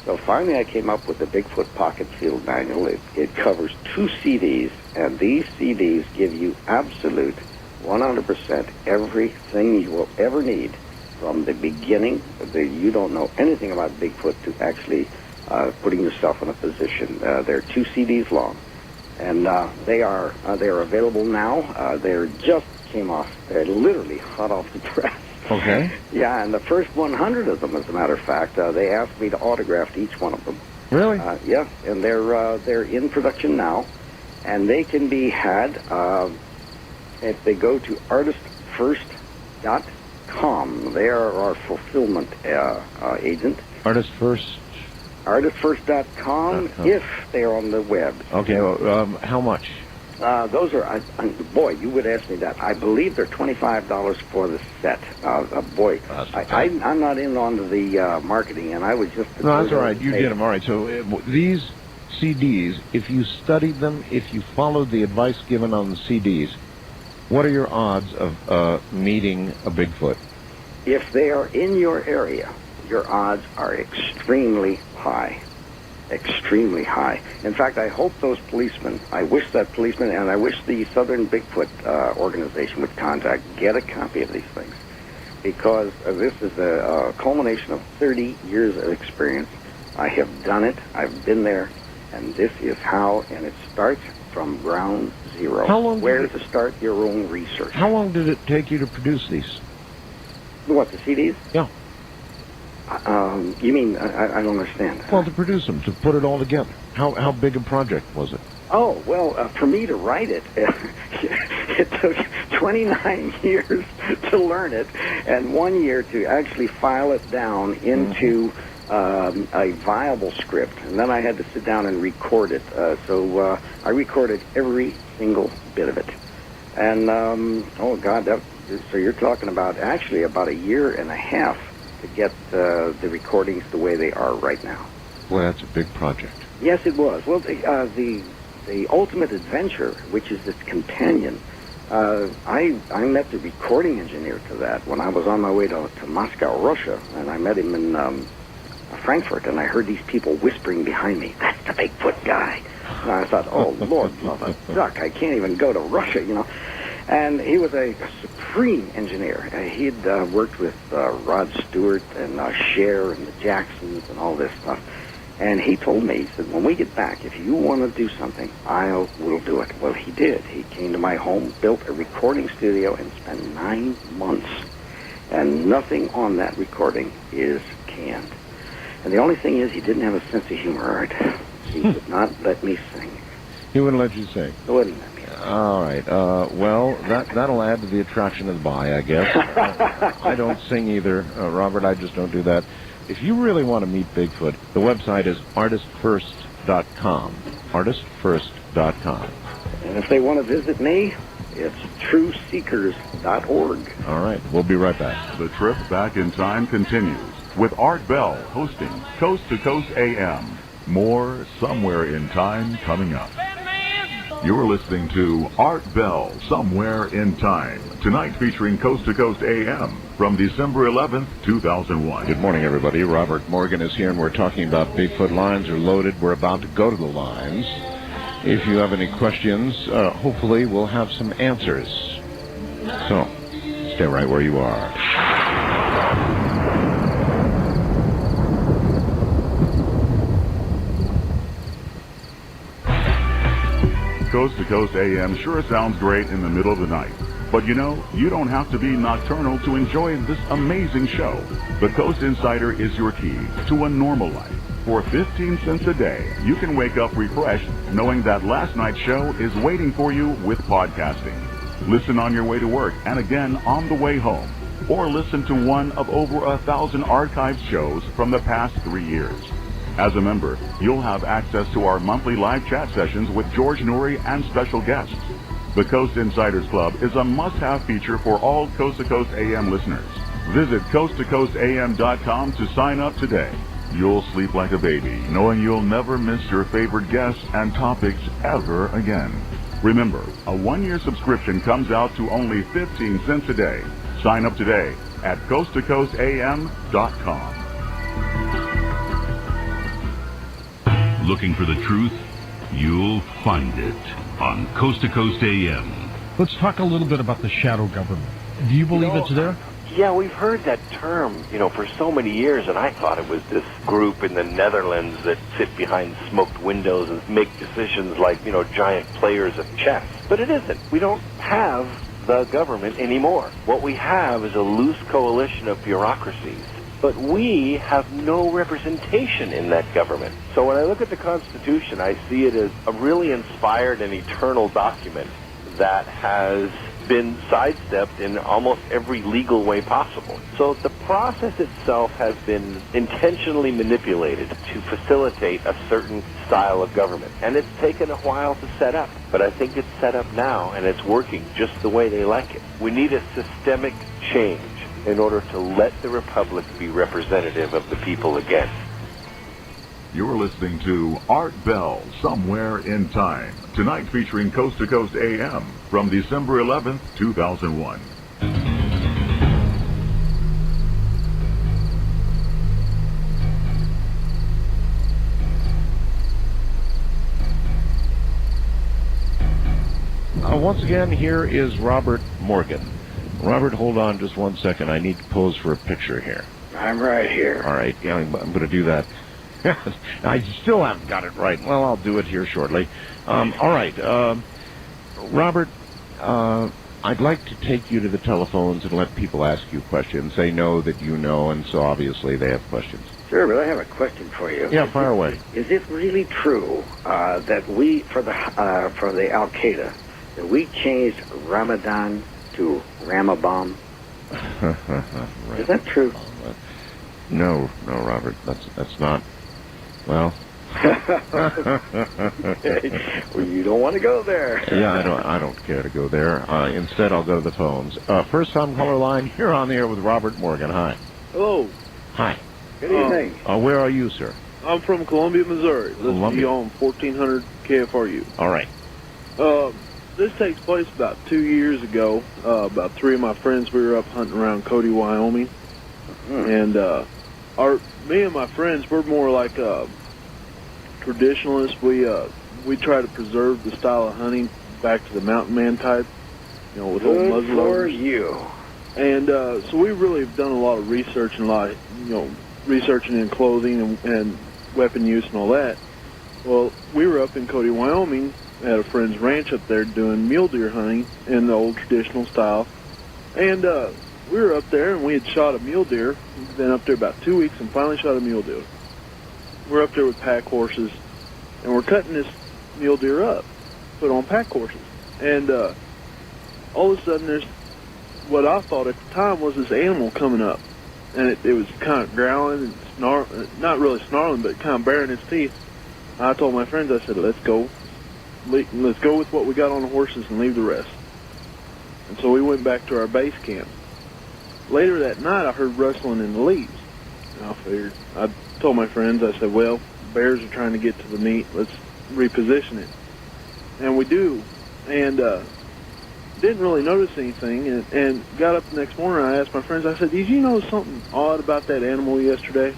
So finally I came up with the Bigfoot Pocket Field Manual. It covers 2 CDs, and these CDs give you absolute 100% everything you will ever need from the beginning. You don't know anything about Bigfoot to actually putting yourself in a position. They're 2 CDs long, and they are available now. They're just came off. They're literally hot off the press. Okay. Yeah, and the first 100 of them, as a matter of fact, they asked me to autograph each one of them. Really? Yeah, and they're in production now, and they can be had if they go to artistfirst.com. They are our fulfillment agent. Artistfirst.com if they're on the web. Okay, well, how much? Those are, boy, you would ask me that. I believe they're $25 for the set. Boy, I'm not in on the marketing, and I was just... No, that's all right. You did them. All right. So these CDs, if you studied them, if you followed the advice given on the CDs, what are your odds of meeting a Bigfoot? If they are in your area, your odds are extremely high. Extremely high. In fact, I hope those policemen, I wish that policeman, and I wish the Southern Bigfoot organization would get a copy of these things, because this is a culmination of 30 years of experience. I have done it. I've been there, and this is how, and it starts from ground zero. How long Where to start your own research. How long did it take you to produce these? What, the CDs? Yeah. You mean, I don't understand. Well, to produce them, to put it all together. How big a project was it? Oh, well, for me to write it, it took 29 years to learn it, and 1 year to actually file it down into a viable script. And then I had to sit down and record it. So I recorded every single bit of it. And, oh, God, so you're talking about actually about a year and a half to get the recordings the way they are right now. Well, that's a big project. Yes, it was. Well, the Ultimate Adventure, which is its companion, I met the recording engineer to that when I was on my way to Moscow, Russia, and I met him in Frankfurt, and I heard these people whispering behind me, "That's the Bigfoot guy." And I thought, oh, Lord, love a duck, I can't even go to Russia, you know. And he was a supreme engineer. He'd worked with Rod Stewart and Cher and the Jacksons and all this stuff. And he told me, he said, when we get back, if you want to do something, I will do it. Well, he did. He came to my home, built a recording studio, and spent 9 months. And nothing on that recording is canned. And the only thing is, he didn't have a sense of humor, Art. He would not let me sing. He wouldn't let you sing? He wouldn't let me. All right. Well, that'll add to the attraction of the buy, I guess. I don't sing either, Robert. I just don't do that. If you really want to meet Bigfoot, the website is artistfirst.com. Artistfirst.com. And if they want to visit me, it's trueseekers.org. All right. We'll be right back. The trip back in time continues with Art Bell hosting Coast to Coast AM. More Somewhere in Time coming up. You're listening to Art Bell, Somewhere in Time. Tonight featuring Coast to Coast AM from December 11th, 2001. Good morning, everybody. Robert Morgan is here, and we're talking about Bigfoot. Lines are loaded. We're about to go to the lines. If you have any questions, hopefully we'll have some answers. So, stay right where you are. Coast to Coast AM sure sounds great in the middle of the night. But you know, you don't have to be nocturnal to enjoy this amazing show. The Coast Insider is your key to a normal life. For 15 cents a day, you can wake up refreshed knowing that last night's show is waiting for you with podcasting. Listen on your way to work and again on the way home. Or listen to one of over 1,000 archived shows from the past 3 years. As a member, you'll have access to our monthly live chat sessions with George Noory and special guests. The Coast Insiders Club is a must-have feature for all Coast to Coast AM listeners. Visit coasttocoastam.com to sign up today. You'll sleep like a baby, knowing you'll never miss your favorite guests and topics ever again. Remember, a 1-year subscription comes out to only 15 cents a day. Sign up today at coasttocoastam.com. Looking for the truth? You'll find it on Coast to Coast AM. Let's talk a little bit about the shadow government. Do you believe it's there? Yeah, we've heard that term, for so many years, and I thought it was this group in the Netherlands that sit behind smoked windows and make decisions like, giant players of chess. But it isn't. We don't have the government anymore. What we have is a loose coalition of bureaucracies. But we have no representation in that government. So when I look at the Constitution, I see it as a really inspired and eternal document that has been sidestepped in almost every legal way possible. So the process itself has been intentionally manipulated to facilitate a certain style of government. And it's taken a while to set up. But I think it's set up now, and it's working just the way they like it. We need a systemic change in order to let the Republic be representative of the people again. You're listening to Art Bell, Somewhere in Time. Tonight featuring Coast to Coast AM from December 11th, 2001. once again, here is Robert Morgan. Robert, hold on just 1 second. I need to pose for a picture here. I'm right here. All right, yeah, I'm going to do that. I still haven't got it right. Well, I'll do it here shortly. All right, Robert, I'd like to take you to the telephones and let people ask you questions. They know that you know, and so obviously they have questions. Sure, but I have a question for you. Yeah, fire away. Is it really true that we, for the Al-Qaeda, that we changed Ramadan to Ramabam? Right. Is that true? No, Robert. That's not. Well. Well, you don't want to go there. Yeah, I don't care to go there. Instead, I'll go to the phones. First time caller line. You're on the air with Robert Morgan. Hi. Hello. Hi. Good evening. Where are you, sir? I'm from Columbia, Missouri. Listen to you on 1400 KFRU. All right. This takes place about 2 years ago. About 3 of my friends, we were up hunting around Cody, Wyoming. And me and my friends, we're more like traditionalists. We try to preserve the style of hunting back to the mountain man type, with old muzzleloaders. For you. And so we really have done a lot of research and a lot, researching in clothing and weapon use and all that. Well, we were up in Cody, Wyoming, at a friend's ranch up there doing mule deer hunting in the old traditional style. And we were up there and we had shot a mule deer. We'd been up there about 2 weeks and finally shot a mule deer. We're up there with pack horses and we're cutting this mule deer up, put on pack horses. And all of a sudden there's what I thought at the time was this animal coming up. And it was kind of growling and not really snarling, but kind of baring its teeth. I told my friends, I said, let's go with what we got on the horses and leave the rest. And so we went back to our base camp. Later that night, I heard rustling in the leaves. And I told my friends, I said, well, bears are trying to get to the meat. Let's reposition it. And we do. And didn't really notice anything. And got up the next morning, I asked my friends, I said, did you notice something odd about that animal yesterday?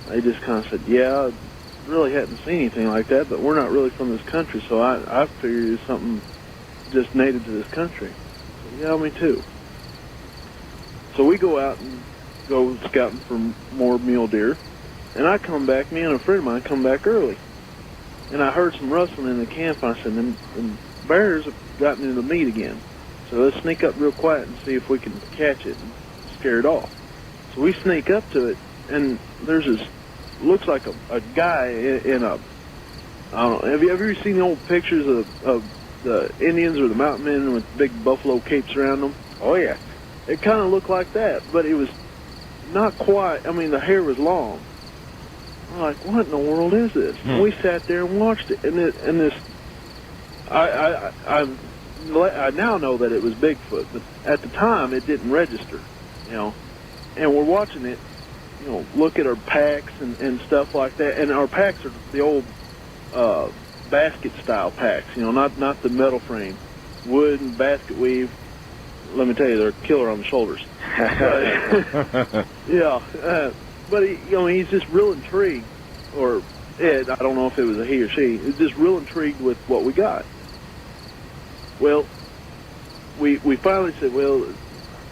They just kind of said, yeah, I really hadn't seen anything like that, but we're not really from this country, so I figured it's something just native to this country. So, yeah, me too. So we go out and go scouting for more mule deer, and I come back, me and a friend of mine come back early, and I heard some rustling in the camp, and I said, them bears have gotten into the meat again, so let's sneak up real quiet and see if we can catch it and scare it off. So we sneak up to it, and there's this, looks like a guy in a, I don't know, have you ever seen the old pictures of the Indians or the mountain men with big buffalo capes around them? Oh, yeah. It kind of looked like that, but it was not quite. I mean, the hair was long. I'm like, what in the world is this? And we sat there and watched it, and this. I now know that it was Bigfoot, but at the time it didn't register, And we're watching it, look at our packs and stuff like that. And our packs are the old basket style packs, not the metal frame, wood and basket weave. Let me tell you, they're killer on the shoulders. Yeah, but he's just real intrigued, or Ed, I don't know if it was a he or she, is just real intrigued with what we got. Well, we finally said, well,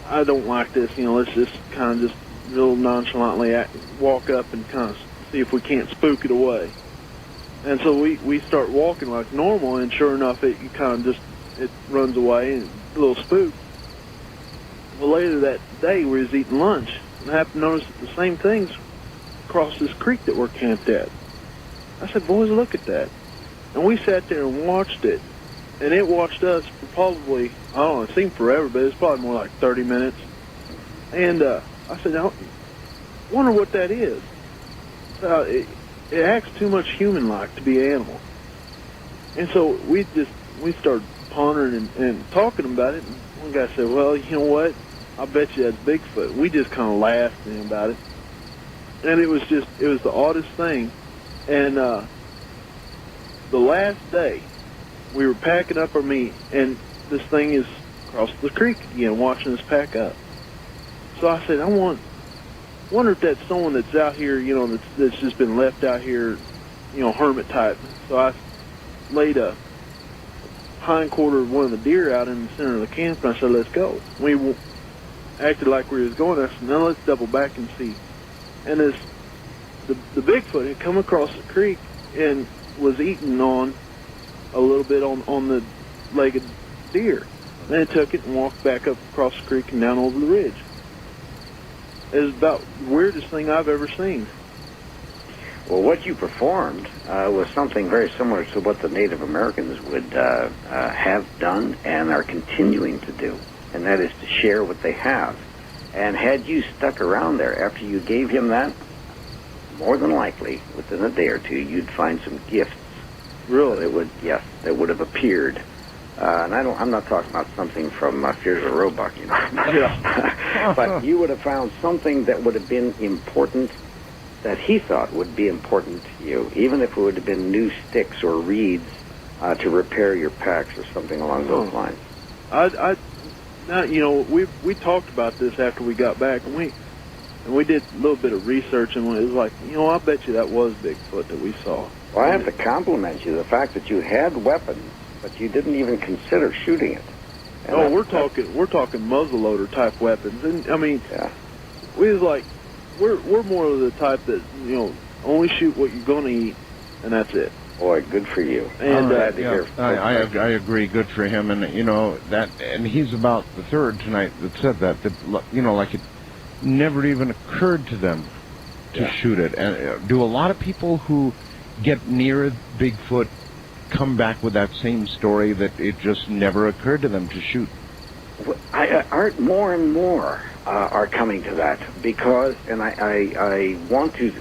I don't like this, let's just kind of just real nonchalantly walk up and kind of see if we can't spook it away. And so we start walking like normal, and sure enough, it runs away, and a little spook. Well, later that day, we was eating lunch, and I happened to notice that the same things across this creek that we're camped at. I said, boys, look at that. And we sat there and watched it, and it watched us for probably, I don't know, it seemed forever, but it was probably more like 30 minutes. And I said, I wonder what that is. It acts too much human-like to be an animal. And so we started pondering and talking about it, and one guy said, well, you know what? I bet you that's Bigfoot. We just kind of laughed at him about it. And it was the oddest thing. And the last day, we were packing up our meat, and this thing is across the creek again, watching us pack up. So I said, I wonder if that's someone that's out here, that's just been left out here, hermit type. So I laid a hind quarter of one of the deer out in the center of the camp, and I said, let's go. We acted like we was going. I said, now let's double back and see. And the Bigfoot had come across the creek and was eating on a little bit on the legged deer. Then it took it and walked back up across the creek and down over the ridge. It was about the weirdest thing I've ever seen. Well, what you performed was something very similar to what the Native Americans would have done and are continuing to do, and that is to share what they have. And had you stuck around there after you gave him that, more than likely, within a day or two, you'd find some gifts. Really? That would have appeared. And I'm not talking about something from Fears of Roebuck, you know. Yeah. But you would have found something that would have been important, that he thought would be important to you, even if it would have been new sticks or reeds to repair your packs or something along those lines. Now, you know, we talked about this after we got back, and we did a little bit of research, and it was like, you know, I bet you that was Bigfoot that we saw. Well, I have to compliment you, the fact that you had weapons, but you didn't even consider shooting it. And we're talking muzzleloader type weapons, and I mean, we was like, we're more of the type that, you know, only shoot what you're going to eat, and that's it. Boy, good for you. And glad to hear. I agree. Good for him, and you know that, and he's about the third tonight that said that you know, like it never even occurred to them to shoot it. And do a lot of people who get near Bigfoot come back with that same story, that it just never occurred to them to shoot? Art, more and more are coming to that, because, and I want to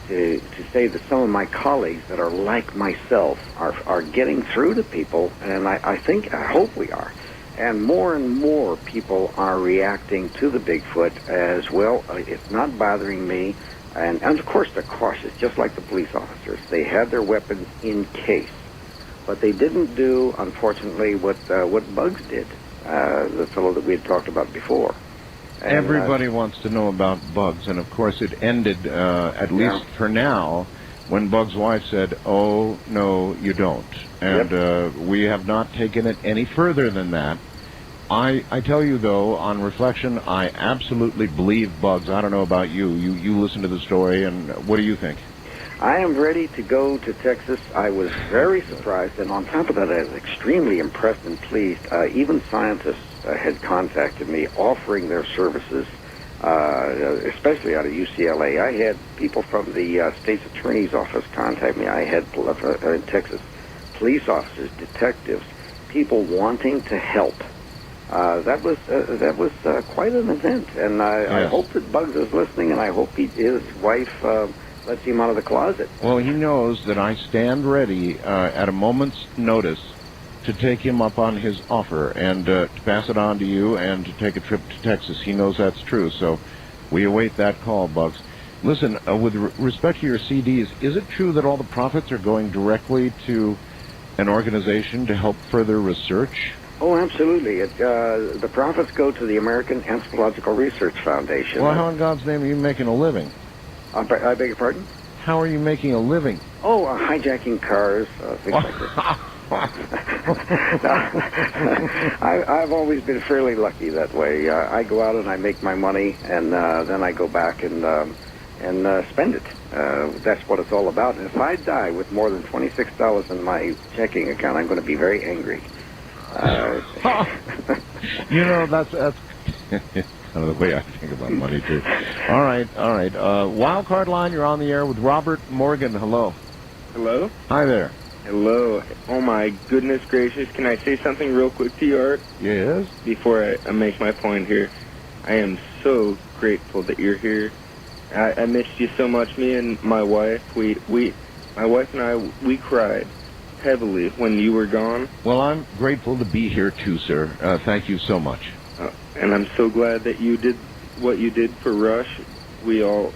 say that some of my colleagues that are like myself are getting through to people, and I hope we are. And more people are reacting to the Bigfoot as well. It's not bothering me. And of course they're cautious, just like the police officers. They had their weapons in case. But they didn't do, unfortunately, what Bugs did, the fellow that we had talked about before. And, everybody wants to know about Bugs, and of course it ended, at least for now, when Bugs' wife said, "Oh, no, you don't." And we have not taken it any further than that. I tell you, though, on reflection, I absolutely believe Bugs. I don't know about you. You listen to the story, and what do you think? I am ready to go to Texas. I was very surprised, and on top of that, I was extremely impressed and pleased. Even scientists had contacted me offering their services, especially out of UCLA. I had people from the state's attorney's office contact me. I had in Texas police officers, detectives, people wanting to help. That was quite an event, and I hope that Bugs is listening, and I hope his wife lets him out of the closet. Well, he knows that I stand ready at a moment's notice to take him up on his offer and to pass it on to you and to take a trip to Texas. He knows that's true, so we await that call, Bugs. Listen, with respect to your CDs, is it true that all the profits are going directly to an organization to help further research? Oh, absolutely. The profits go to the American Anthropological Research Foundation. Well, how in God's name are you making a living? I beg your pardon? How are you making a living? Oh, hijacking cars, things like that. I've always been fairly lucky that way. I go out and I make my money, and then I go back and spend it. That's what it's all about. And if I die with more than $26 in my checking account, I'm going to be very angry. You know, that's kind of the way I think about money, too. All right. Wild Card Line, you're on the air with Robert Morgan. Hello. Hello? Hi there. Hello. Oh, my goodness gracious. Can I say something real quick to you, Art? Yes? Before I make my point here. I am so grateful that you're here. I missed you so much. Me and my wife, my wife and I, we cried heavily when you were gone. Well, I'm grateful to be here, too, sir. Thank you so much. And I'm so glad that you did what you did for Rush. We all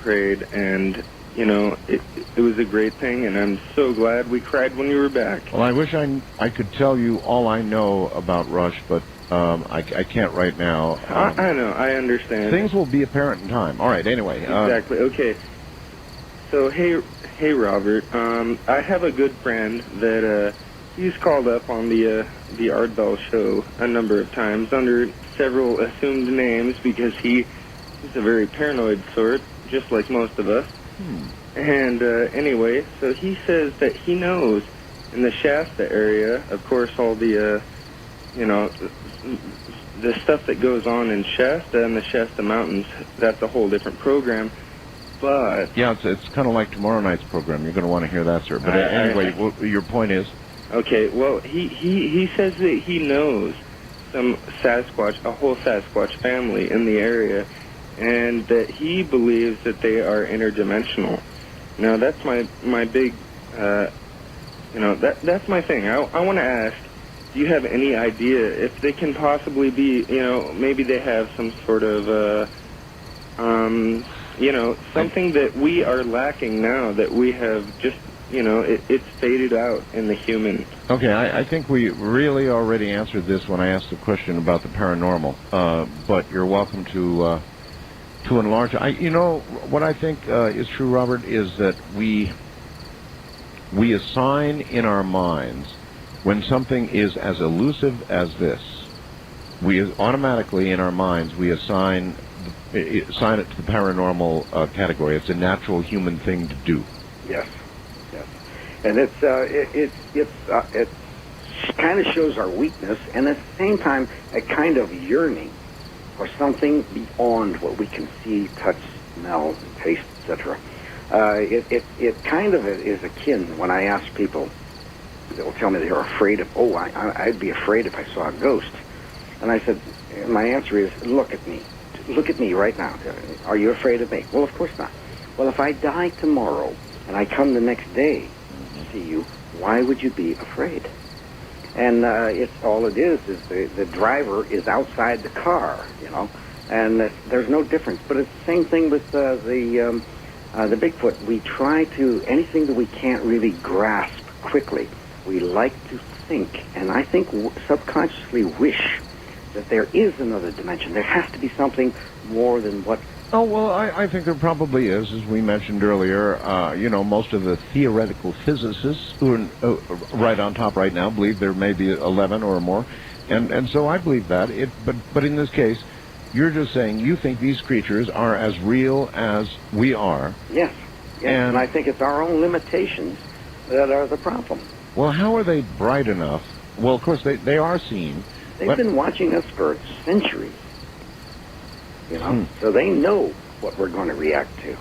prayed, and, you know, it was a great thing, and I'm so glad we cried when you were back. Well, I wish I could tell you all I know about Rush, but I can't right now. I know, I understand. Things will be apparent in time. All right, anyway. Exactly, okay. So, hey, Robert, I have a good friend that he's called up on the Art Bell show a number of times under several assumed names because he's a very paranoid sort, just like most of us. And anyway, so he says that he knows in the Shasta area, of course, all the the stuff that goes on in Shasta and the Shasta Mountains, that's a whole different program. But yeah, it's kind of like tomorrow night's program. You're going to want to hear that, sir. But anyway, your point is? Okay, well, he says that he knows some Sasquatch, a whole Sasquatch family in the area, and that he believes that they are interdimensional. Now, that's my big, that's my thing. I want to ask, do you have any idea if they can possibly be, maybe they have some sort of, something that we are lacking now that we have just, it's faded out in the human. Okay, I think we really already answered this when I asked the question about the paranormal, but you're welcome to enlarge. What I think is true, Robert, is that we assign in our minds when something is as elusive as this, we automatically in our minds we assign it to the paranormal category. It's a natural human thing to do. Yes, and it kind of shows our weakness, and at the same time a kind of yearning for something beyond what we can see, touch, smell, taste, etc. It kind of is akin when I ask people. They'll tell me they're afraid of, I'd be afraid if I saw a ghost. And I said, my answer is, look at me. Look at me right now. Are you afraid of me? Well, of course not. Well, if I die tomorrow and I come the next day to see you, why would you be afraid? And it's all it is the driver is outside the car, and there's no difference. But it's the same thing with the Bigfoot. We try to, anything that we can't really grasp quickly, we like to think, and I think subconsciously wish that there is another dimension. There has to be something more than what... Oh, well, I think there probably is, as we mentioned earlier. Most of the theoretical physicists who are right on top right now believe there may be 11 or more, and so I believe that. But in this case, you're just saying you think these creatures are as real as we are. Yes, and I think it's our own limitations that are the problem. Well, how are they bright enough? Well, of course, they are seen. They've been watching us for centuries, so they know what we're going to react to.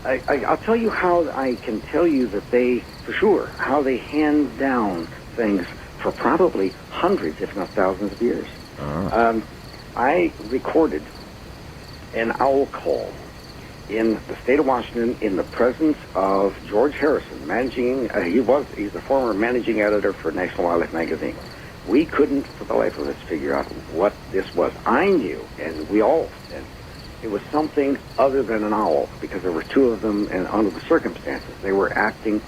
I'll tell you how I can tell you that they, for sure, how they hand down things for probably hundreds, if not thousands of years. I recorded an owl call in the state of Washington in the presence of George Harrison, he's the former managing editor for National Wildlife Magazine. We couldn't, for the life of us, figure out what this was. I knew, and we all said, it was something other than an owl, because there were two of them, and under the circumstances, they were acting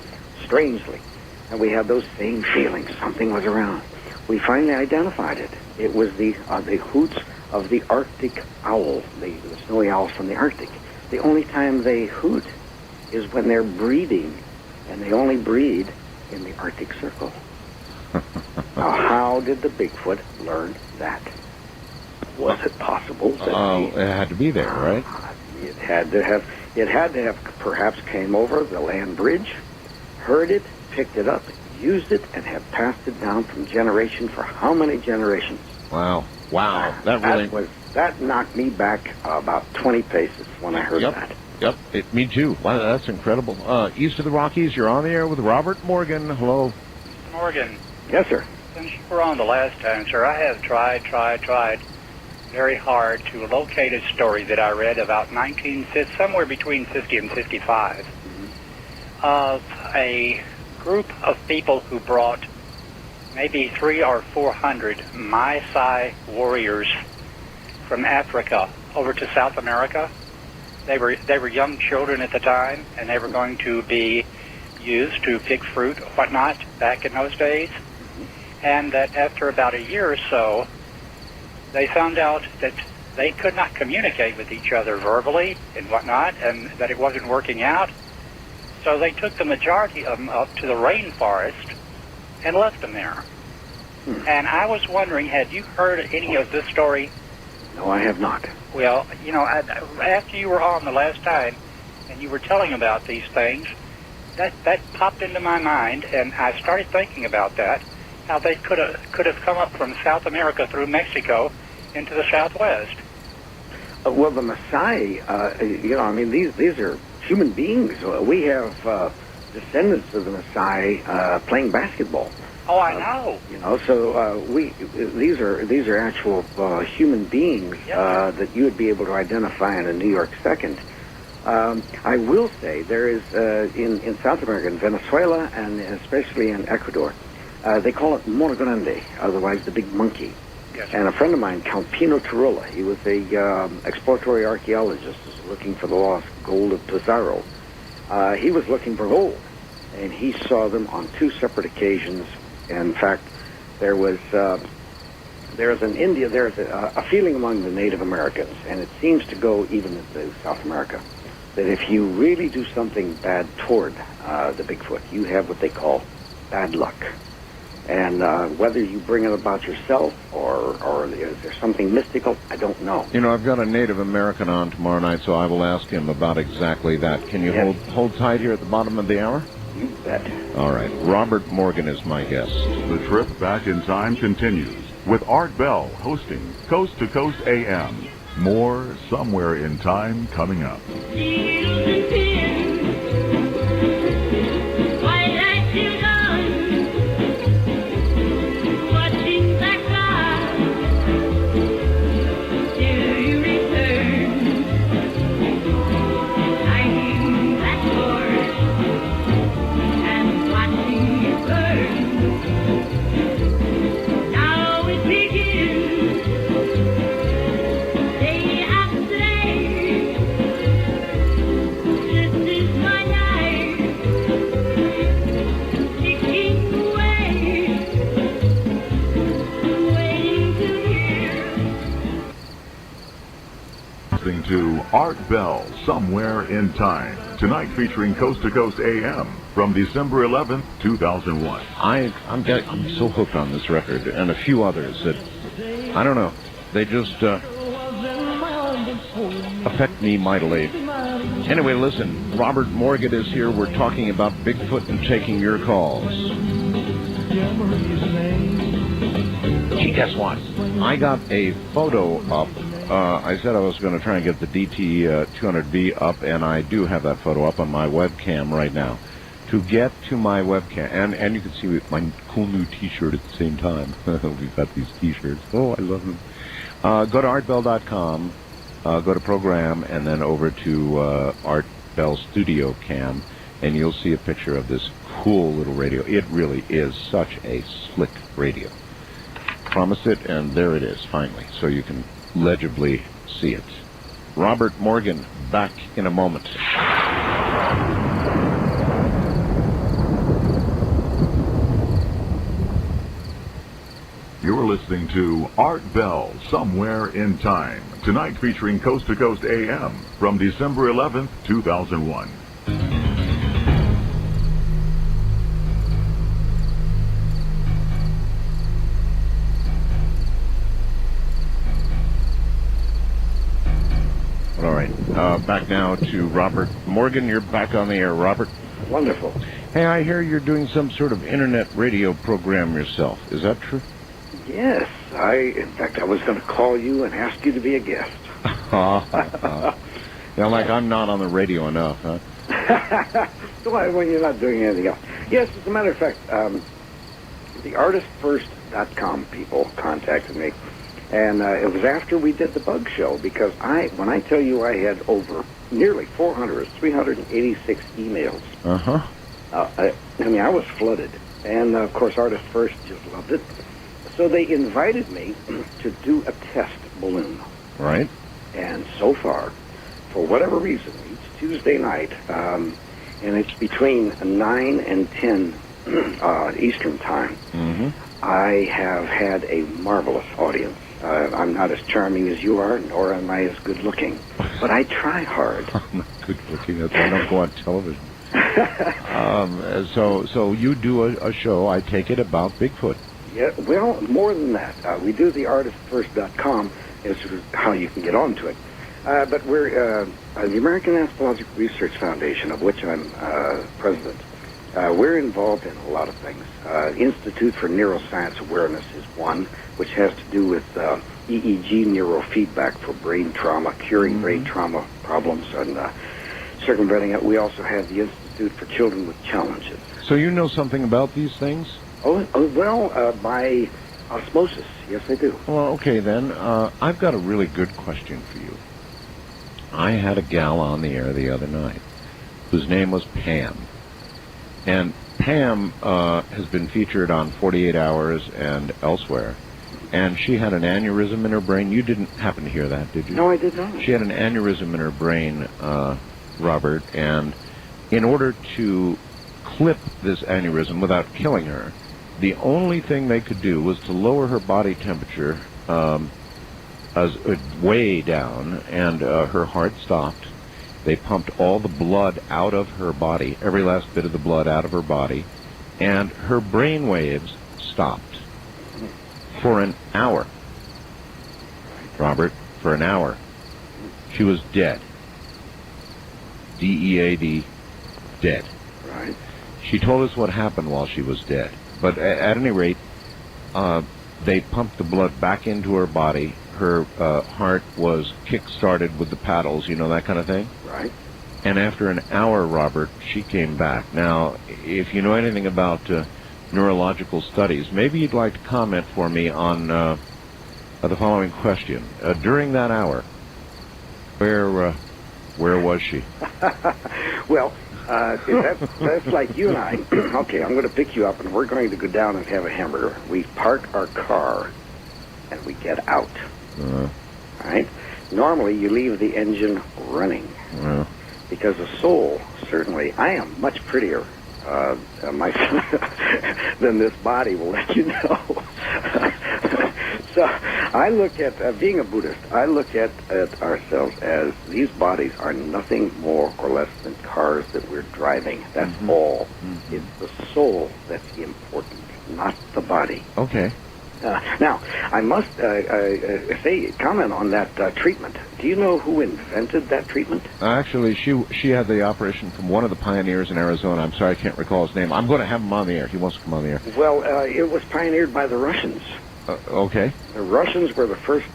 strangely. And we had those same feelings. Something was around. We finally identified it. It was the hoots of the Arctic owl, the snowy owls from the Arctic. The only time they hoot is when they're breeding, and they only breed in the Arctic Circle. Now, how did the Bigfoot learn that? Was it possible that it had to be there, right? It had to have perhaps came over the land bridge, heard it, picked it up, used it, and have passed it down from generation for how many generations? Wow. That knocked me back about 20 paces when I heard that. Yep, me too. Wow, that's incredible. East of the Rockies, you're on the air with Robert Morgan. Hello. Morgan. Yes, sir. Since you were on the last time, sir, I have tried very hard to locate a story that I read about somewhere between 50 and 55 of a group of people who brought maybe 300 or 400 Maasai warriors from Africa over to South America. They were young children at the time, and they were going to be used to pick fruit or whatnot back in those days. And that after about a year or so, they found out that they could not communicate with each other verbally and whatnot, and that it wasn't working out. So they took the majority of them up to the rainforest and left them there. And I was wondering, had you heard any of this story? No, I have not. Well, you know, after you were on the last time and you were telling about these things, that popped into my mind, and I started thinking about that, how they could have come up from South America through Mexico into the Southwest. Well, the Maasai, you know, I mean, these are human beings. We have descendants of the Maasai playing basketball. Oh, I know. You know, so these are actual human beings that you would be able to identify in a New York second. I will say there is in South America, in Venezuela, and especially in Ecuador, they call it Mono Grande, otherwise the big monkey. Yes. And a friend of mine, Count Pino Turola, he was a exploratory archaeologist looking for the lost gold of Pizarro. He was looking for gold, and he saw them on two separate occasions. In fact, there's a feeling among the Native Americans, and it seems to go even into South America, that if you really do something bad toward the Bigfoot, you have what they call bad luck. And whether you bring it about yourself or is there something mystical, I don't know. You know, I've got a Native American on tomorrow night, so I will ask him about exactly that. Can you hold tight here at the bottom of the hour? You bet. All right. Robert Morgan is my guest. The trip back in time continues with Art Bell hosting Coast to Coast AM. More Somewhere in Time coming up. To Art Bell, Somewhere in Time. Tonight featuring Coast to Coast AM from December 11th, 2001. I'm so hooked on this record and a few others that, I don't know, they just affect me mightily. Anyway, listen, Robert Morgan is here. We're talking about Bigfoot and taking your calls. Gee, guess what? I got a photo up. I said I was going to try and get the DT200B up, and I do have that photo up on my webcam right now. To get to my webcam, and you can see my cool new T-shirt at the same time. We've got these T-shirts. Oh, I love them. Go to artbell.com, go to program, and then over to Art Bell Studio Cam, and you'll see a picture of this cool little radio. It really is such a slick radio. Promise it, and there it is, finally. So you can legibly see it. Robert Morgan, back in a moment. You're listening to Art Bell, Somewhere in Time. Tonight featuring Coast to Coast AM from December 11th, 2001. All right. Back now to Robert Morgan. You're back on the air, Robert. Wonderful. Hey, I hear you're doing some sort of internet radio program yourself. Is that true? Yes. In fact, I was going to call you and ask you to be a guest. Yeah, like I'm not on the radio enough, huh? When you're not doing anything else. Yes, as a matter of fact, the artistfirst.com people contacted me. And it was after we did the Bug Show, because when I tell you I had over nearly 386 emails. Uh-huh. I mean, I was flooded. And, of course, Artist First just loved it. So they invited me to do a test balloon. Right. And so far, for whatever reason, each Tuesday night, and it's between 9 and 10 Eastern Time, I have had a marvelous audience. I'm not as charming as you are, nor am I as good looking. But I try hard. I'm not good looking. That's why I don't go on television. So you do a show, I take it, about Bigfoot. Yeah, well, more than that. We do the artistfirst.com is how you can get onto it. But we're the American Anthropological Research Foundation, of which I'm president. We're involved in a lot of things. Institute for Neuroscience Awareness is one, which has to do with EEG neurofeedback for brain trauma, curing brain trauma problems, and circumventing it. We also have the Institute for Children with Challenges. So you know something about these things? Well, by osmosis, yes, I do. Well, okay, then. I've got a really good question for you. I had a gal on the air the other night whose name was Pam. And Pam has been featured on 48 Hours and elsewhere. And she had an aneurysm in her brain. You didn't happen to hear that, did you? No, I did not. She had an aneurysm in her brain, Robert, and in order to clip this aneurysm without killing her, the only thing they could do was to lower her body temperature way down, and her heart stopped. They pumped all the blood out of her body, every last bit of the blood out of her body, and her brain waves stopped for an hour. Robert, for an hour. She was dead. D-E-A-D, dead. Right. She told us what happened while she was dead. But at any rate, they pumped the blood back into her body. Her heart was kick-started with the paddles, you know, that kind of thing. Right. And after an hour, Robert, she came back. Now, if you know anything about neurological studies, maybe you'd like to comment for me on the following question. During that hour, where was she? Well, that's like you and I. Okay, I'm going to pick you up, and we're going to go down and have a hamburger. We park our car, and we get out. Right? Normally, you leave the engine running. Because the soul, certainly, I am much prettier than this body will let you know. So I look at, being a Buddhist, I look at ourselves as these bodies are nothing more or less than cars that we're driving. That's all. It's the soul that's important, not the body. Okay. Now, I must comment on that treatment. Do you know who invented that treatment? Actually, she had the operation from one of the pioneers in Arizona. I'm sorry, I can't recall his name. I'm going to have him on the air. He wants to come on the air. Well, it was pioneered by the Russians. Okay. The Russians were the first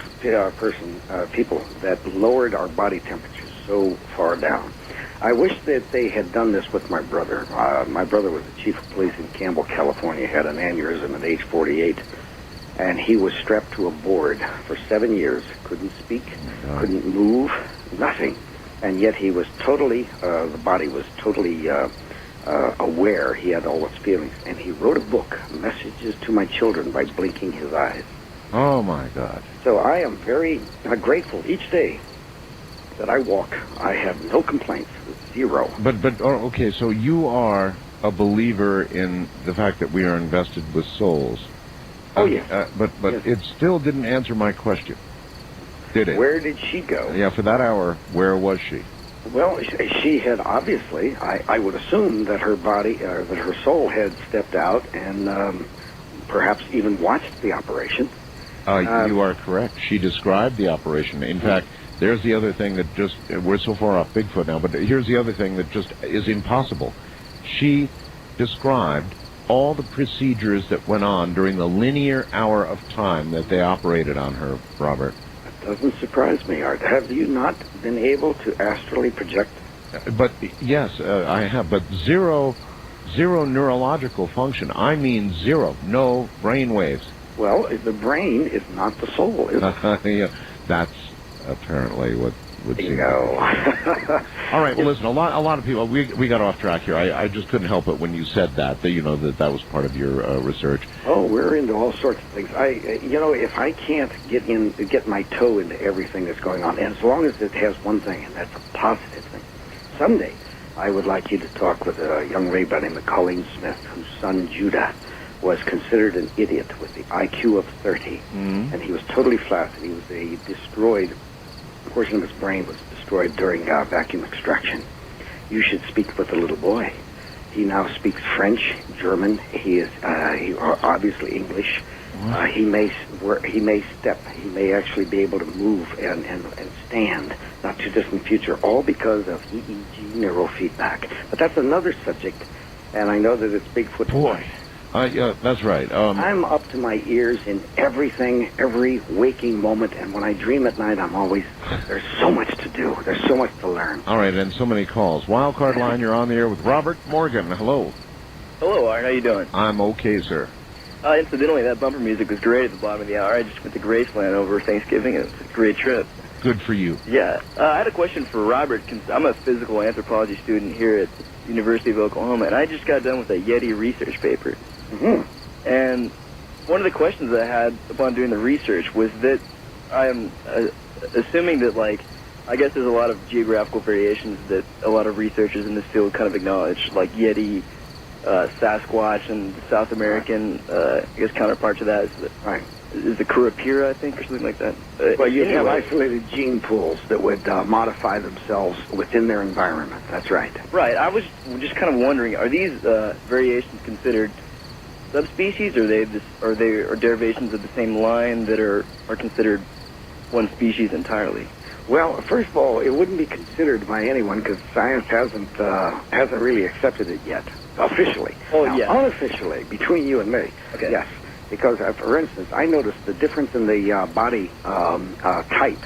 people that lowered our body temperatures so far down. I wish that they had done this with my brother. My brother was the chief of police in Campbell, California. He had an aneurysm at age 48. And he was strapped to a board for 7 years. Couldn't speak, couldn't move, nothing. And yet he was totally, the body was totally aware. He had all its feelings. And he wrote a book, Messages to My Children, by blinking his eyes. Oh, my God. So I am very grateful each day that I walk. I have no complaints, zero. But okay, so you are a believer in the fact that we are invested with souls. Oh, yes. But yes. It still didn't answer my question, did it? Where did she go? Yeah, for that hour, where was she? Well, she had obviously, I would assume that her body, that her soul had stepped out and perhaps even watched the operation. You are correct. She described the operation. In fact, there's the other thing that just, we're so far off Bigfoot now, but here's the other thing that just is impossible. She described all the procedures that went on during the linear hour of time that they operated on her, Robert. That doesn't surprise me, Art. Have you not been able to astrally project? But yes, I have, but zero neurological function. I mean zero, no brain waves. Well, the brain is not the soul, is it? Yeah, that's apparently what would seem. Bingo. All right. Well, listen. A lot of people. We got off track here. I just couldn't help it when you said that. You know that was part of your research. Oh, we're into all sorts of things. If I can't get my toe into everything that's going on, and as long as it has one thing, and that's a positive thing. Someday, I would like you to talk with a young lady by the name of Colleen Smith, whose son Judah was considered an idiot with the IQ of 30, and he was totally flaccid. He was a destroyed portion of his brain was destroyed during vacuum extraction. You should speak with the little boy. He now speaks French, German. He is obviously English. He may step. He may actually be able to move and stand not too distant future, all because of EEG neurofeedback. But that's another subject, and I know that it's Bigfoot. Boy. Yeah, that's right. I'm up to my ears in everything, every waking moment, and when I dream at night, there's so much to do. There's so much to learn. All right, and so many calls. Wildcard line, you're on the air with Robert Morgan. Hello. Hello, Art. How you doing? I'm okay, sir. Incidentally, that bumper music was great at the bottom of the hour. I just went to Graceland over Thanksgiving, and it was a great trip. Good for you. Yeah. I had a question for Robert. I'm a physical anthropology student here at the University of Oklahoma, and I just got done with a Yeti research paper. Mm-hmm. And one of the questions I had upon doing the research was that I am assuming that, like, I guess there's a lot of geographical variations that a lot of researchers in this field kind of acknowledge, like Yeti, Sasquatch, and the South American, I guess, counterpart to that is the Kurapira, I think, or something like that. Well, you have isolated gene pools that would modify themselves within their environment. That's right. Right. I was just kind of wondering, are these variations considered subspecies, or are derivations of the same line that are considered one species entirely? Well, first of all, it wouldn't be considered by anyone because science hasn't really accepted it yet officially. Oh, now, yeah. Unofficially, between you and me, okay. Yes. Because, for instance, I noticed the difference in the body type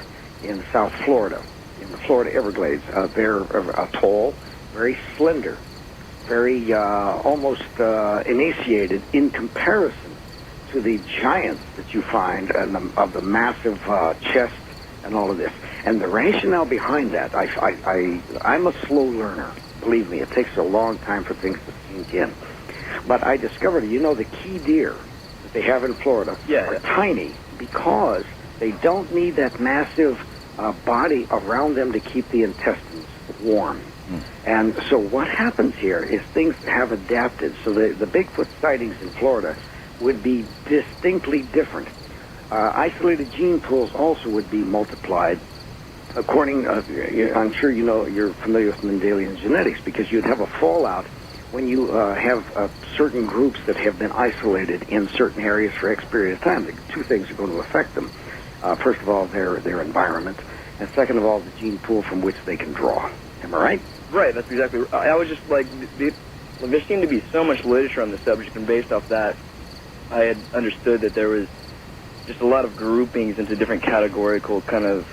in South Florida, in the Florida Everglades. They're tall, very slender, very almost emaciated in comparison to the giants that you find of the massive chest and all of this. And the rationale behind that, I'm a slow learner. Believe me, it takes a long time for things to sink in. But I discovered, the key deer that they have in Florida are tiny because they don't need that massive body around them to keep the intestines warm. And so what happens here is things have adapted. So the Bigfoot sightings in Florida would be distinctly different. Isolated gene pools also would be multiplied. According, I'm sure you're familiar with Mendelian genetics because you'd have a fallout when you have certain groups that have been isolated in certain areas for X period of time. Two things are going to affect them. First of all, their environment, and second of all, the gene pool from which they can draw. Am I right? Right, that's exactly right. I was just like, there seemed to be so much literature on the subject, and based off that, I had understood that there was just a lot of groupings into different categorical kind of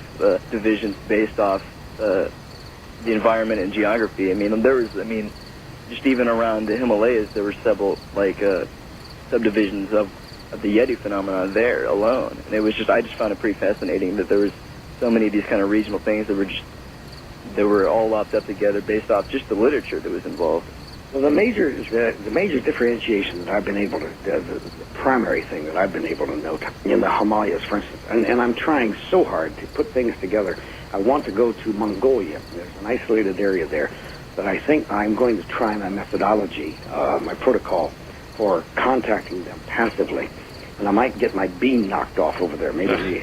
divisions based off the environment and geography. Just even around the Himalayas, there were several subdivisions of the Yeti phenomenon there alone. And it was I just found it pretty fascinating that there was so many of these kind of regional things that were all lopped up together based off just the literature that was involved. Well, the major differentiation that I've been able to, the primary thing that I've been able to note in the Himalayas, for instance, and I'm trying so hard to put things together. I want to go to Mongolia. There's an isolated area there that I think I'm going to try my methodology, my protocol for contacting them passively. And I might get my beam knocked off over there. Maybe,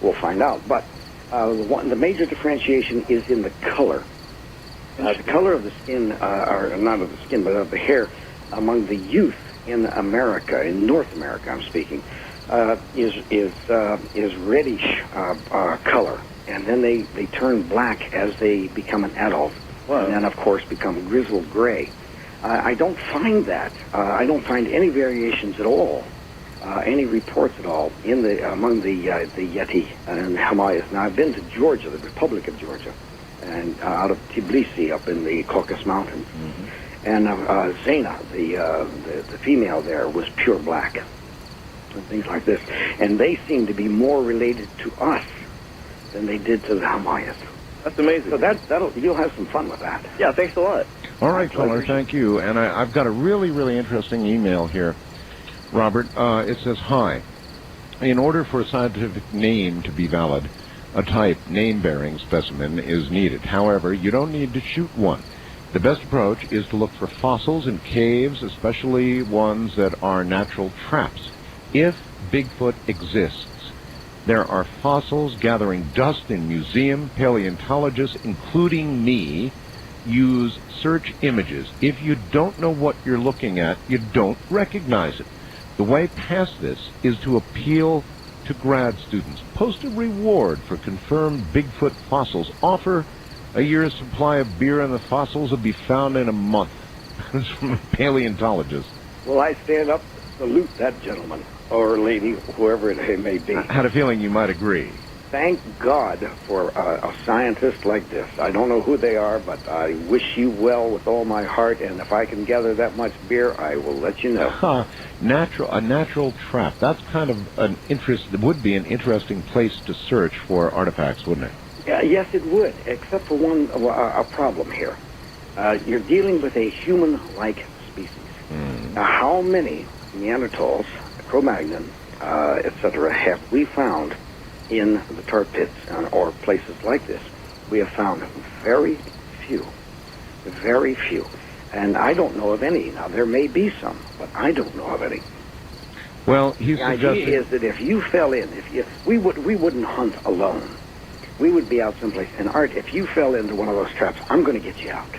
we'll find out. But the major differentiation is in the color. The color of the skin, or not of the skin, but of the hair, among the youth in America, in North America, I'm speaking, is reddish color, and then they turn black as they become an adult, and then of course become grizzled gray. I don't find that. I don't find any variations at all, any reports at all among the Yeti and the Himalayas. Now I've been to Georgia, the Republic of Georgia, and out of Tbilisi up in the Caucasus Mountains. Mm-hmm. And Zaina, the female there, was pure black, and things like this. And they seem to be more related to us than they did to the Himalayas. That's amazing. So you'll have some fun with that. Yeah, thanks a lot. All right, caller, thank you. And I've got a really, really interesting email here, Robert. It says, hi. In order for a scientific name to be valid, a type name-bearing specimen is needed. However, you don't need to shoot one. The best approach is to look for fossils in caves, especially ones that are natural traps. If Bigfoot exists, there are fossils gathering dust in museum. Paleontologists, including me, use search images. If you don't know what you're looking at, you don't recognize it. The way past this is to appeal to grad students. Post a reward for confirmed Bigfoot fossils. Offer a year's supply of beer, and the fossils will be found in a month. It's from a paleontologist. Well, I stand up to salute that gentleman or lady, whoever it may be. I had a feeling you might agree. Thank God for a scientist like this. I don't know who they are, but I wish you well with all my heart, and if I can gather that much beer, I will let you know. A natural trap. That's kind of an interest. It would be an interesting place to search for artifacts, wouldn't it? Yes, it would, except for a problem here. You're dealing with a human-like species. Now, how many Neanderthals, Cro-Magnon, etc., have we found in the tar pits or places like this? We have found very few. And I don't know of any. Now, there may be some, but I don't know of any. Well, the idea is that if you fell in, we wouldn't hunt alone. We would be out someplace. And Art, if you fell into one of those traps, I'm going to get you out.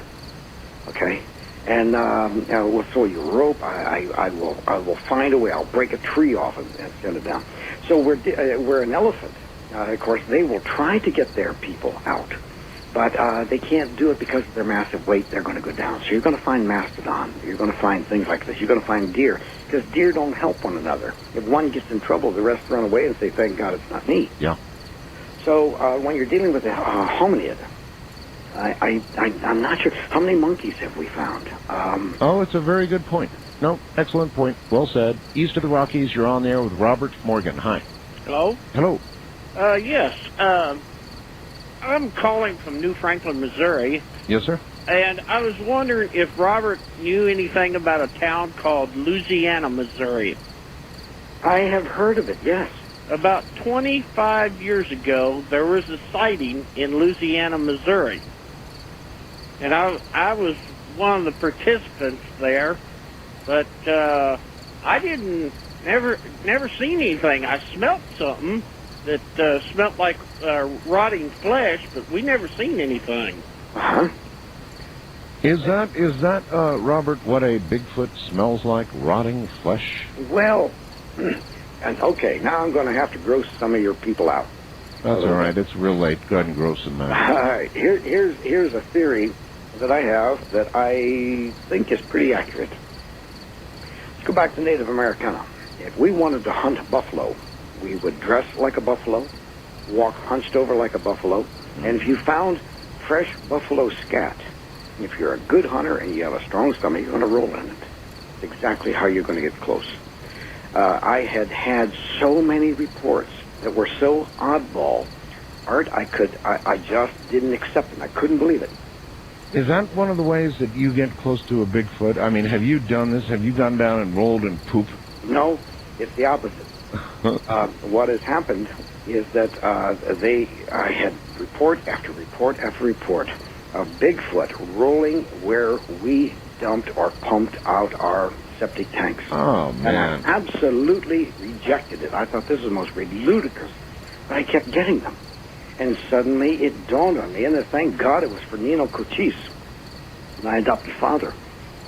Okay? And we'll throw you a rope. I will find a way. I'll break a tree off and send it down. So we're an elephant. Of course, they will try to get their people out, but they can't do it because of their massive weight. They're going to go down. So you're going to find mastodon. You're going to find things like this. You're going to find deer, because deer don't help one another. If one gets in trouble, the rest run away and say, "Thank God it's not me." Yeah. So when you're dealing with a hominid, I'm not sure. How many monkeys have we found? It's a very good point. No, excellent point. Well said. East of the Rockies, you're on there with Robert Morgan. Hi. Hello? Hello. Yes. I'm calling from New Franklin, Missouri. Yes, sir. And I was wondering if Robert knew anything about a town called Louisiana, Missouri. I have heard of it, yes. About 25 years ago, there was a sighting in Louisiana, Missouri. And I was one of the participants there, but I never seen anything. I smelt something that smelt like rotting flesh, but we never seen anything. Uh-huh. Is that Robert, what a Bigfoot smells like? Rotting flesh? Well, and okay, now I'm going to have to gross some of your people out. That's all right. It's real late. Go ahead and gross them out. Here's a theory that I have that I think is pretty accurate. Let's go back to Native Americana. If we wanted to hunt buffalo, we would dress like a buffalo, walk hunched over like a buffalo, and if you found fresh buffalo scat, if you're a good hunter and you have a strong stomach, you're going to roll in it. It's exactly how you're going to get close. I had so many reports that were so oddball, Art, I just didn't accept them. I couldn't believe it. Is that one of the ways that you get close to a Bigfoot? I mean, have you done this? Have you gone down and rolled in poop? No, it's the opposite. What has happened is that I had report after report after report of Bigfoot rolling where we dumped or pumped out our septic tanks. Oh, man. And I absolutely rejected it. I thought this was the most ludicrous. But I kept getting them. And suddenly it dawned on me, and thank God it was for Nino Cochise, my adopted father.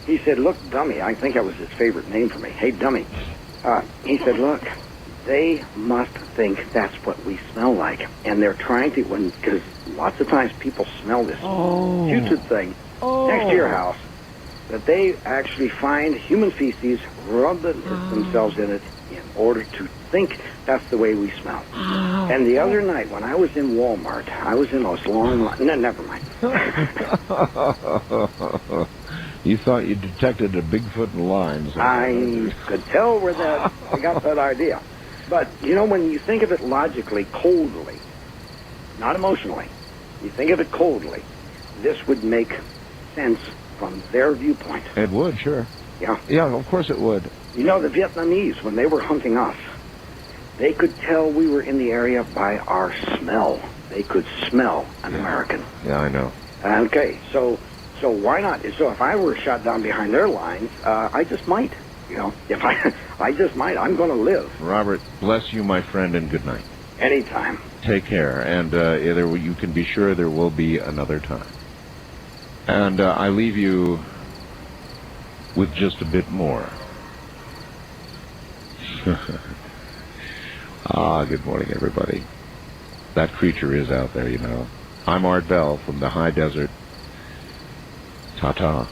He said, "Look, dummy," I think that was his favorite name for me. "Hey, dummy." He said, "Look, they must think that's what we smell like. And they're trying to, because lots of times people smell this putrid thing next to your house, that they actually find human feces, rub themselves in it in order to think that's the way we smell." And the other night when I was in Walmart, I was in those long lines. No, never mind. You thought you detected a Bigfoot in lines. I could tell where I got that idea. But, when you think of it logically, coldly, not emotionally, you think of it coldly, this would make sense from their viewpoint. It would, sure. Yeah. Yeah, of course it would. The Vietnamese, when they were hunting us, they could tell we were in the area by our smell. They could smell an American. Yeah, I know. Okay, so why not? So if I were shot down behind their lines, I just might. If I just might. I'm going to live. Robert, bless you, my friend, and good night. Anytime. Take care, and you can be sure there will be another time. And I leave you with just a bit more. Good morning, everybody. That creature is out there, you know. I'm Art Bell from the high desert. Ta-ta.